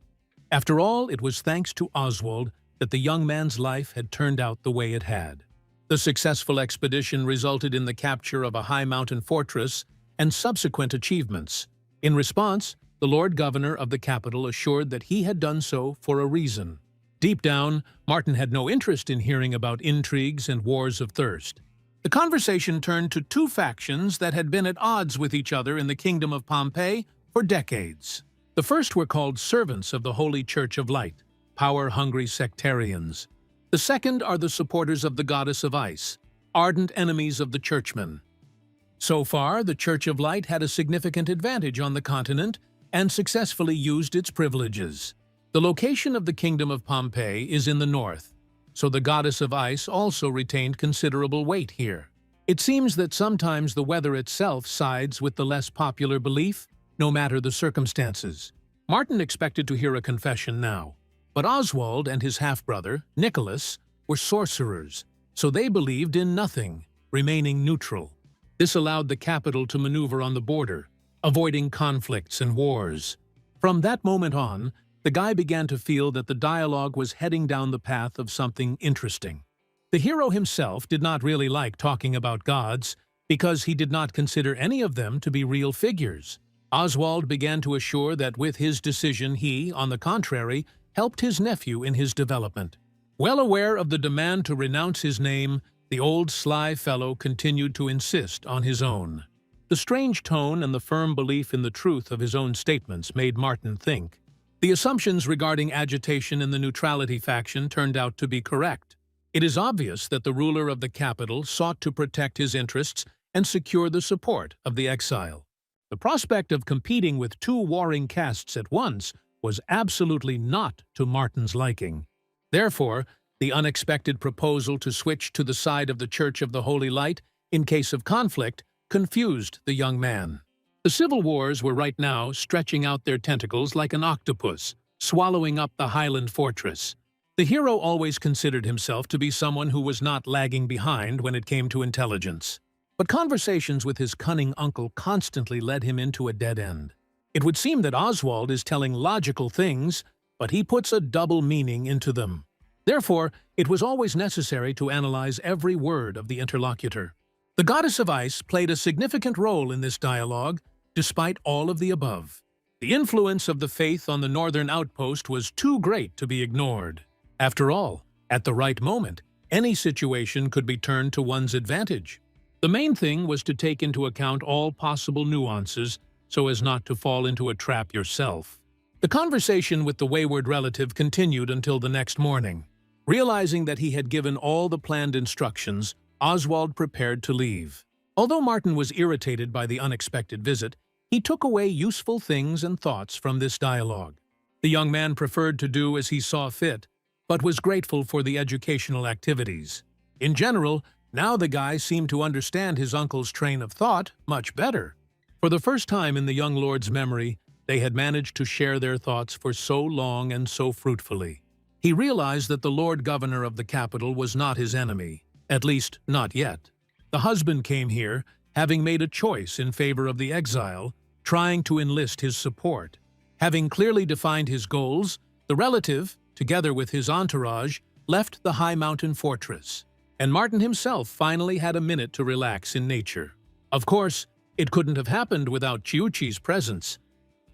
After all, it was thanks to Oswald that the young man's life had turned out the way it had. The successful expedition resulted in the capture of a high mountain fortress and subsequent achievements. In response, the Lord Governor of the capital assured that he had done so for a reason. Deep down, Martin had no interest in hearing about intrigues and wars of thirst. The conversation turned to two factions that had been at odds with each other in the Kingdom of Pompeii for decades. The first were called Servants of the Holy Church of Light, power-hungry sectarians. The second are the supporters of the Goddess of Ice, ardent enemies of the Churchmen. So far, the Church of Light had a significant advantage on the continent and successfully used its privileges. The location of the Kingdom of Pompeii is in the north, so the Goddess of Ice also retained considerable weight here. It seems that sometimes the weather itself sides with the less popular belief, no matter the circumstances. Martin expected to hear a confession now, but Oswald and his half-brother, Nicholas, were sorcerers, so they believed in nothing, remaining neutral. This allowed the capital to maneuver on the border, avoiding conflicts and wars. From that moment on, the guy began to feel that the dialogue was heading down the path of something interesting. The hero himself did not really like talking about gods because he did not consider any of them to be real figures. Oswald began to assure that with his decision he, on the contrary, helped his nephew in his development. Well aware of the demand to renounce his name, the old sly fellow continued to insist on his own. The strange tone and the firm belief in the truth of his own statements made Martin think. The assumptions regarding agitation in the neutrality faction turned out to be correct. It is obvious that the ruler of the capital sought to protect his interests and secure the support of the exile. The prospect of competing with two warring castes at once was absolutely not to Martin's liking. Therefore, the unexpected proposal to switch to the side of the Church of the Holy Light in case of conflict confused the young man. The civil wars were right now stretching out their tentacles like an octopus, swallowing up the Highland fortress. The hero always considered himself to be someone who was not lagging behind when it came to intelligence. But conversations with his cunning uncle constantly led him into a dead end. It would seem that Oswald is telling logical things, but he puts a double meaning into them. Therefore, it was always necessary to analyze every word of the interlocutor. The Goddess of Ice played a significant role in this dialogue, despite all of the above. The influence of the faith on the northern outpost was too great to be ignored. After all, at the right moment, any situation could be turned to one's advantage. The main thing was to take into account all possible nuances so as not to fall into a trap yourself. The conversation with the wayward relative continued until the next morning. Realizing that he had given all the planned instructions, Oswald prepared to leave. Although Martin was irritated by the unexpected visit, he took away useful things and thoughts from this dialogue. The young man preferred to do as he saw fit, but was grateful for the educational activities. In general, now the guy seemed to understand his uncle's train of thought much better. For the first time in the young lord's memory, they had managed to share their thoughts for so long and so fruitfully. He realized that the Lord Governor of the capital was not his enemy, at least not yet. The husband came here, having made a choice in favor of the exile, trying to enlist his support. Having clearly defined his goals, the relative, together with his entourage, left the high mountain fortress, and Martin himself finally had a minute to relax in nature. Of course, it couldn't have happened without Chiuchi's presence.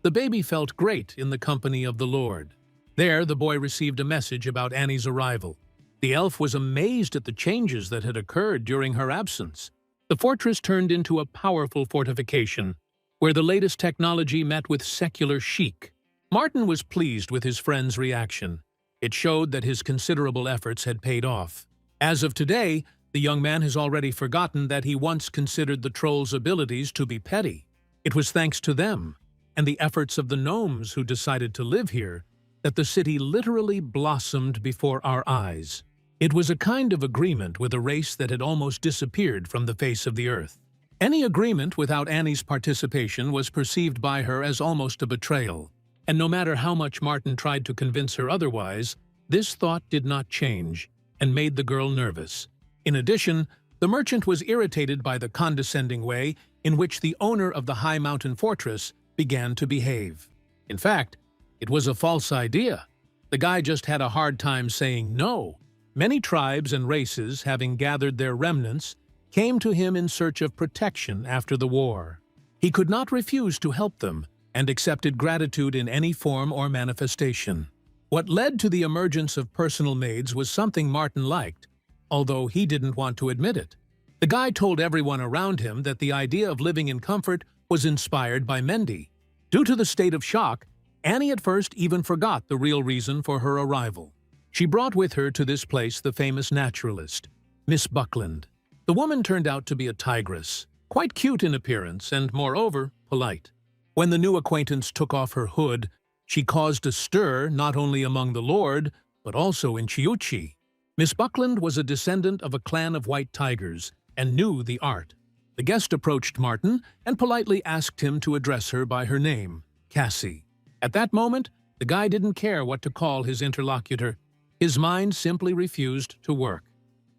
The baby felt great in the company of the Lord. There, the boy received a message about Annie's arrival. The elf was amazed at the changes that had occurred during her absence. The fortress turned into a powerful fortification, where the latest technology met with secular chic. Martin was pleased with his friend's reaction. It showed that his considerable efforts had paid off. As of today, the young man has already forgotten that he once considered the troll's abilities to be petty. It was thanks to them, and the efforts of the gnomes who decided to live here, that the city literally blossomed before our eyes. It was a kind of agreement with a race that had almost disappeared from the face of the earth. Any agreement without Annie's participation was perceived by her as almost a betrayal, and no matter how much Martin tried to convince her otherwise, this thought did not change and made the girl nervous. In addition, The merchant was irritated by the condescending way in which the owner of the high mountain fortress began to behave. In fact, it was a false idea. The guy just had a hard time saying no. Many tribes and races, having gathered their remnants, came to him in search of protection after the war. He could not refuse to help them and accepted gratitude in any form or manifestation. What led to the emergence of personal maids was something Martin liked, although he didn't want to admit it. The guy told everyone around him that the idea of living in comfort was inspired by Mendy. Due to the state of shock, Annie at first even forgot the real reason for her arrival. She brought with her to this place the famous naturalist, Miss Buckland. The woman turned out to be a tigress, quite cute in appearance and, moreover, polite. When the new acquaintance took off her hood, she caused a stir not only among the lord, but also in Chiuchi. Miss Buckland was a descendant of a clan of white tigers and knew the art. The guest approached Martin and politely asked him to address her by her name, Cassie. At that moment, the guy didn't care what to call his interlocutor. His mind simply refused to work.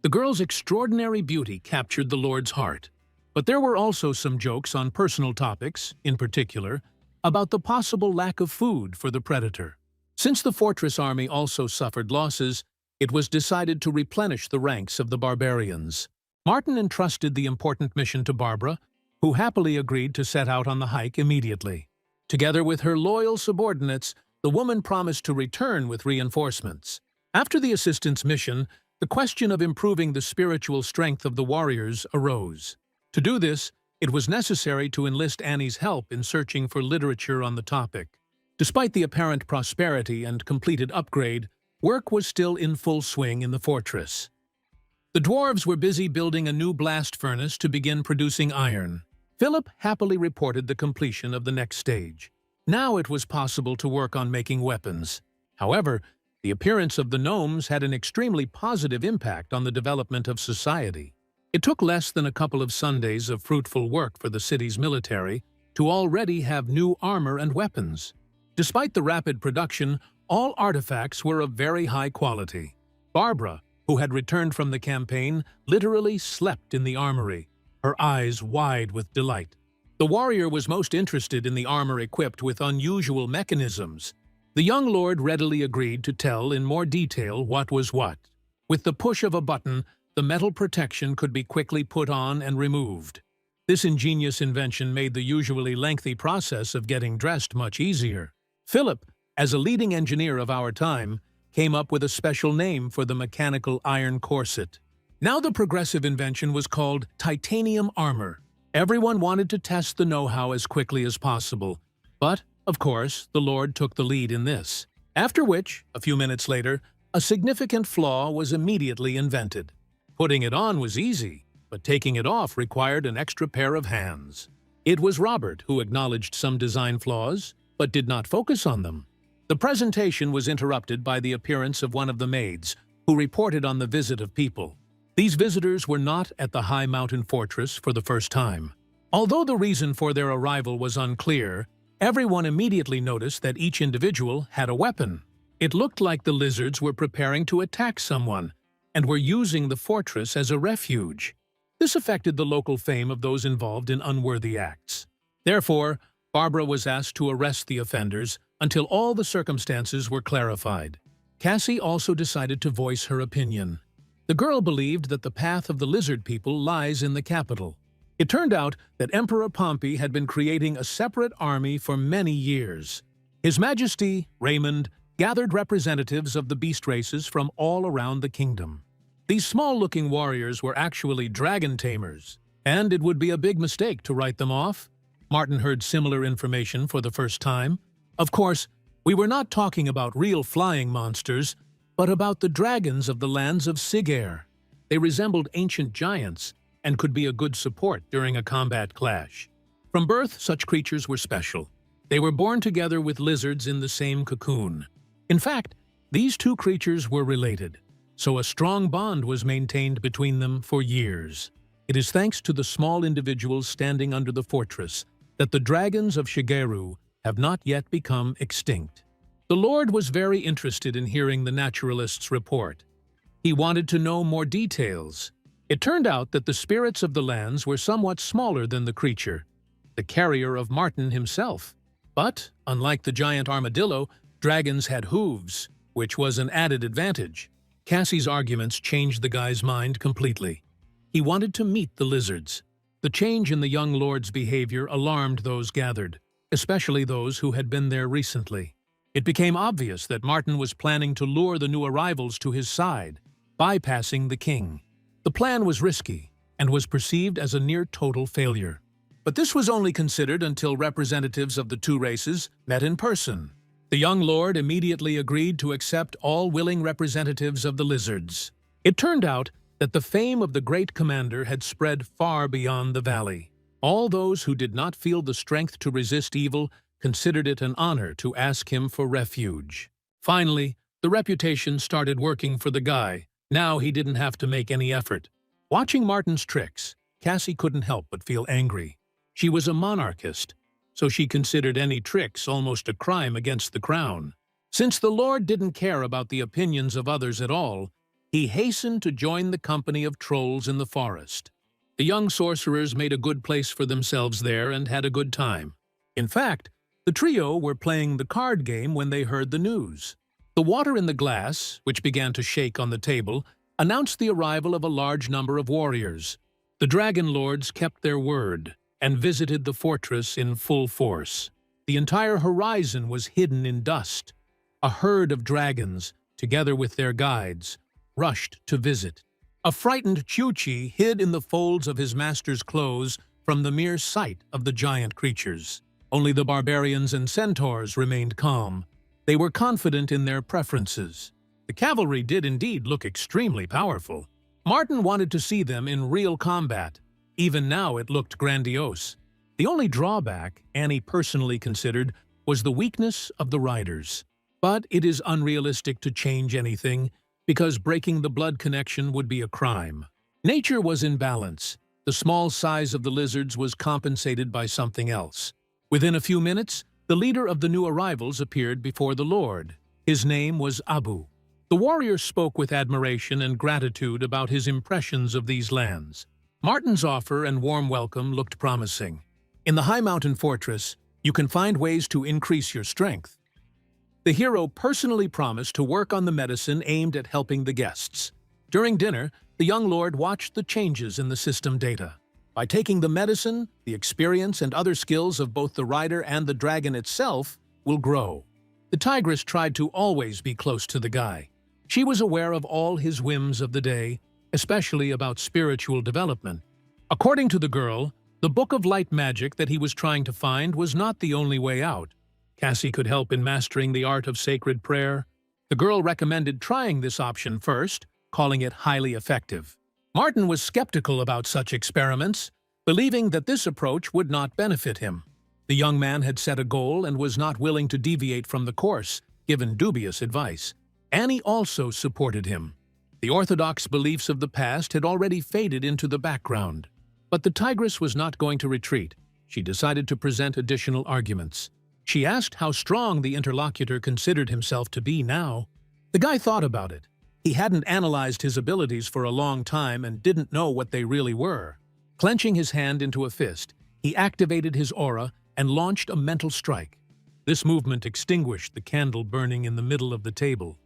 The girl's extraordinary beauty captured the lord's heart. But there were also some jokes on personal topics, in particular, about the possible lack of food for the predator. Since the fortress army also suffered losses, it was decided to replenish the ranks of the barbarians. Martin entrusted the important mission to Barbara, who happily agreed to set out on the hike immediately. Together with her loyal subordinates, the woman promised to return with reinforcements. After the assistant's mission, the question of improving the spiritual strength of the warriors arose. To do this, it was necessary to enlist Annie's help in searching for literature on the topic. Despite the apparent prosperity and completed upgrade, work was still in full swing in the fortress. The dwarves were busy building a new blast furnace to begin producing iron. Philip happily reported the completion of the next stage. Now it was possible to work on making weapons. However, the appearance of the gnomes had an extremely positive impact on the development of society. It took less than a couple of Sundays of fruitful work for the city's military to already have new armor and weapons. Despite the rapid production, all artifacts were of very high quality. Barbara, who had returned from the campaign, literally slept in the armory, her eyes wide with delight. The warrior was most interested in the armor equipped with unusual mechanisms. The young lord readily agreed to tell in more detail what was what. With the push of a button, the metal protection could be quickly put on and removed. This ingenious invention made the usually lengthy process of getting dressed much easier. Philip, as a leading engineer of our time, came up with a special name for the mechanical iron corset. Now the progressive invention was called titanium armor. Everyone wanted to test the know-how as quickly as possible, but, of course, the Lord took the lead in this. After which, a few minutes later, a significant flaw was immediately invented. Putting it on was easy, but taking it off required an extra pair of hands. It was Robert who acknowledged some design flaws, but did not focus on them. The presentation was interrupted by the appearance of one of the maids, who reported on the visit of people. These visitors were not at the high mountain fortress for the first time. Although the reason for their arrival was unclear, everyone immediately noticed that each individual had a weapon. It looked like the lizards were preparing to attack someone, and were using the fortress as a refuge. This affected the local fame of those involved in unworthy acts. Therefore, Barbara was asked to arrest the offenders until all the circumstances were clarified. Cassie also decided to voice her opinion. The girl believed that the path of the lizard people lies in the capital. It turned out that Emperor Pompey had been creating a separate army for many years. His Majesty, Raymond, gathered representatives of the beast races from all around the kingdom. These small-looking warriors were actually dragon tamers, and it would be a big mistake to write them off. Martin heard similar information for the first time. Of course, we were not talking about real flying monsters, but about the dragons of the lands of Sigair. They resembled ancient giants and could be a good support during a combat clash. From birth, such creatures were special. They were born together with lizards in the same cocoon. In fact, these two creatures were related, so a strong bond was maintained between them for years. It is thanks to the small individuals standing under the fortress that the dragons of Shigeru have not yet become extinct. The Lord was very interested in hearing the naturalist's report. He wanted to know more details. It turned out that the spirits of the lands were somewhat smaller than the creature, the carrier of Martin himself. But, unlike the giant armadillo, dragons had hooves, which was an added advantage. Cassie's arguments changed the guy's mind completely. He wanted to meet the lizards. The change in the young lord's behavior alarmed those gathered, especially those who had been there recently. It became obvious that Martin was planning to lure the new arrivals to his side, bypassing the king. The plan was risky and was perceived as a near-total failure. But this was only considered until representatives of the two races met in person. The young lord immediately agreed to accept all willing representatives of the lizards. It turned out that the fame of the great commander had spread far beyond the valley. All those who did not feel the strength to resist evil considered it an honor to ask him for refuge. Finally, the reputation started working for the guy. Now he didn't have to make any effort. Watching Martin's tricks, Cassie couldn't help but feel angry. She was a monarchist, so she considered any tricks almost a crime against the crown. Since the Lord didn't care about the opinions of others at all, he hastened to join the company of trolls in the forest. The young sorcerers made a good place for themselves there and had a good time. In fact, the trio were playing the card game when they heard the news. The water in the glass, which began to shake on the table, announced the arrival of a large number of warriors. The dragon lords kept their word and visited the fortress in full force. The entire horizon was hidden in dust. A herd of dragons, together with their guides, rushed to visit. A frightened Chuchi hid in the folds of his master's clothes from the mere sight of the giant creatures. Only the barbarians and centaurs remained calm. They were confident in their preferences. The cavalry did indeed look extremely powerful. Martin wanted to see them in real combat. Even now it looked grandiose. The only drawback, Annie personally considered, was the weakness of the riders. But it is unrealistic to change anything, because breaking the blood connection would be a crime. Nature was in balance. The small size of the lizards was compensated by something else. Within a few minutes, the leader of the new arrivals appeared before the Lord. His name was Abu. The warrior spoke with admiration and gratitude about his impressions of these lands. Martin's offer and warm welcome looked promising. In the high mountain fortress, you can find ways to increase your strength. The hero personally promised to work on the medicine aimed at helping the guests. During dinner, the young lord watched the changes in the system data. By taking the medicine, the experience and other skills of both the rider and the dragon itself will grow. The tigress tried to always be close to the guy. She was aware of all his whims of the day, especially about spiritual development. According to the girl, the book of light magic that he was trying to find was not the only way out. Cassie could help in mastering the art of sacred prayer. The girl recommended trying this option first, calling it highly effective. Martin was skeptical about such experiments, believing that this approach would not benefit him. The young man had set a goal and was not willing to deviate from the course, given dubious advice. Annie also supported him. The orthodox beliefs of the past had already faded into the background. But the tigress was not going to retreat. She decided to present additional arguments. She asked how strong the interlocutor considered himself to be now. The guy thought about it. He hadn't analyzed his abilities for a long time and didn't know what they really were. Clenching his hand into a fist, he activated his aura and launched a mental strike. This movement extinguished the candle burning in the middle of the table.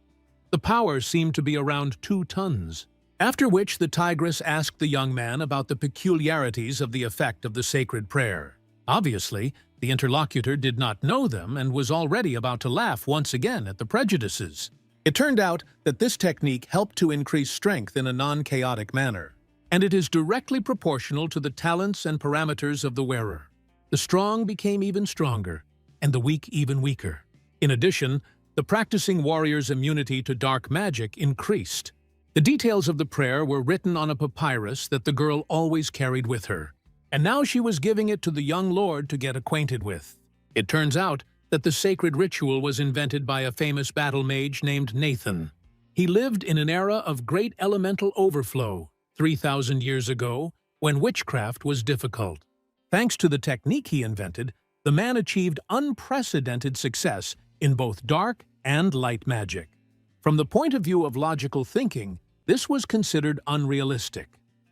The power seemed to be around 2 tons. After which the tigress asked the young man about the peculiarities of the effect of the sacred prayer. Obviously, the interlocutor did not know them and was already about to laugh once again at the prejudices. It turned out that this technique helped to increase strength in a non-chaotic manner, and it is directly proportional to the talents and parameters of the wearer. The strong became even stronger, and the weak even weaker. In addition, the practicing warrior's immunity to dark magic increased. The details of the prayer were written on a papyrus that the girl always carried with her, and now she was giving it to the young lord to get acquainted with. It turns out that the sacred ritual was invented by a famous battle mage named Nathan. He lived in an era of great elemental overflow, 3,000 years ago, when witchcraft was difficult. Thanks to the technique he invented, the man achieved unprecedented success in both dark and light magic. From the point of view of logical thinking, this was considered unrealistic.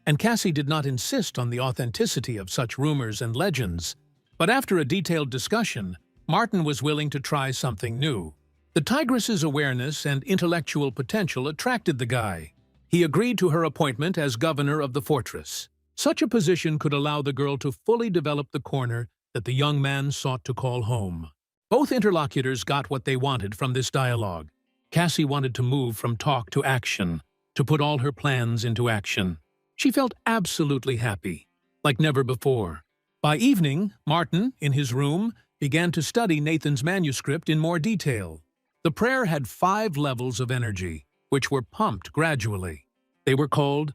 and Cassie did not insist on the authenticity of such rumors and legends. But after a detailed discussion, Martin was willing to try something new. The tigress's awareness and intellectual potential attracted the guy. He agreed to her appointment as governor of the fortress. Such a position could allow the girl to fully develop the corner that the young man sought to call home. Both interlocutors got what they wanted from this dialogue. Cassie wanted to move from talk to action, to put all her plans into action. She felt absolutely happy, like never before. By evening, Martin, in his room, began to study Nathan's manuscript in more detail. The prayer had 5 levels of energy, which were pumped gradually. They were called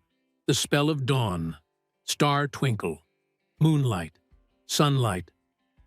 the Spell of Dawn, Star Twinkle, Moonlight, Sunlight,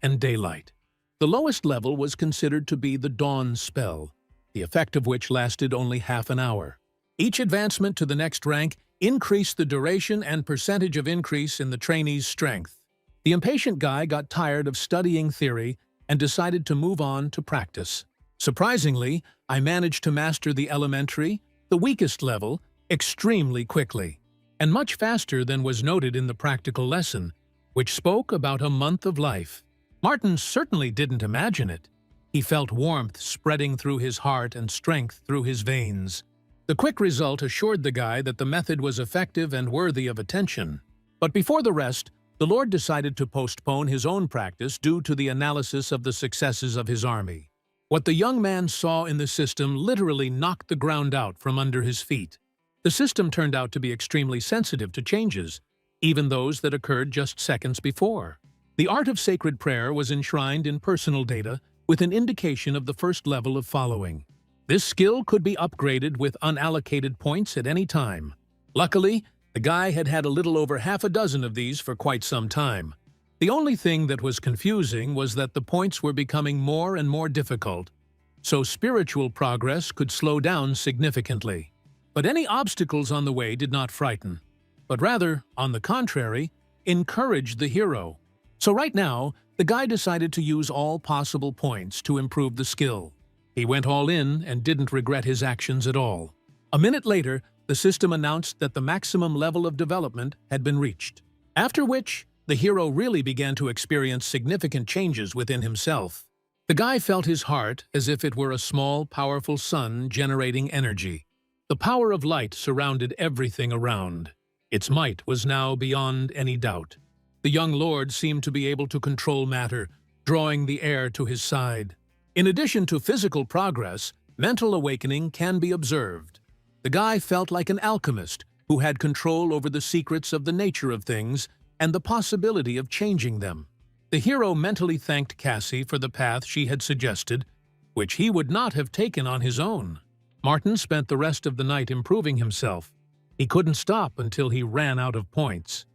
and Daylight. The lowest level was considered to be the Dawn spell, the effect of which lasted only half an hour. Each advancement to the next rank increased the duration and percentage of increase in the trainee's strength. The impatient guy got tired of studying theory and decided to move on to practice. Surprisingly, I managed to master the elementary, the weakest level, extremely quickly, and much faster than was noted in the practical lesson, which spoke about a month of life. Martin certainly didn't imagine it. He felt warmth spreading through his heart and strength through his veins. The quick result assured the guy that the method was effective and worthy of attention. But before the rest, the Lord decided to postpone his own practice due to the analysis of the successes of his army. What the young man saw in the system literally knocked the ground out from under his feet. The system turned out to be extremely sensitive to changes, even those that occurred just seconds before. The art of sacred prayer was enshrined in personal data with an indication of the first level of following. This skill could be upgraded with unallocated points at any time. Luckily, the guy had had a little over half a dozen of these for quite some time. The only thing that was confusing was that the points were becoming more and more difficult, so spiritual progress could slow down significantly. But any obstacles on the way did not frighten, but rather, on the contrary, encouraged the hero. So right now, the guy decided to use all possible points to improve the skill. He went all in and didn't regret his actions at all. A minute later, the system announced that the maximum level of development had been reached. After which, the hero really began to experience significant changes within himself. The guy felt his heart as if it were a small, powerful sun generating energy. The power of light surrounded everything around. Its might was now beyond any doubt. The young lord seemed to be able to control matter, drawing the air to his side. In addition to physical progress, mental awakening can be observed. The guy felt like an alchemist who had control over the secrets of the nature of things and the possibility of changing them. The hero mentally thanked Cassie for the path she had suggested, which he would not have taken on his own. Martin spent the rest of the night improving himself. He couldn't stop until he ran out of points.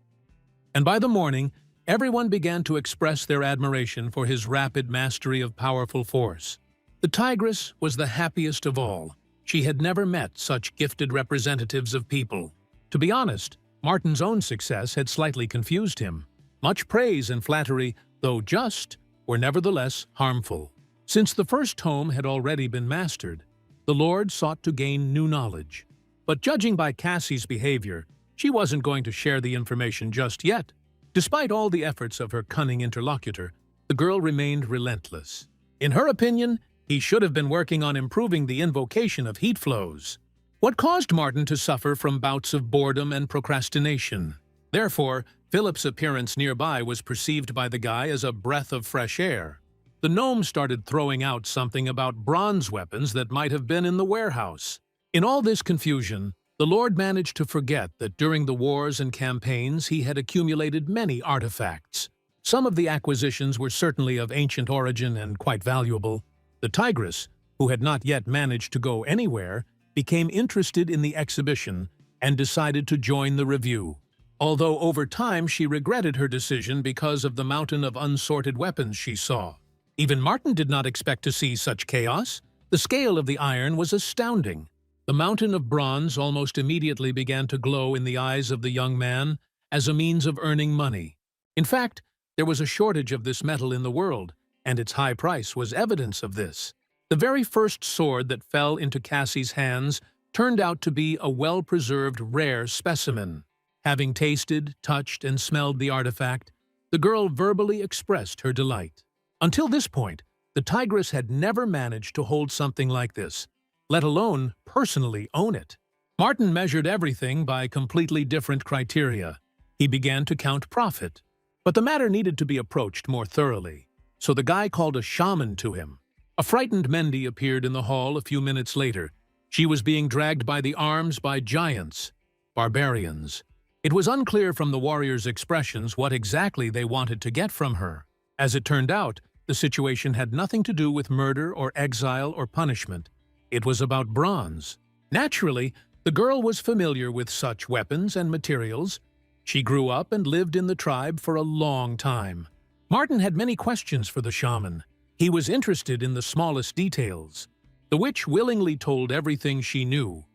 And by the morning, everyone began to express their admiration for his rapid mastery of powerful force. The tigress was the happiest of all. She had never met such gifted representatives of people. To be honest, Martin's own success had slightly confused him. Much praise and flattery, though just, were nevertheless harmful. Since the first tome had already been mastered, the Lord sought to gain new knowledge. But judging by Cassie's behavior, she wasn't going to share the information just yet. Despite all the efforts of her cunning interlocutor, the girl remained relentless. In her opinion, he should have been working on improving the invocation of heat flows. What caused Martin to suffer from bouts of boredom and procrastination? Therefore, Philip's appearance nearby was perceived by the guy as a breath of fresh air. The gnome started throwing out something about bronze weapons that might have been in the warehouse. In all this confusion, the Lord managed to forget that during the wars and campaigns he had accumulated many artifacts. Some of the acquisitions were certainly of ancient origin and quite valuable. The tigress, who had not yet managed to go anywhere, became interested in the exhibition and decided to join the review. Although over time she regretted her decision because of the mountain of unsorted weapons she saw. Even Martin did not expect to see such chaos. The scale of the iron was astounding. The mountain of bronze almost immediately began to glow in the eyes of the young man as a means of earning money. In fact, there was a shortage of this metal in the world, and its high price was evidence of this. The very first sword that fell into Cassie's hands turned out to be a well-preserved rare specimen. Having tasted, touched, and smelled the artifact, the girl verbally expressed her delight. Until this point, the tigress had never managed to hold something like this, let alone personally own it. Martin measured everything by completely different criteria. He began to count profit. But the matter needed to be approached more thoroughly, so the guy called a shaman to him. A frightened Mendi appeared in the hall a few minutes later. She was being dragged by the arms by giants, barbarians. It was unclear from the warriors' expressions what exactly they wanted to get from her. As it turned out, the situation had nothing to do with murder or exile or punishment. It was about bronze. Naturally, the girl was familiar with such weapons and materials. She grew up and lived in the tribe for a long time. Martin had many questions for the shaman. He was interested in the smallest details. The witch willingly told everything she knew.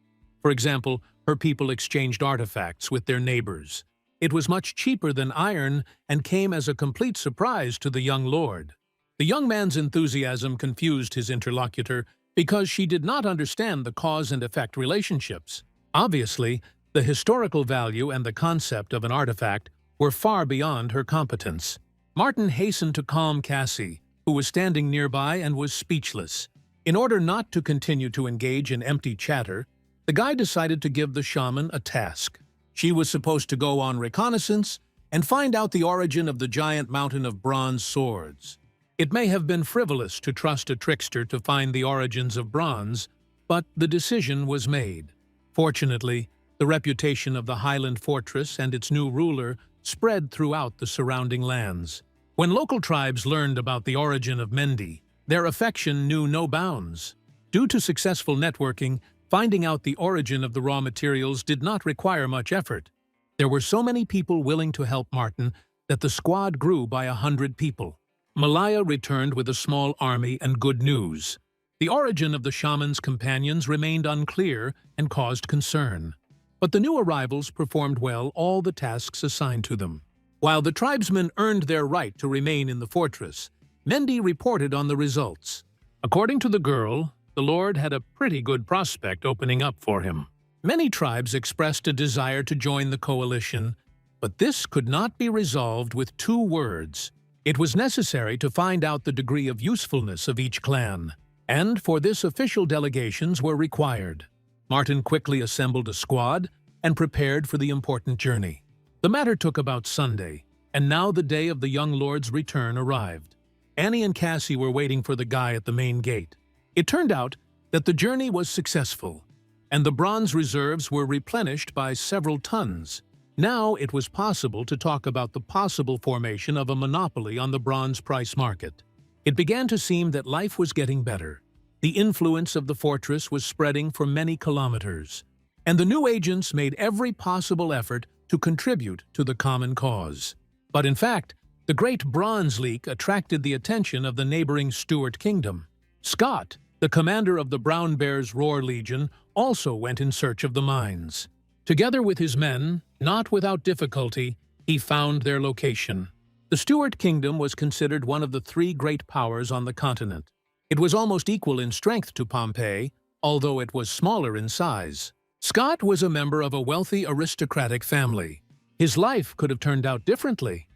For example, her people exchanged artifacts with their neighbors. It was much cheaper than iron and came as a complete surprise to the young lord. The young man's enthusiasm confused his interlocutor because she did not understand the cause and effect relationships. Obviously, the historical value and the concept of an artifact were far beyond her competence. Martin hastened to calm Cassie, who was standing nearby and was speechless. In order not to continue to engage in empty chatter, the guy decided to give the shaman a task. She was supposed to go on reconnaissance and find out the origin of the giant mountain of bronze swords. It may have been frivolous to trust a trickster to find the origins of bronze, but the decision was made. Fortunately, the reputation of the Highland Fortress and its new ruler spread throughout the surrounding lands. When local tribes learned about the origin of Mendi, their affection knew no bounds. Due to successful networking, finding out the origin of the raw materials did not require much effort. There were so many people willing to help Martin that the squad grew by 100 people. Malaya returned with a small army and good news. The origin of the shaman's companions remained unclear and caused concern. But the new arrivals performed well all the tasks assigned to them. While the tribesmen earned their right to remain in the fortress, Mendi reported on the results. According to the girl, the Lord had a pretty good prospect opening up for him. Many tribes expressed a desire to join the coalition, but this could not be resolved with 2 words. It was necessary to find out the degree of usefulness of each clan, and for this official delegations were required. Martin quickly assembled a squad and prepared for the important journey. The matter took about Sunday, and now the day of the young lord's return arrived. Annie and Cassie were waiting for the guy at the main gate. It turned out that the journey was successful, and the bronze reserves were replenished by several tons. Now it was possible to talk about the possible formation of a monopoly on the bronze price market. It began to seem that life was getting better. The influence of the fortress was spreading for many kilometers, and the new agents made every possible effort to contribute to the common cause. But in fact, the great bronze leak attracted the attention of the neighboring Stuart kingdom. Scott, the commander of the Brown Bear's Roar Legion, also went in search of the mines. Together with his men, not without difficulty, he found their location. The Stuart kingdom was considered one of the 3 great powers on the continent. It was almost equal in strength to Pompeii, although it was smaller in size. Scott was a member of a wealthy aristocratic family. His life could have turned out differently.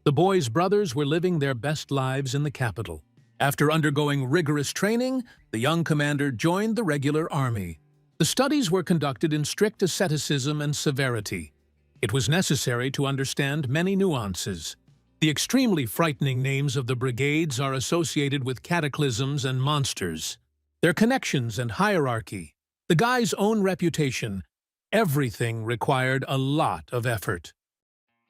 The boy's brothers were living their best lives in the capital. After undergoing rigorous training, the young commander joined the regular army. The studies were conducted in strict asceticism and severity. It was necessary to understand many nuances. The extremely frightening names of the brigades are associated with cataclysms and monsters. Their connections and hierarchy, the guy's own reputation, everything required a lot of effort.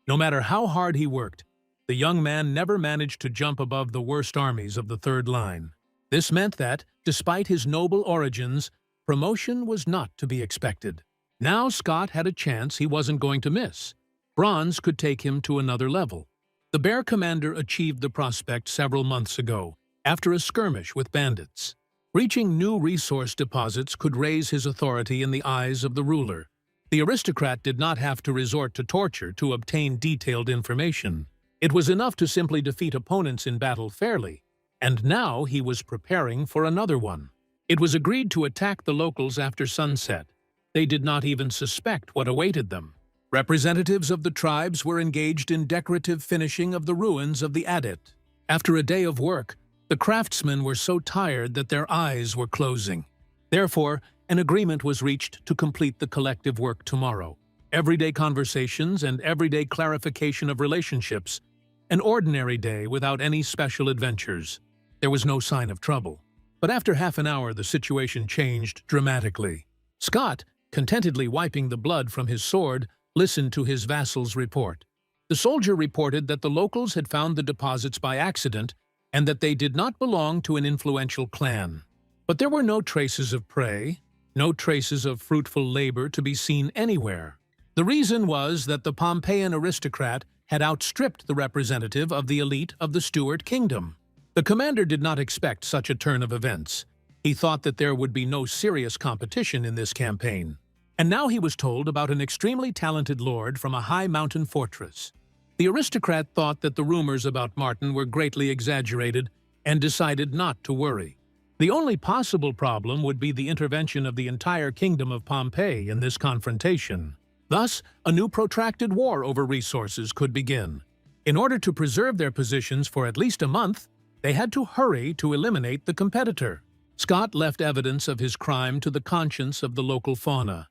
No matter how hard he worked, the young man never managed to jump above the worst armies of the third line. This meant that, despite his noble origins, promotion was not to be expected. Now Scott had a chance he wasn't going to miss. Bronze could take him to another level. The Bear Commander achieved the prospect several months ago, after a skirmish with bandits. Reaching new resource deposits could raise his authority in the eyes of the ruler. The aristocrat did not have to resort to torture to obtain detailed information. It was enough to simply defeat opponents in battle fairly, and now he was preparing for another one. It was agreed to attack the locals after sunset. They did not even suspect what awaited them. Representatives of the tribes were engaged in decorative finishing of the ruins of the adit. After a day of work, the craftsmen were so tired that their eyes were closing. Therefore, an agreement was reached to complete the collective work tomorrow. Everyday conversations and everyday clarification of relationships. An ordinary day without any special adventures. There was no sign of trouble. But after half an hour, the situation changed dramatically. Scott, contentedly wiping the blood from his sword, listened to his vassal's report. The soldier reported that the locals had found the deposits by accident and that they did not belong to an influential clan. But there were no traces of prey, no traces of fruitful labor to be seen anywhere. The reason was that the Pompeian aristocrat had outstripped the representative of the elite of the Stuart kingdom. The commander did not expect such a turn of events. He thought that there would be no serious competition in this campaign. And now he was told about an extremely talented lord from a high mountain fortress. The aristocrat thought that the rumors about Martin were greatly exaggerated and decided not to worry. The only possible problem would be the intervention of the entire kingdom of Pompeii in this confrontation. Thus, a new protracted war over resources could begin. In order to preserve their positions for at least a month, they had to hurry to eliminate the competitor. Scott left evidence of his crime to the conscience of the local fauna.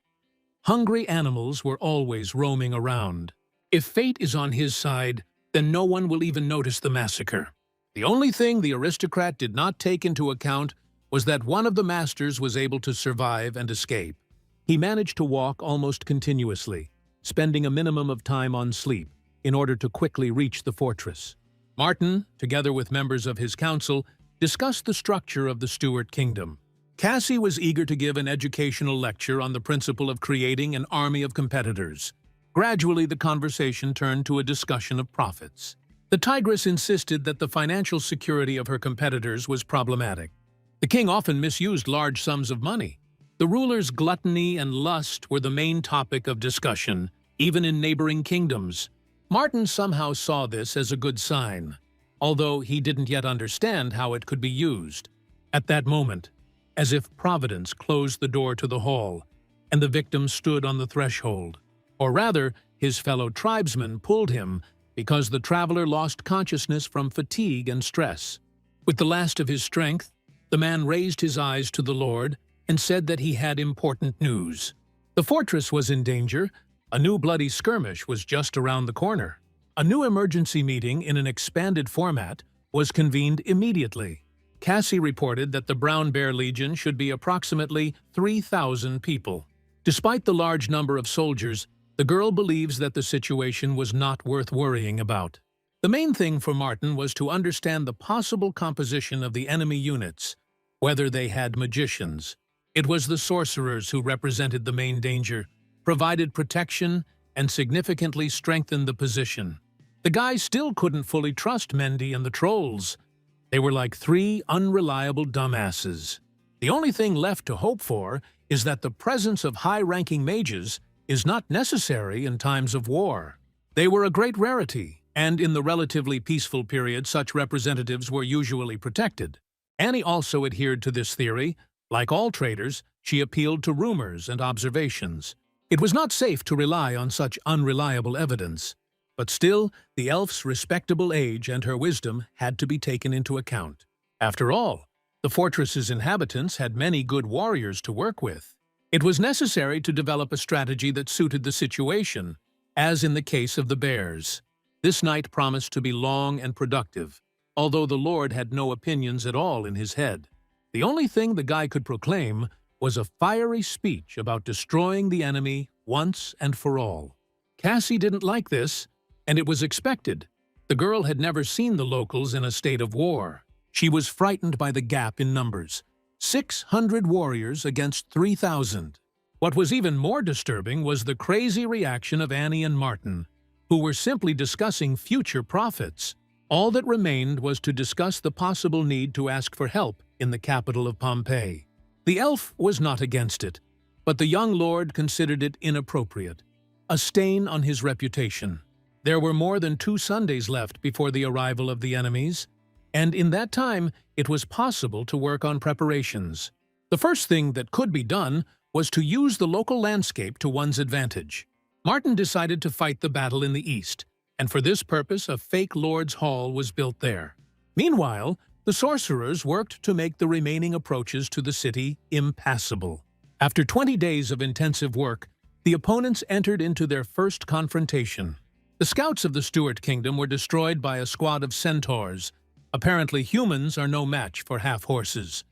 Hungry animals were always roaming around. If fate is on his side, then no one will even notice the massacre. The only thing the aristocrat did not take into account was that one of the masters was able to survive and escape. He managed to walk almost continuously, spending a minimum of time on sleep in order to quickly reach the fortress. Martin, together with members of his council, discussed the structure of the Stuart kingdom. Cassie was eager to give an educational lecture on the principle of creating an army of competitors. Gradually, the conversation turned to a discussion of profits. The tigress insisted that the financial security of her competitors was problematic. The king often misused large sums of money. The ruler's gluttony and lust were the main topic of discussion, even in neighboring kingdoms. Martin somehow saw this as a good sign, although he didn't yet understand how it could be used. At that moment, as if Providence closed the door to the hall, and the victim stood on the threshold. Or rather, his fellow tribesmen pulled him because the traveler lost consciousness from fatigue and stress. With the last of his strength, the man raised his eyes to the Lord and said that he had important news. The fortress was in danger. A new bloody skirmish was just around the corner. A new emergency meeting in an expanded format was convened immediately. Cassie reported that the Brown Bear Legion should be approximately 3,000 people. Despite the large number of soldiers, the girl believes that the situation was not worth worrying about. The main thing for Martin was to understand the possible composition of the enemy units, whether they had magicians. It was the sorcerers who represented the main danger, provided protection, and significantly strengthened the position. The guy still couldn't fully trust Mendy and the trolls. They were like three unreliable dumbasses. The only thing left to hope for is that the presence of high-ranking mages is not necessary in times of war. They were a great rarity, and in the relatively peaceful period such representatives were usually protected. Annie also adhered to this theory. Like all traders, she appealed to rumors and observations. It was not safe to rely on such unreliable evidence, but still, the elf's respectable age and her wisdom had to be taken into account. After all, the fortress's inhabitants had many good warriors to work with. It was necessary to develop a strategy that suited the situation, as in the case of the bears. This night promised to be long and productive, although the Lord had no opinions at all in his head. The only thing the guy could proclaim was a fiery speech about destroying the enemy once and for all. Cassie didn't like this, and it was expected. The girl had never seen the locals in a state of war. She was frightened by the gap in numbers. 600 warriors against 3,000. What was even more disturbing was the crazy reaction of Annie and Martin, who were simply discussing future profits. All that remained was to discuss the possible need to ask for help in the capital of Pompeii. The elf was not against it, but the young lord considered it inappropriate, a stain on his reputation. There were more than 2 Sundays left before the arrival of the enemies, and in that time it was possible to work on preparations. The first thing that could be done was to use the local landscape to one's advantage. Martin decided to fight the battle in the east, and for this purpose a fake Lord's Hall was built there. Meanwhile, the sorcerers worked to make the remaining approaches to the city impassable. After 20 days of intensive work, the opponents entered into their first confrontation. The scouts of the Stuart Kingdom were destroyed by a squad of centaurs. Apparently humans are no match for half-horses.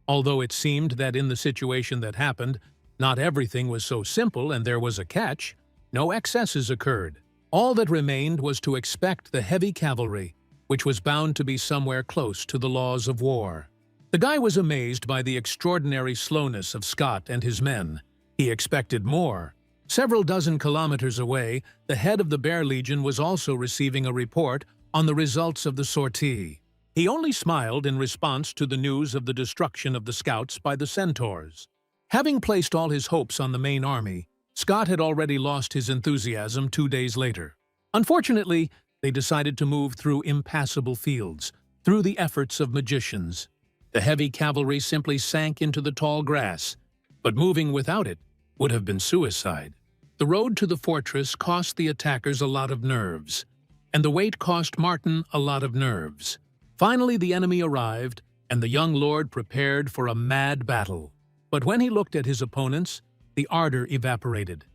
Although it seemed that in the situation that happened, not everything was so simple and there was a catch, no excesses occurred. All that remained was to expect the heavy cavalry, which was bound to be somewhere close to the laws of war. The guy was amazed by the extraordinary slowness of Scott and his men. He expected more. Several dozen kilometers away, the head of the Bear Legion was also receiving a report on the results of the sortie. He only smiled in response to the news of the destruction of the scouts by the centaurs. Having placed all his hopes on the main army, Scott had already lost his enthusiasm 2 days later. Unfortunately, they decided to move through impassable fields, through the efforts of magicians. The heavy cavalry simply sank into the tall grass, but moving without it would have been suicide. The road to the fortress cost the attackers a lot of nerves, and the wait cost Martin a lot of nerves. Finally, the enemy arrived, and the young lord prepared for a mad battle. But when he looked at his opponents, the ardor evaporated.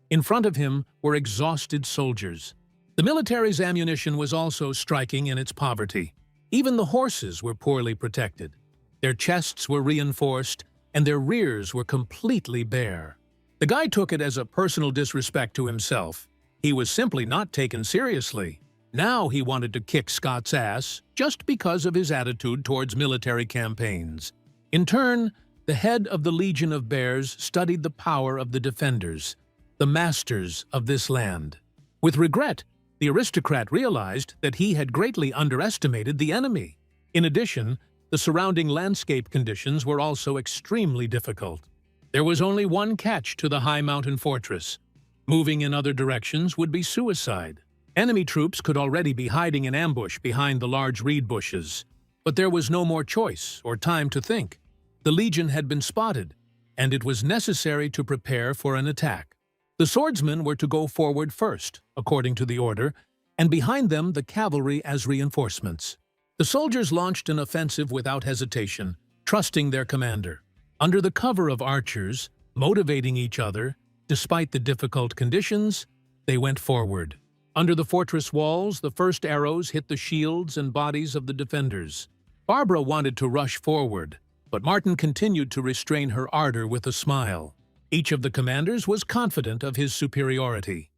In front of him were exhausted soldiers. The military's ammunition was also striking in its poverty. Even the horses were poorly protected. Their chests were reinforced, and their rears were completely bare. The guy took it as a personal disrespect to himself. He was simply not taken seriously. Now he wanted to kick Scott's ass just because of his attitude towards military campaigns. In turn, the head of the Legion of Bears studied the power of the defenders, the masters of this land. With regret, the aristocrat realized that he had greatly underestimated the enemy. In addition, the surrounding landscape conditions were also extremely difficult. There was only one catch to the high mountain fortress. Moving in other directions would be suicide. Enemy troops could already be hiding in ambush behind the large reed bushes. But there was no more choice or time to think. The Legion had been spotted, and it was necessary to prepare for an attack. The swordsmen were to go forward first, according to the order, and behind them the cavalry as reinforcements. The soldiers launched an offensive without hesitation, trusting their commander. Under the cover of archers, motivating each other, despite the difficult conditions, they went forward. Under the fortress walls, the first arrows hit the shields and bodies of the defenders. Barbara wanted to rush forward, but Martin continued to restrain her ardor with a smile. Each of the commanders was confident of his superiority.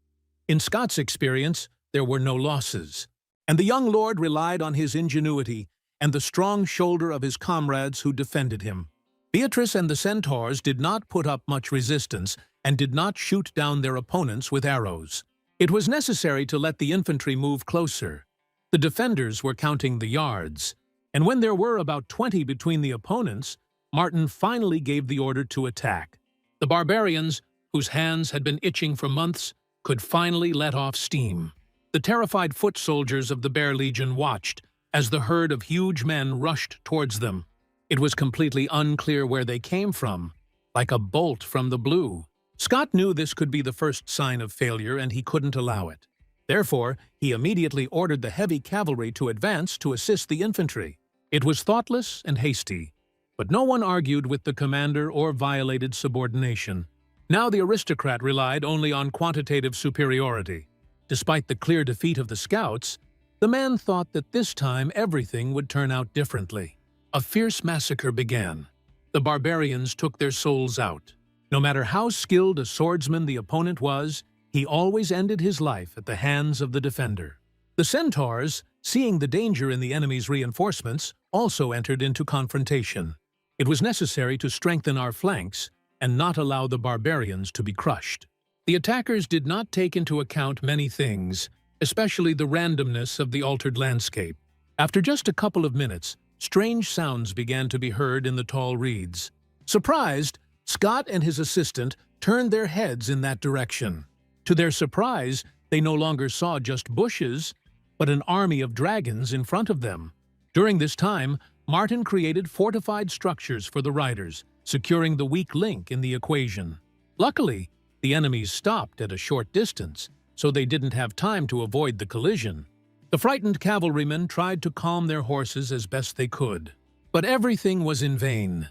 In Scott's experience, there were no losses, and the young lord relied on his ingenuity and the strong shoulder of his comrades who defended him. Beatrice and the centaurs did not put up much resistance and did not shoot down their opponents with arrows. It was necessary to let the infantry move closer. The defenders were counting the yards, and when there were about 20 between the opponents, Martin finally gave the order to attack. The barbarians, whose hands had been itching for months, could finally let off steam. The terrified foot soldiers of the Bear Legion watched as the herd of huge men rushed towards them. It was completely unclear where they came from, like a bolt from the blue. Scott knew this could be the first sign of failure and he couldn't allow it. Therefore, he immediately ordered the heavy cavalry to advance to assist the infantry. It was thoughtless and hasty, but no one argued with the commander or violated subordination. Now the aristocrat relied only on quantitative superiority. Despite the clear defeat of the scouts, the man thought that this time everything would turn out differently. A fierce massacre began. The barbarians took their souls out. No matter how skilled a swordsman the opponent was, he always ended his life at the hands of the defender. The centaurs, seeing the danger in the enemy's reinforcements, also entered into confrontation. It was necessary to strengthen our flanks and not allow the barbarians to be crushed. The attackers did not take into account many things, especially the randomness of the altered landscape. After just a couple of minutes, strange sounds began to be heard in the tall reeds. Surprised, Scott and his assistant turned their heads in that direction. To their surprise, they no longer saw just bushes, but an army of dragons in front of them. During this time, Martin created fortified structures for the riders, securing the weak link in the equation. Luckily, The enemies stopped at a short distance, so they didn't have time to avoid the collision. The frightened cavalrymen tried to calm their horses as best they could, but everything was in vain.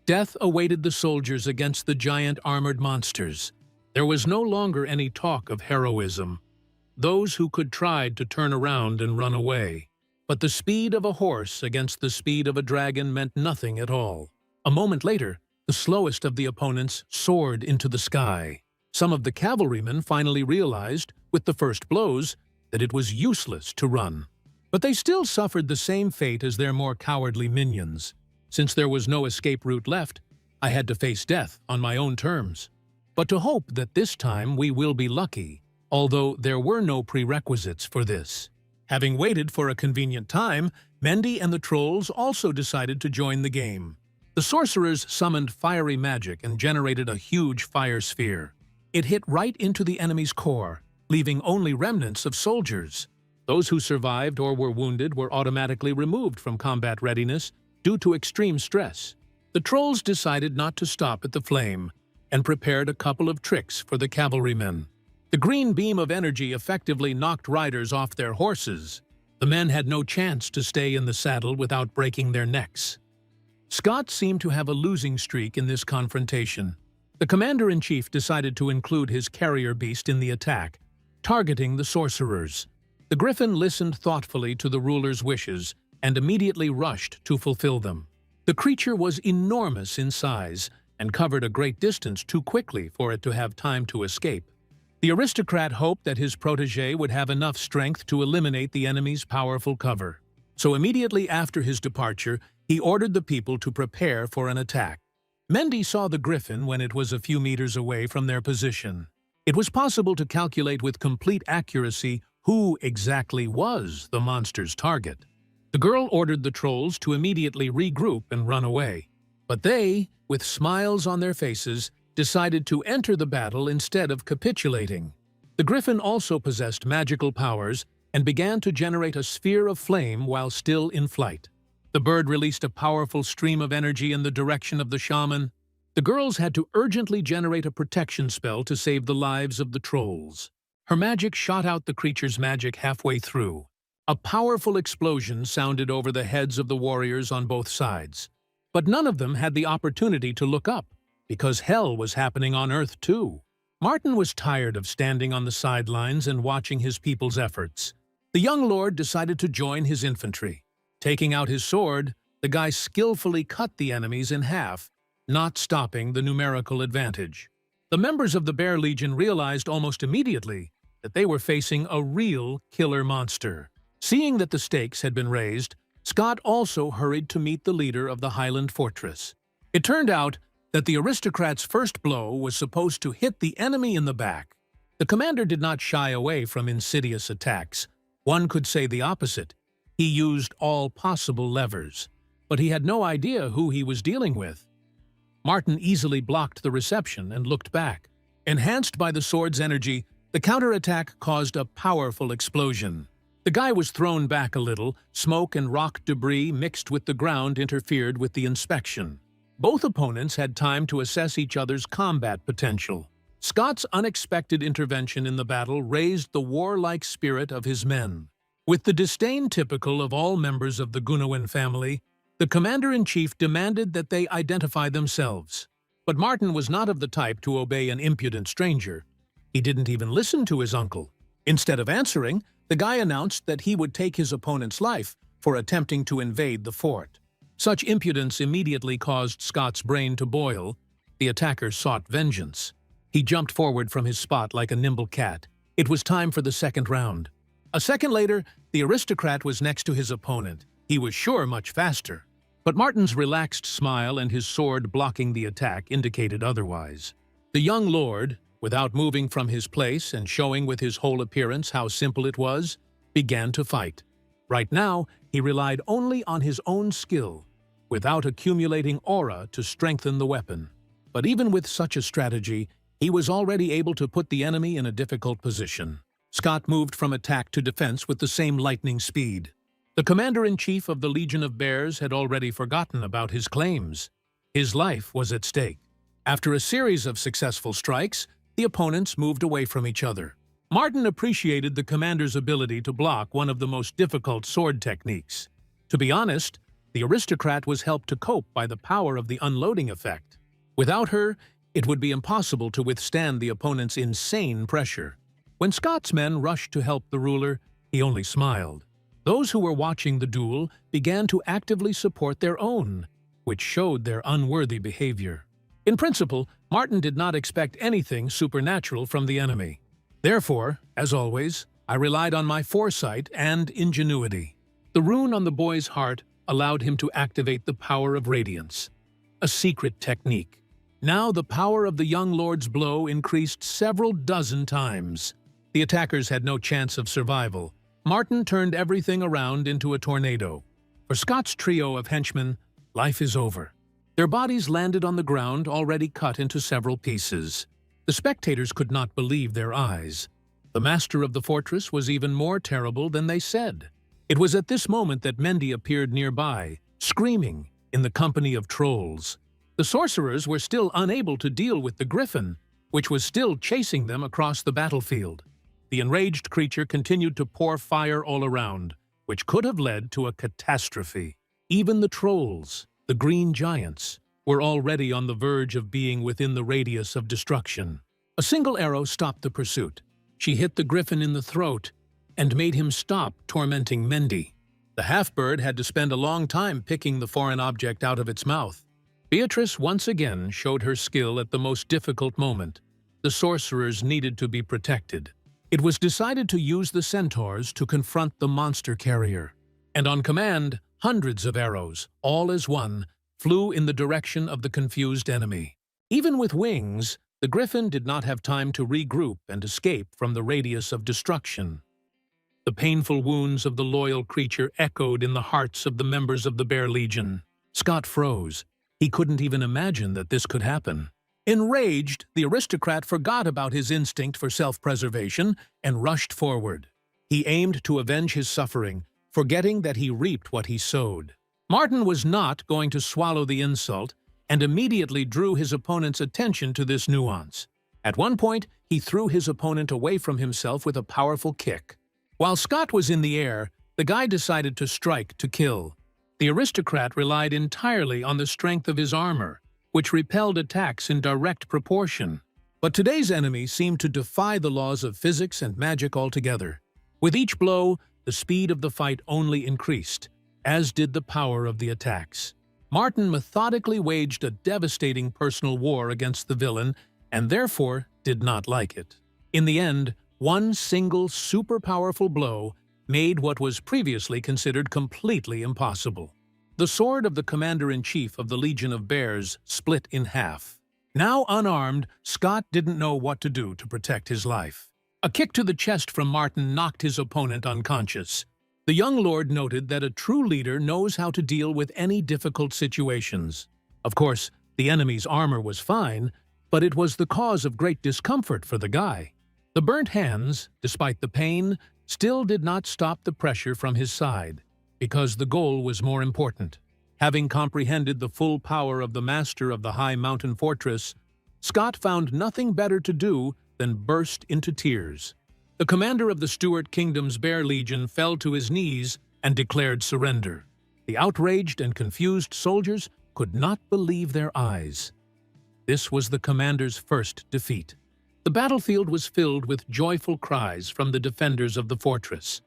Death awaited the soldiers against the giant armored monsters. There was no longer any talk of heroism. Those who could tried to turn around and run away. But the speed of a horse against the speed of a dragon meant nothing at all. A moment later, the slowest of the opponents soared into the sky. Some of the cavalrymen finally realized, with the first blows, that it was useless to run. But they still suffered the same fate as their more cowardly minions. Since there was no escape route left, I had to face death on my own terms. But to hope that this time we will be lucky, although there were no prerequisites for this. Having waited for a convenient time, Mendy and the trolls also decided to join the game. The sorcerers summoned fiery magic and generated a huge fire sphere. It hit right into the enemy's core, leaving only remnants of soldiers. Those who survived or were wounded were automatically removed from combat readiness due to extreme stress. The trolls decided not to stop at the flame and prepared a couple of tricks for the cavalrymen. The green beam of energy effectively knocked riders off their horses. The men had no chance to stay in the saddle without breaking their necks. Scott seemed to have a losing streak in this confrontation. The commander-in-chief decided to include his carrier beast in the attack, targeting the sorcerers. The griffin listened thoughtfully to the ruler's wishes and immediately rushed to fulfill them. The creature was enormous in size and covered a great distance too quickly for it to have time to escape. The aristocrat hoped that his protege would have enough strength to eliminate the enemy's powerful cover. So immediately after his departure, he ordered the people to prepare for an attack. Mendy saw the griffin when it was a few meters away from their position. It was possible to calculate with complete accuracy who exactly was the monster's target. The girl ordered the trolls to immediately regroup and run away. But they, with smiles on their faces, decided to enter the battle instead of capitulating. The griffin also possessed magical powers and began to generate a sphere of flame while still in flight. The bird released a powerful stream of energy in the direction of the shaman. The girls had to urgently generate a protection spell to save the lives of the trolls. Her magic shot out the creature's magic halfway through. A powerful explosion sounded over the heads of the warriors on both sides. But none of them had the opportunity to look up, because hell was happening on Earth too. Martin was tired of standing on the sidelines and watching his people's efforts. The young lord decided to join his infantry. Taking out his sword, the guy skillfully cut the enemies in half, not stopping the numerical advantage. The members of the Bear Legion realized almost immediately that they were facing a real killer monster. Seeing that the stakes had been raised, Scott also hurried to meet the leader of the Highland Fortress. It turned out that the aristocrat's first blow was supposed to hit the enemy in the back. The commander did not shy away from insidious attacks. One could say the opposite. He used all possible levers, but he had no idea who he was dealing with. Martin easily blocked the reception and looked back. Enhanced by the sword's energy, the counterattack caused a powerful explosion. The guy was thrown back a little. Smoke and rock debris mixed with the ground interfered with the inspection. Both opponents had time to assess each other's combat potential. Scott's unexpected intervention in the battle raised the warlike spirit of his men. With the disdain typical of all members of the Gunawan family, the commander-in-chief demanded that they identify themselves. But Martin was not of the type to obey an impudent stranger. He didn't even listen to his uncle. Instead of answering, the guy announced that he would take his opponent's life for attempting to invade the fort. Such impudence immediately caused Scott's brain to boil. The attacker sought vengeance. He jumped forward from his spot like a nimble cat. It was time for the second round. A second later, the aristocrat was next to his opponent. He was sure much faster. But Martin's relaxed smile and his sword blocking the attack indicated otherwise. The young lord, without moving from his place and showing with his whole appearance how simple it was, began to fight. Right now, he relied only on his own skill, without accumulating aura to strengthen the weapon. But even with such a strategy, he was already able to put the enemy in a difficult position. Scott moved from attack to defense with the same lightning speed. The commander-in-chief of the Legion of Bears had already forgotten about his claims. His life was at stake. After a series of successful strikes, the opponents moved away from each other. Martin appreciated the commander's ability to block one of the most difficult sword techniques. To be honest, the aristocrat was helped to cope by the power of the unloading effect. Without her, it would be impossible to withstand the opponent's insane pressure. When Scott's men rushed to help the ruler, he only smiled. Those who were watching the duel began to actively support their own, which showed their unworthy behavior. In principle, Martin did not expect anything supernatural from the enemy. Therefore, as always, I relied on my foresight and ingenuity. The rune on the boy's heart allowed him to activate the power of radiance, a secret technique. Now the power of the young lord's blow increased several dozen times. The attackers had no chance of survival. Martin turned everything around into a tornado. For Scott's trio of henchmen, life is over. Their bodies landed on the ground, already cut into several pieces. The spectators could not believe their eyes. The master of the fortress was even more terrible than they said. It was at this moment that Mendy appeared nearby, screaming, in the company of trolls. The sorcerers were still unable to deal with the griffin, which was still chasing them across the battlefield. The enraged creature continued to pour fire all around, which could have led to a catastrophe. Even the trolls, the green giants, were already on the verge of being within the radius of destruction. A single arrow stopped the pursuit. She hit the griffin in the throat and made him stop tormenting Mendy. The half-bird had to spend a long time picking the foreign object out of its mouth. Beatrice once again showed her skill at the most difficult moment. The sorcerers needed to be protected. It was decided to use the centaurs to confront the monster carrier. And on command, hundreds of arrows, all as one, flew in the direction of the confused enemy. Even with wings, the griffin did not have time to regroup and escape from the radius of destruction. The painful wounds of the loyal creature echoed in the hearts of the members of the Bear Legion. Scott froze. He couldn't even imagine that this could happen. Enraged, the aristocrat forgot about his instinct for self-preservation and rushed forward. He aimed to avenge his suffering, forgetting that he reaped what he sowed. Martin was not going to swallow the insult and immediately drew his opponent's attention to this nuance. At one point, he threw his opponent away from himself with a powerful kick. While Scott was in the air, the guy decided to strike to kill. The aristocrat relied entirely on the strength of his armor, which repelled attacks in direct proportion. But today's enemy seemed to defy the laws of physics and magic altogether. With each blow, the speed of the fight only increased, as did the power of the attacks. Martin methodically waged a devastating personal war against the villain and therefore did not like it. In the end, one single super-powerful blow made what was previously considered completely impossible. The sword of the commander-in-chief of the Legion of Bears split in half. Now unarmed, Scott didn't know what to do to protect his life. A kick to the chest from Martin knocked his opponent unconscious. The young lord noted that a true leader knows how to deal with any difficult situations. Of course, the enemy's armor was fine, but it was the cause of great discomfort for the guy. The burnt hands, despite the pain, still did not stop the pressure from his side, because the goal was more important. Having comprehended the full power of the master of the high mountain fortress, Scott found nothing better to do than burst into tears. The commander of the Stuart Kingdom's Bear Legion fell to his knees and declared surrender. The outraged and confused soldiers could not believe their eyes. This was the commander's first defeat. The battlefield was filled with joyful cries from the defenders of the fortress.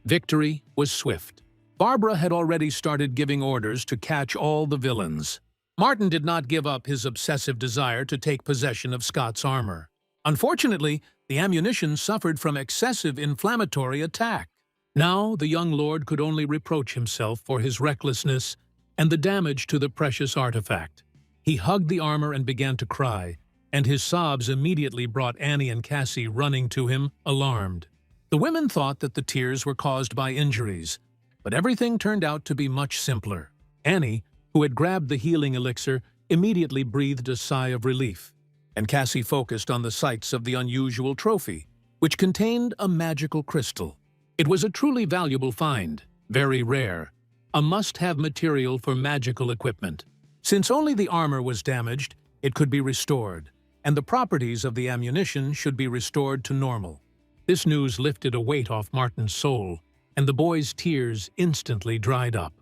Victory was swift. Barbara had already started giving orders to catch all the villains. Martin did not give up his obsessive desire to take possession of Scott's armor. Unfortunately, the ammunition suffered from excessive inflammatory attack. Now the young lord could only reproach himself for his recklessness and the damage to the precious artifact. He hugged the armor and began to cry, and his sobs immediately brought Annie and Cassie running to him, alarmed. The women thought that the tears were caused by injuries, but everything turned out to be much simpler. Annie, who had grabbed the healing elixir, immediately breathed a sigh of relief, and Cassie focused on the sights of the unusual trophy, which contained a magical crystal. It was a truly valuable find, very rare, a must-have material for magical equipment. Since only the armor was damaged, it could be restored, and the properties of the ammunition should be restored to normal. This news lifted a weight off Martin's soul, and the boy's tears instantly dried up.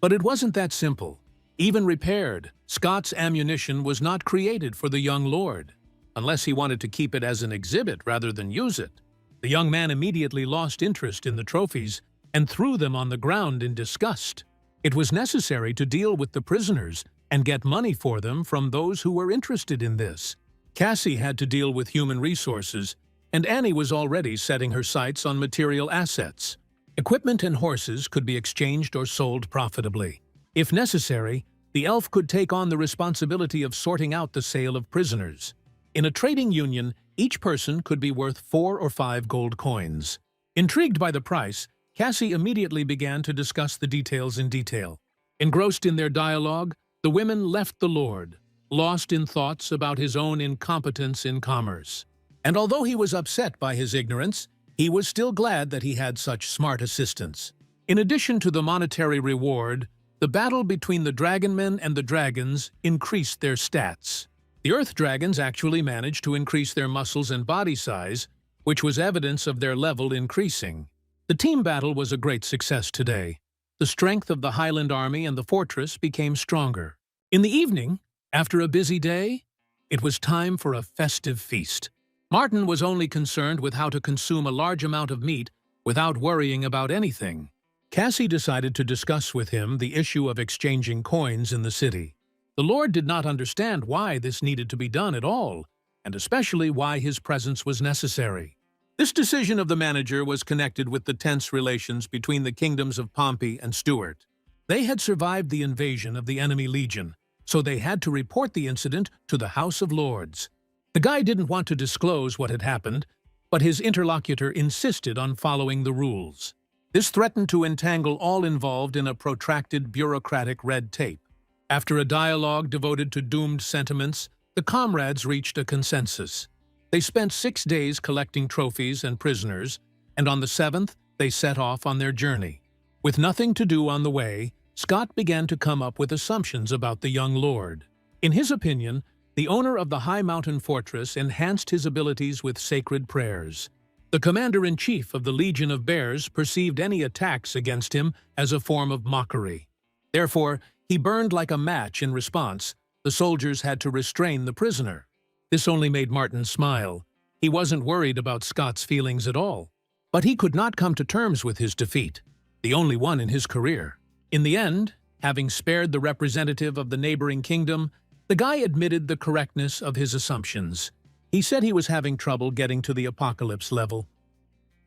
But it wasn't that simple. Even repaired, Scott's ammunition was not created for the young lord, unless he wanted to keep it as an exhibit rather than use it. The young man immediately lost interest in the trophies and threw them on the ground in disgust. It was necessary to deal with the prisoners and get money for them from those who were interested in this. Cassie had to deal with human resources, and Annie was already setting her sights on material assets. Equipment and horses could be exchanged or sold profitably. If necessary, the elf could take on the responsibility of sorting out the sale of prisoners. In a trading union, each person could be worth 4 or 5 gold coins. Intrigued by the price, Cassie immediately began to discuss the details in detail. Engrossed in their dialogue, the women left the lord, lost in thoughts about his own incompetence in commerce. And although he was upset by his ignorance, he was still glad that he had such smart assistants. In addition to the monetary reward, the battle between the dragonmen and the dragons increased their stats. The earth dragons actually managed to increase their muscles and body size, which was evidence of their level increasing. The team battle was a great success today. The strength of the Highland army and the fortress became stronger. In the evening, after a busy day, it was time for a festive feast. Martin was only concerned with how to consume a large amount of meat without worrying about anything. Cassie decided to discuss with him the issue of exchanging coins in the city. The lord did not understand why this needed to be done at all, and especially why his presence was necessary. This decision of the manager was connected with the tense relations between the kingdoms of Pompey and Stuart. They had survived the invasion of the enemy legion, so they had to report the incident to the House of Lords. The guy didn't want to disclose what had happened, but his interlocutor insisted on following the rules. This threatened to entangle all involved in a protracted bureaucratic red tape. After a dialogue devoted to doomed sentiments, the comrades reached a consensus. They spent 6 days collecting trophies and prisoners, and on the 7th, they set off on their journey. With nothing to do on the way, Scott began to come up with assumptions about the young lord. In his opinion, the owner of the high mountain fortress enhanced his abilities with sacred prayers. The commander-in-chief of the Legion of Bears perceived any attacks against him as a form of mockery. Therefore, he burned like a match in response. The soldiers had to restrain the prisoner. This only made Martin smile. He wasn't worried about Scott's feelings at all. But he could not come to terms with his defeat, the only one in his career. In the end, having spared the representative of the neighboring kingdom, the guy admitted the correctness of his assumptions. He said he was having trouble getting to the apocalypse level.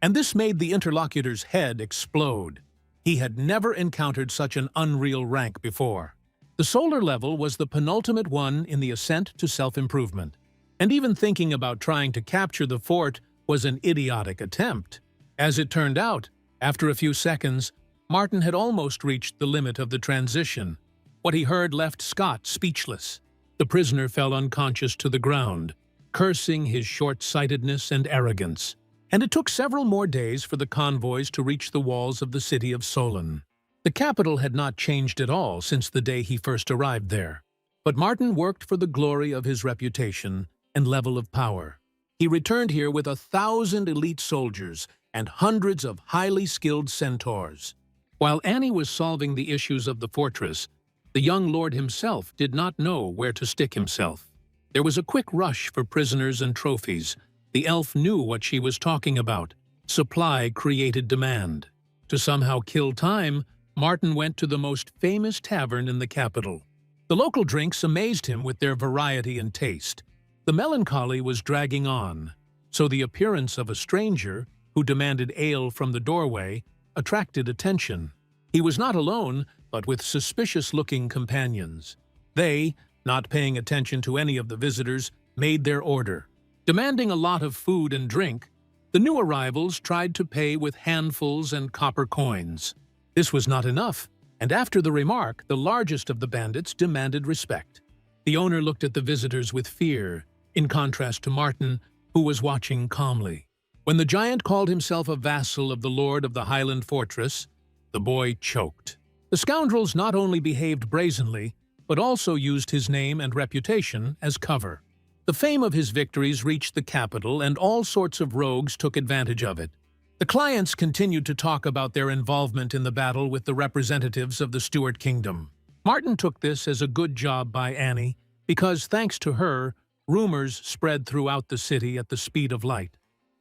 And this made the interlocutor's head explode. He had never encountered such an unreal rank before. The solar level was the penultimate one in the ascent to self-improvement. And even thinking about trying to capture the fort was an idiotic attempt. As it turned out, after a few seconds, Martin had almost reached the limit of the transition. What he heard left Scott speechless. The prisoner fell unconscious to the ground, cursing his short-sightedness and arrogance. And it took several more days for the convoys to reach the walls of the city of Solon. The capital had not changed at all since the day he first arrived there. But Martin worked for the glory of his reputation and level of power. He returned here with 1,000 elite soldiers and hundreds of highly skilled centaurs. While Annie was solving the issues of the fortress, the young lord himself did not know where to stick himself. There was a quick rush for prisoners and trophies. The elf knew what she was talking about. Supply created demand. To somehow kill time, Martin went to the most famous tavern in the capital. The local drinks amazed him with their variety and taste. The melancholy was dragging on, so the appearance of a stranger, who demanded ale from the doorway, attracted attention. He was not alone, but with suspicious-looking companions. They, not paying attention to any of the visitors, made their order. Demanding a lot of food and drink, the new arrivals tried to pay with handfuls and copper coins. This was not enough, and after the remark, the largest of the bandits demanded respect. The owner looked at the visitors with fear, in contrast to Martin, who was watching calmly. When the giant called himself a vassal of the lord of the Highland fortress, the boy choked. The scoundrels not only behaved brazenly, but also used his name and reputation as cover. The fame of his victories reached the capital, and all sorts of rogues took advantage of it. The clients continued to talk about their involvement in the battle with the representatives of the Stuart Kingdom. Martin took this as a good job by Annie, because thanks to her, rumors spread throughout the city at the speed of light.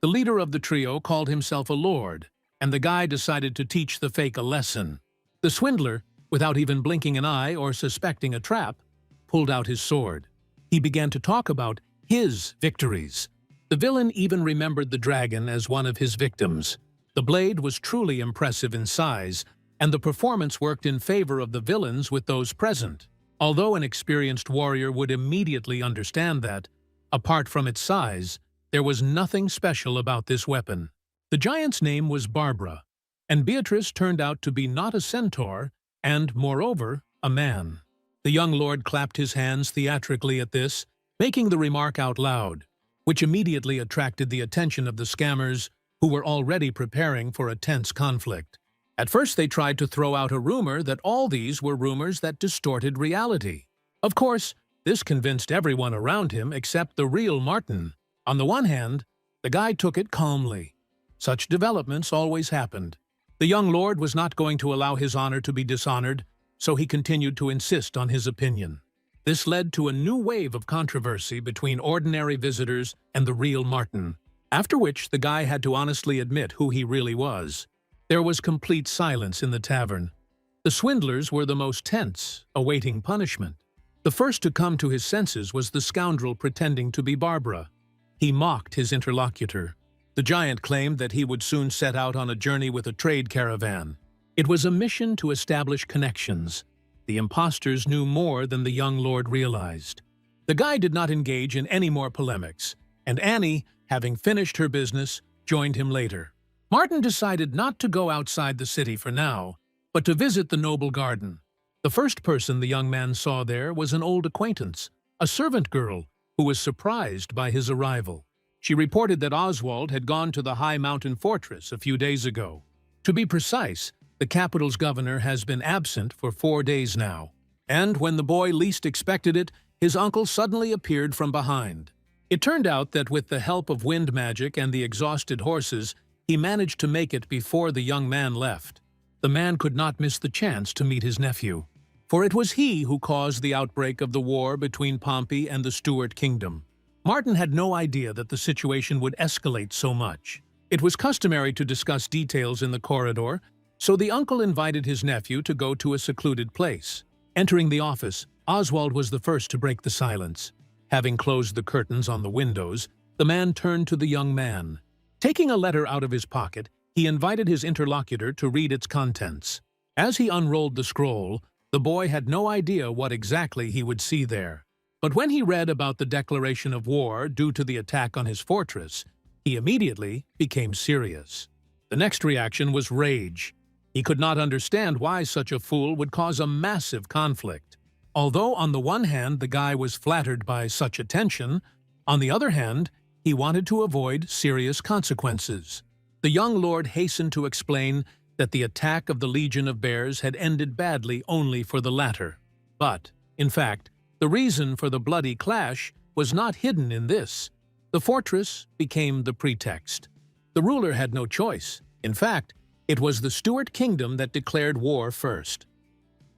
The leader of the trio called himself a lord, and the guy decided to teach the fake a lesson. The swindler, without even blinking an eye or suspecting a trap, pulled out his sword. He began to talk about his victories. The villain even remembered the dragon as one of his victims. The blade was truly impressive in size, and the performance worked in favor of the villains with those present. Although an experienced warrior would immediately understand that, apart from its size, there was nothing special about this weapon. The giant's name was Barbara, and Beatrice turned out to be not a centaur, and, moreover, a man. The young lord clapped his hands theatrically at this, making the remark out loud, which immediately attracted the attention of the scammers, who were already preparing for a tense conflict. At first they tried to throw out a rumor that all these were rumors that distorted reality. Of course, this convinced everyone around him except the real Martin. On the one hand, the guy took it calmly. Such developments always happened. The young lord was not going to allow his honor to be dishonored, so he continued to insist on his opinion. This led to a new wave of controversy between ordinary visitors and the real Martin, after which the guy had to honestly admit who he really was. There was complete silence in the tavern. The swindlers were the most tense, awaiting punishment. The first to come to his senses was the scoundrel pretending to be Barbara. He mocked his interlocutor. The giant claimed that he would soon set out on a journey with a trade caravan. It was a mission to establish connections. The impostors knew more than the young lord realized. The guy did not engage in any more polemics, and Annie, having finished her business, joined him later. Martin decided not to go outside the city for now, but to visit the noble garden. The first person the young man saw there was an old acquaintance, a servant girl, who was surprised by his arrival. She reported that Oswald had gone to the high mountain fortress a few days ago. To be precise, the capital's governor has been absent for 4 days now, and when the boy least expected it, his uncle suddenly appeared from behind. It turned out that with the help of wind magic and the exhausted horses, he managed to make it before the young man left. The man could not miss the chance to meet his nephew, for it was he who caused the outbreak of the war between Pompey and the Stuart Kingdom. Martin had no idea that the situation would escalate so much. It was customary to discuss details in the corridor, so the uncle invited his nephew to go to a secluded place. Entering the office, Oswald was the first to break the silence. Having closed the curtains on the windows, the man turned to the young man. Taking a letter out of his pocket, he invited his interlocutor to read its contents. As he unrolled the scroll, the boy had no idea what exactly he would see there. But when he read about the declaration of war due to the attack on his fortress, he immediately became serious. The next reaction was rage. He could not understand why such a fool would cause a massive conflict. Although on the one hand the guy was flattered by such attention, on the other hand, he wanted to avoid serious consequences. The young lord hastened to explain that the attack of the Legion of Bears had ended badly only for the latter. But, in fact, the reason for the bloody clash was not hidden in this. The fortress became the pretext. The ruler had no choice. In fact, it was the Stuart Kingdom that declared war first.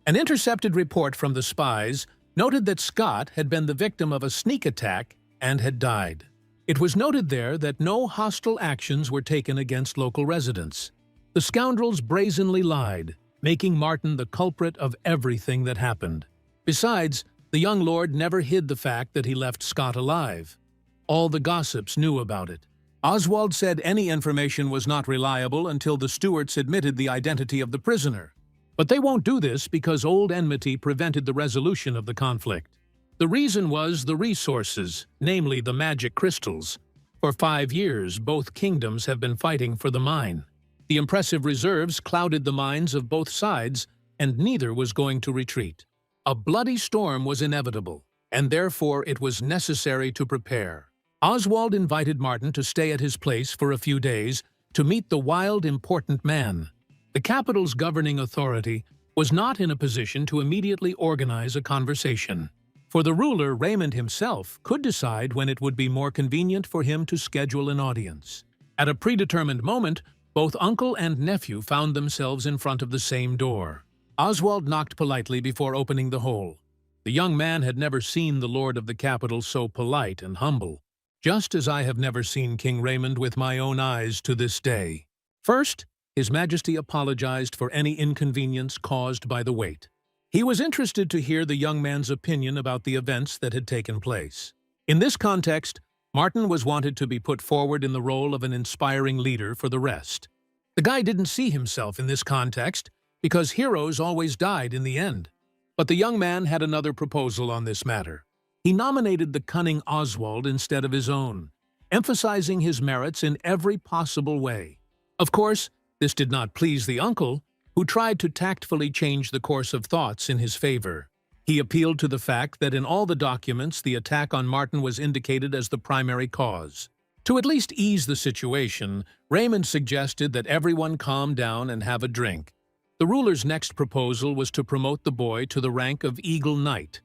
An intercepted report from the spies noted that Scott had been the victim of a sneak attack and had died. It was noted there that no hostile actions were taken against local residents. The scoundrels brazenly lied, making Martin the culprit of everything that happened. Besides, the young lord never hid the fact that he left Scott alive. All the gossips knew about it. Oswald said any information was not reliable until the Stuarts admitted the identity of the prisoner. But they won't do this because old enmity prevented the resolution of the conflict. The reason was the resources, namely the magic crystals. For 5 years, both kingdoms have been fighting for the mine. The impressive reserves clouded the minds of both sides, and neither was going to retreat. A bloody storm was inevitable, and therefore it was necessary to prepare. Oswald invited Martin to stay at his place for a few days to meet the wild, important man. The capital's governing authority was not in a position to immediately organize a conversation. For the ruler, Raymond himself could decide when it would be more convenient for him to schedule an audience. At a predetermined moment, both uncle and nephew found themselves in front of the same door. Oswald knocked politely before opening the hole. The young man had never seen the lord of the capital so polite and humble, just as I have never seen King Raymond with my own eyes to this day. First, His Majesty apologized for any inconvenience caused by the wait. He was interested to hear the young man's opinion about the events that had taken place. In this context, Martin was wanted to be put forward in the role of an inspiring leader for the rest. The guy didn't see himself in this context because heroes always died in the end. But the young man had another proposal on this matter. He nominated the cunning Oswald instead of his own, emphasizing his merits in every possible way. Of course, this did not please the uncle, who tried to tactfully change the course of thoughts in his favor. He appealed to the fact that in all the documents the attack on Martin was indicated as the primary cause. To at least ease the situation, Raymond suggested that everyone calm down and have a drink. The ruler's next proposal was to promote the boy to the rank of Eagle Knight,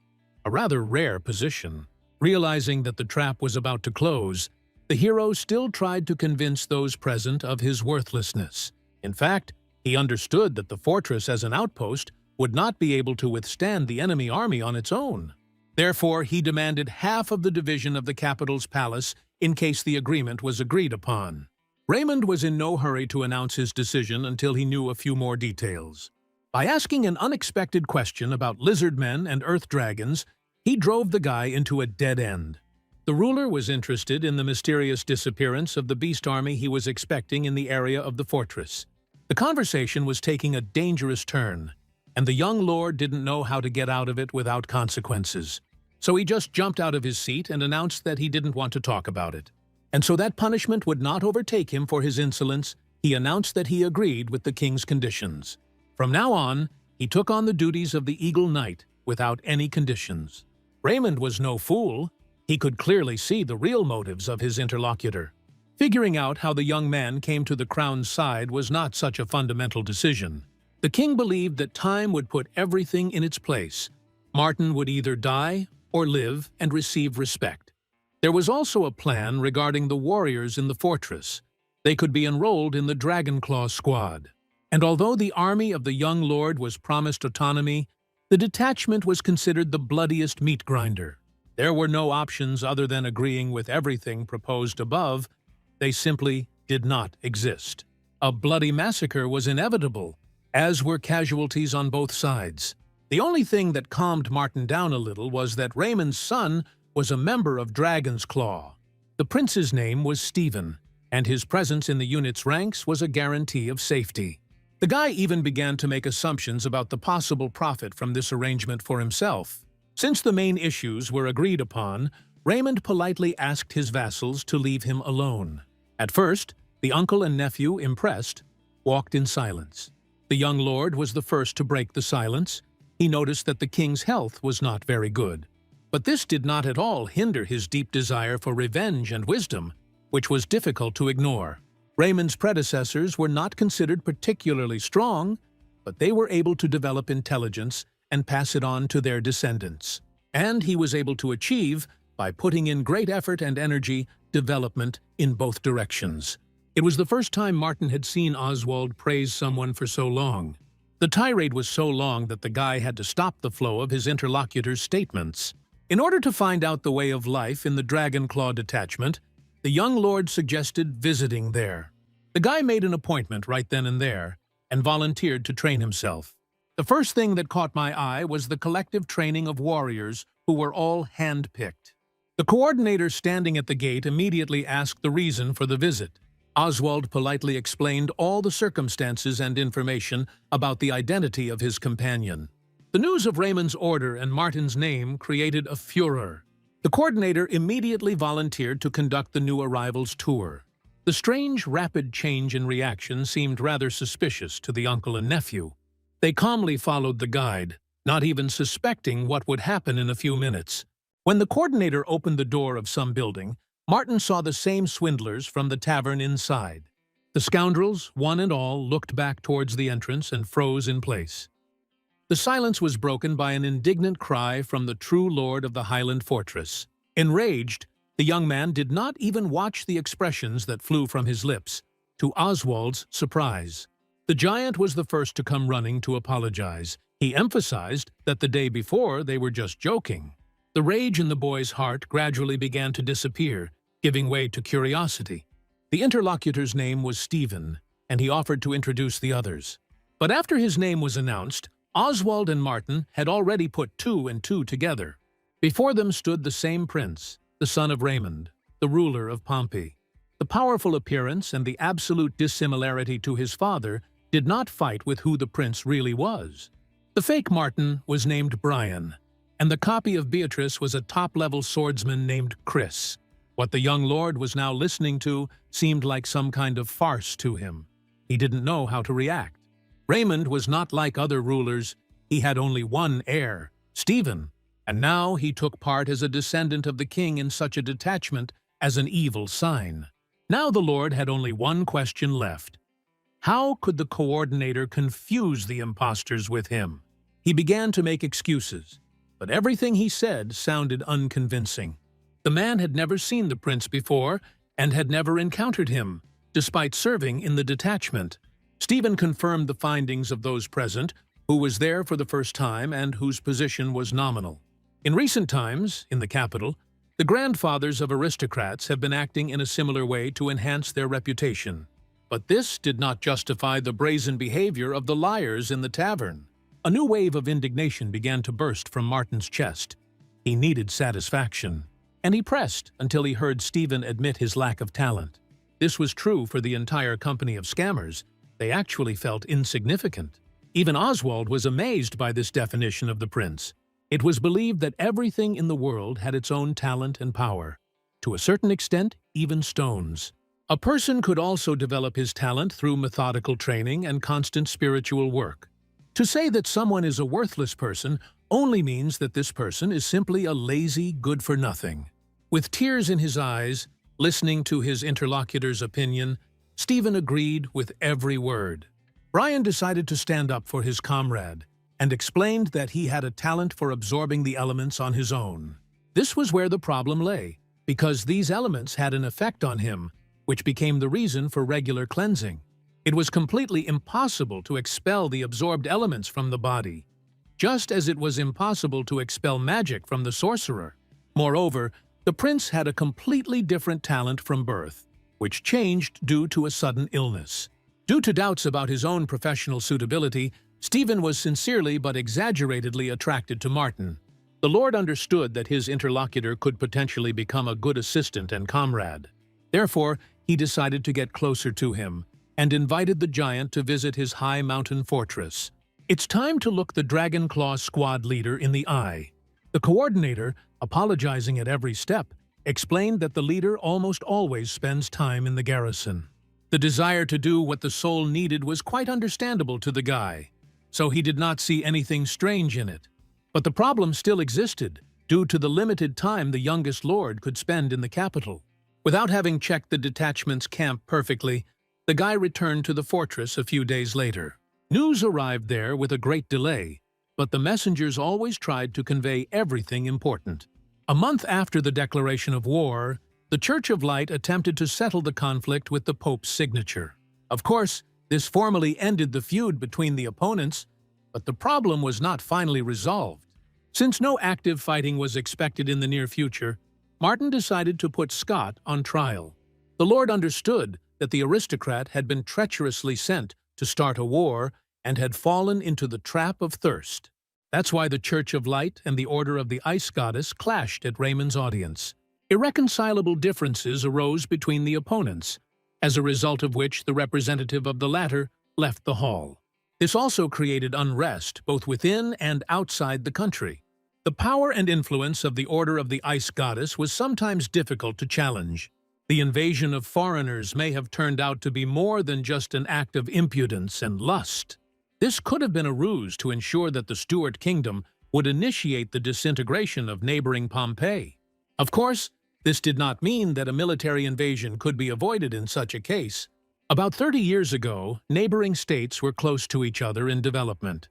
a rather rare position. Realizing that the trap was about to close, the hero still tried to convince those present of his worthlessness. In fact, he understood that the fortress as an outpost would not be able to withstand the enemy army on its own. Therefore, he demanded half of the division of the capital's palace in case the agreement was agreed upon. Raymond was in no hurry to announce his decision until he knew a few more details. By asking an unexpected question about lizard men and earth dragons, he drove the guy into a dead end. The ruler was interested in the mysterious disappearance of the beast army he was expecting in the area of the fortress. The conversation was taking a dangerous turn, and the young lord didn't know how to get out of it without consequences. So he just jumped out of his seat and announced that he didn't want to talk about it. And so that punishment would not overtake him for his insolence, he announced that he agreed with the king's conditions. From now on, he took on the duties of the Eagle Knight without any conditions. Raymond was no fool. He could clearly see the real motives of his interlocutor. Figuring out how the young man came to the crown's side was not such a fundamental decision. The king believed that time would put everything in its place. Martin would either die or live and receive respect. There was also a plan regarding the warriors in the fortress. They could be enrolled in the Dragonclaw squad. And although the army of the young lord was promised autonomy, the detachment was considered the bloodiest meat grinder. There were no options other than agreeing with everything proposed above. They simply did not exist. A bloody massacre was inevitable, as were casualties on both sides. The only thing that calmed Martin down a little was that Raymond's son was a member of Dragon's Claw. The prince's name was Stephen, and his presence in the unit's ranks was a guarantee of safety. The guy even began to make assumptions about the possible profit from this arrangement for himself. Since the main issues were agreed upon, Raymond politely asked his vassals to leave him alone. At first, the uncle and nephew, impressed, walked in silence. The young lord was the first to break the silence. He noticed that the king's health was not very good. But this did not at all hinder his deep desire for revenge and wisdom, which was difficult to ignore. Raymond's predecessors were not considered particularly strong, but they were able to develop intelligence and pass it on to their descendants. And he was able to achieve, by putting in great effort and energy, development in both directions. It was the first time Martin had seen Oswald praise someone for so long. The tirade was so long that the guy had to stop the flow of his interlocutor's statements. In order to find out the way of life in the Dragonclaw detachment, the young lord suggested visiting there. The guy made an appointment right then and there, and volunteered to train himself. The first thing that caught my eye was the collective training of warriors who were all hand-picked. The coordinator standing at the gate immediately asked the reason for the visit. Oswald politely explained all the circumstances and information about the identity of his companion. The news of Raymond's order and Martin's name created a furor. The coordinator immediately volunteered to conduct the new arrival's tour. The strange, rapid change in reaction seemed rather suspicious to the uncle and nephew. They calmly followed the guide, not even suspecting what would happen in a few minutes. When the coordinator opened the door of some building, Martin saw the same swindlers from the tavern inside. The scoundrels, one and all, looked back towards the entrance and froze in place. The silence was broken by an indignant cry from the true lord of the Highland fortress. Enraged, the young man did not even watch the expressions that flew from his lips, to Oswald's surprise. The giant was the first to come running to apologize. He emphasized that the day before they were just joking. The rage in the boy's heart gradually began to disappear, giving way to curiosity. The interlocutor's name was Stephen, and he offered to introduce the others. But after his name was announced, Oswald and Martin had already put two and two together. Before them stood the same prince, the son of Raymond, the ruler of Pompeii. The powerful appearance and the absolute dissimilarity to his father did not fight with who the prince really was. The fake Martin was named Brian, and the copy of Beatrice was a top-level swordsman named Chris. What the young lord was now listening to seemed like some kind of farce to him. He didn't know how to react. Raymond was not like other rulers. He had only one heir, Stephen, and now he took part as a descendant of the king in such a detachment as an evil sign. Now the lord had only one question left. How could the coordinator confuse the impostors with him? He began to make excuses, but everything he said sounded unconvincing. The man had never seen the prince before and had never encountered him, despite serving in the detachment. Stephen confirmed the findings of those present, who was there for the first time and whose position was nominal. In recent times, in the capital, the grandfathers of aristocrats have been acting in a similar way to enhance their reputation. But this did not justify the brazen behavior of the liars in the tavern. A new wave of indignation began to burst from Martin's chest. He needed satisfaction, and he pressed until he heard Stephen admit his lack of talent. This was true for the entire company of scammers. They actually felt insignificant. Even Oswald was amazed by this definition of the prince. It was believed that everything in the world had its own talent and power. To a certain extent, even stones. A person could also develop his talent through methodical training and constant spiritual work. To say that someone is a worthless person only means that this person is simply a lazy good-for-nothing. With tears in his eyes, listening to his interlocutor's opinion, Stephen agreed with every word. Brian decided to stand up for his comrade and explained that he had a talent for absorbing the elements on his own. This was where the problem lay, because these elements had an effect on him, which became the reason for regular cleansing. It was completely impossible to expel the absorbed elements from the body, just as it was impossible to expel magic from the sorcerer. Moreover, the prince had a completely different talent from birth, which changed due to a sudden illness. Due to doubts about his own professional suitability, Stephen was sincerely but exaggeratedly attracted to Martin. The lord understood that his interlocutor could potentially become a good assistant and comrade. Therefore, he decided to get closer to him and invited the giant to visit his high mountain fortress. It's time to look the Dragon Claw squad leader in the eye. The coordinator, apologizing at every step, explained that the leader almost always spends time in the garrison. The desire to do what the soul needed was quite understandable to the guy, so he did not see anything strange in it. But the problem still existed, due to the limited time the youngest lord could spend in the capital. Without having checked the detachment's camp perfectly, the guy returned to the fortress a few days later. News arrived there with a great delay, but the messengers always tried to convey everything important. A month after the declaration of war, the Church of Light attempted to settle the conflict with the Pope's signature. Of course, this formally ended the feud between the opponents, but the problem was not finally resolved. Since no active fighting was expected in the near future, Martin decided to put Scott on trial. The Lord understood that the aristocrat had been treacherously sent to start a war and had fallen into the trap of thirst. That's why the Church of Light and the Order of the Ice Goddess clashed at Raymond's audience. Irreconcilable differences arose between the opponents, as a result of which the representative of the latter left the hall. This also created unrest both within and outside the country. The power and influence of the Order of the Ice Goddess was sometimes difficult to challenge. The invasion of foreigners may have turned out to be more than just an act of impudence and lust. This could have been a ruse to ensure that the Stuart kingdom would initiate the disintegration of neighboring Pompeii. Of course, this did not mean that a military invasion could be avoided in such a case. About 30 years ago, neighboring states were close to each other in development.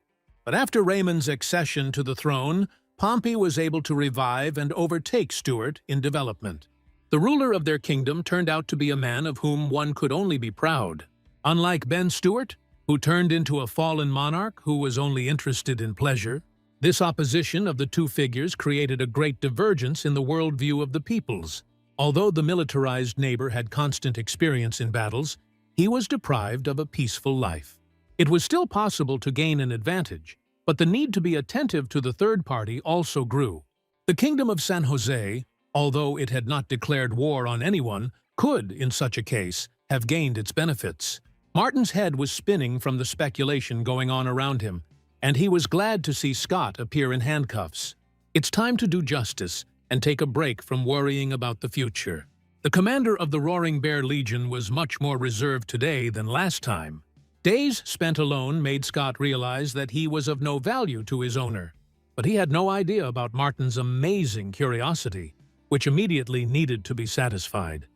But after Raymond's accession to the throne, Pompey was able to revive and overtake Stuart in development. The ruler of their kingdom turned out to be a man of whom one could only be proud. Unlike Ben Stuart, who turned into a fallen monarch who was only interested in pleasure, this opposition of the two figures created a great divergence in the worldview of the peoples. Although the militarized neighbor had constant experience in battles, he was deprived of a peaceful life. It was still possible to gain an advantage, but the need to be attentive to the third party also grew. The Kingdom of San Jose, although it had not declared war on anyone, could, in such a case, have gained its benefits. Martin's head was spinning from the speculation going on around him, and he was glad to see Scott appear in handcuffs. It's time to do justice and take a break from worrying about the future. The commander of the Roaring Bear Legion was much more reserved today than last time. Days spent alone made Scott realize that he was of no value to his owner, but he had no idea about Martin's amazing curiosity, which immediately needed to be satisfied.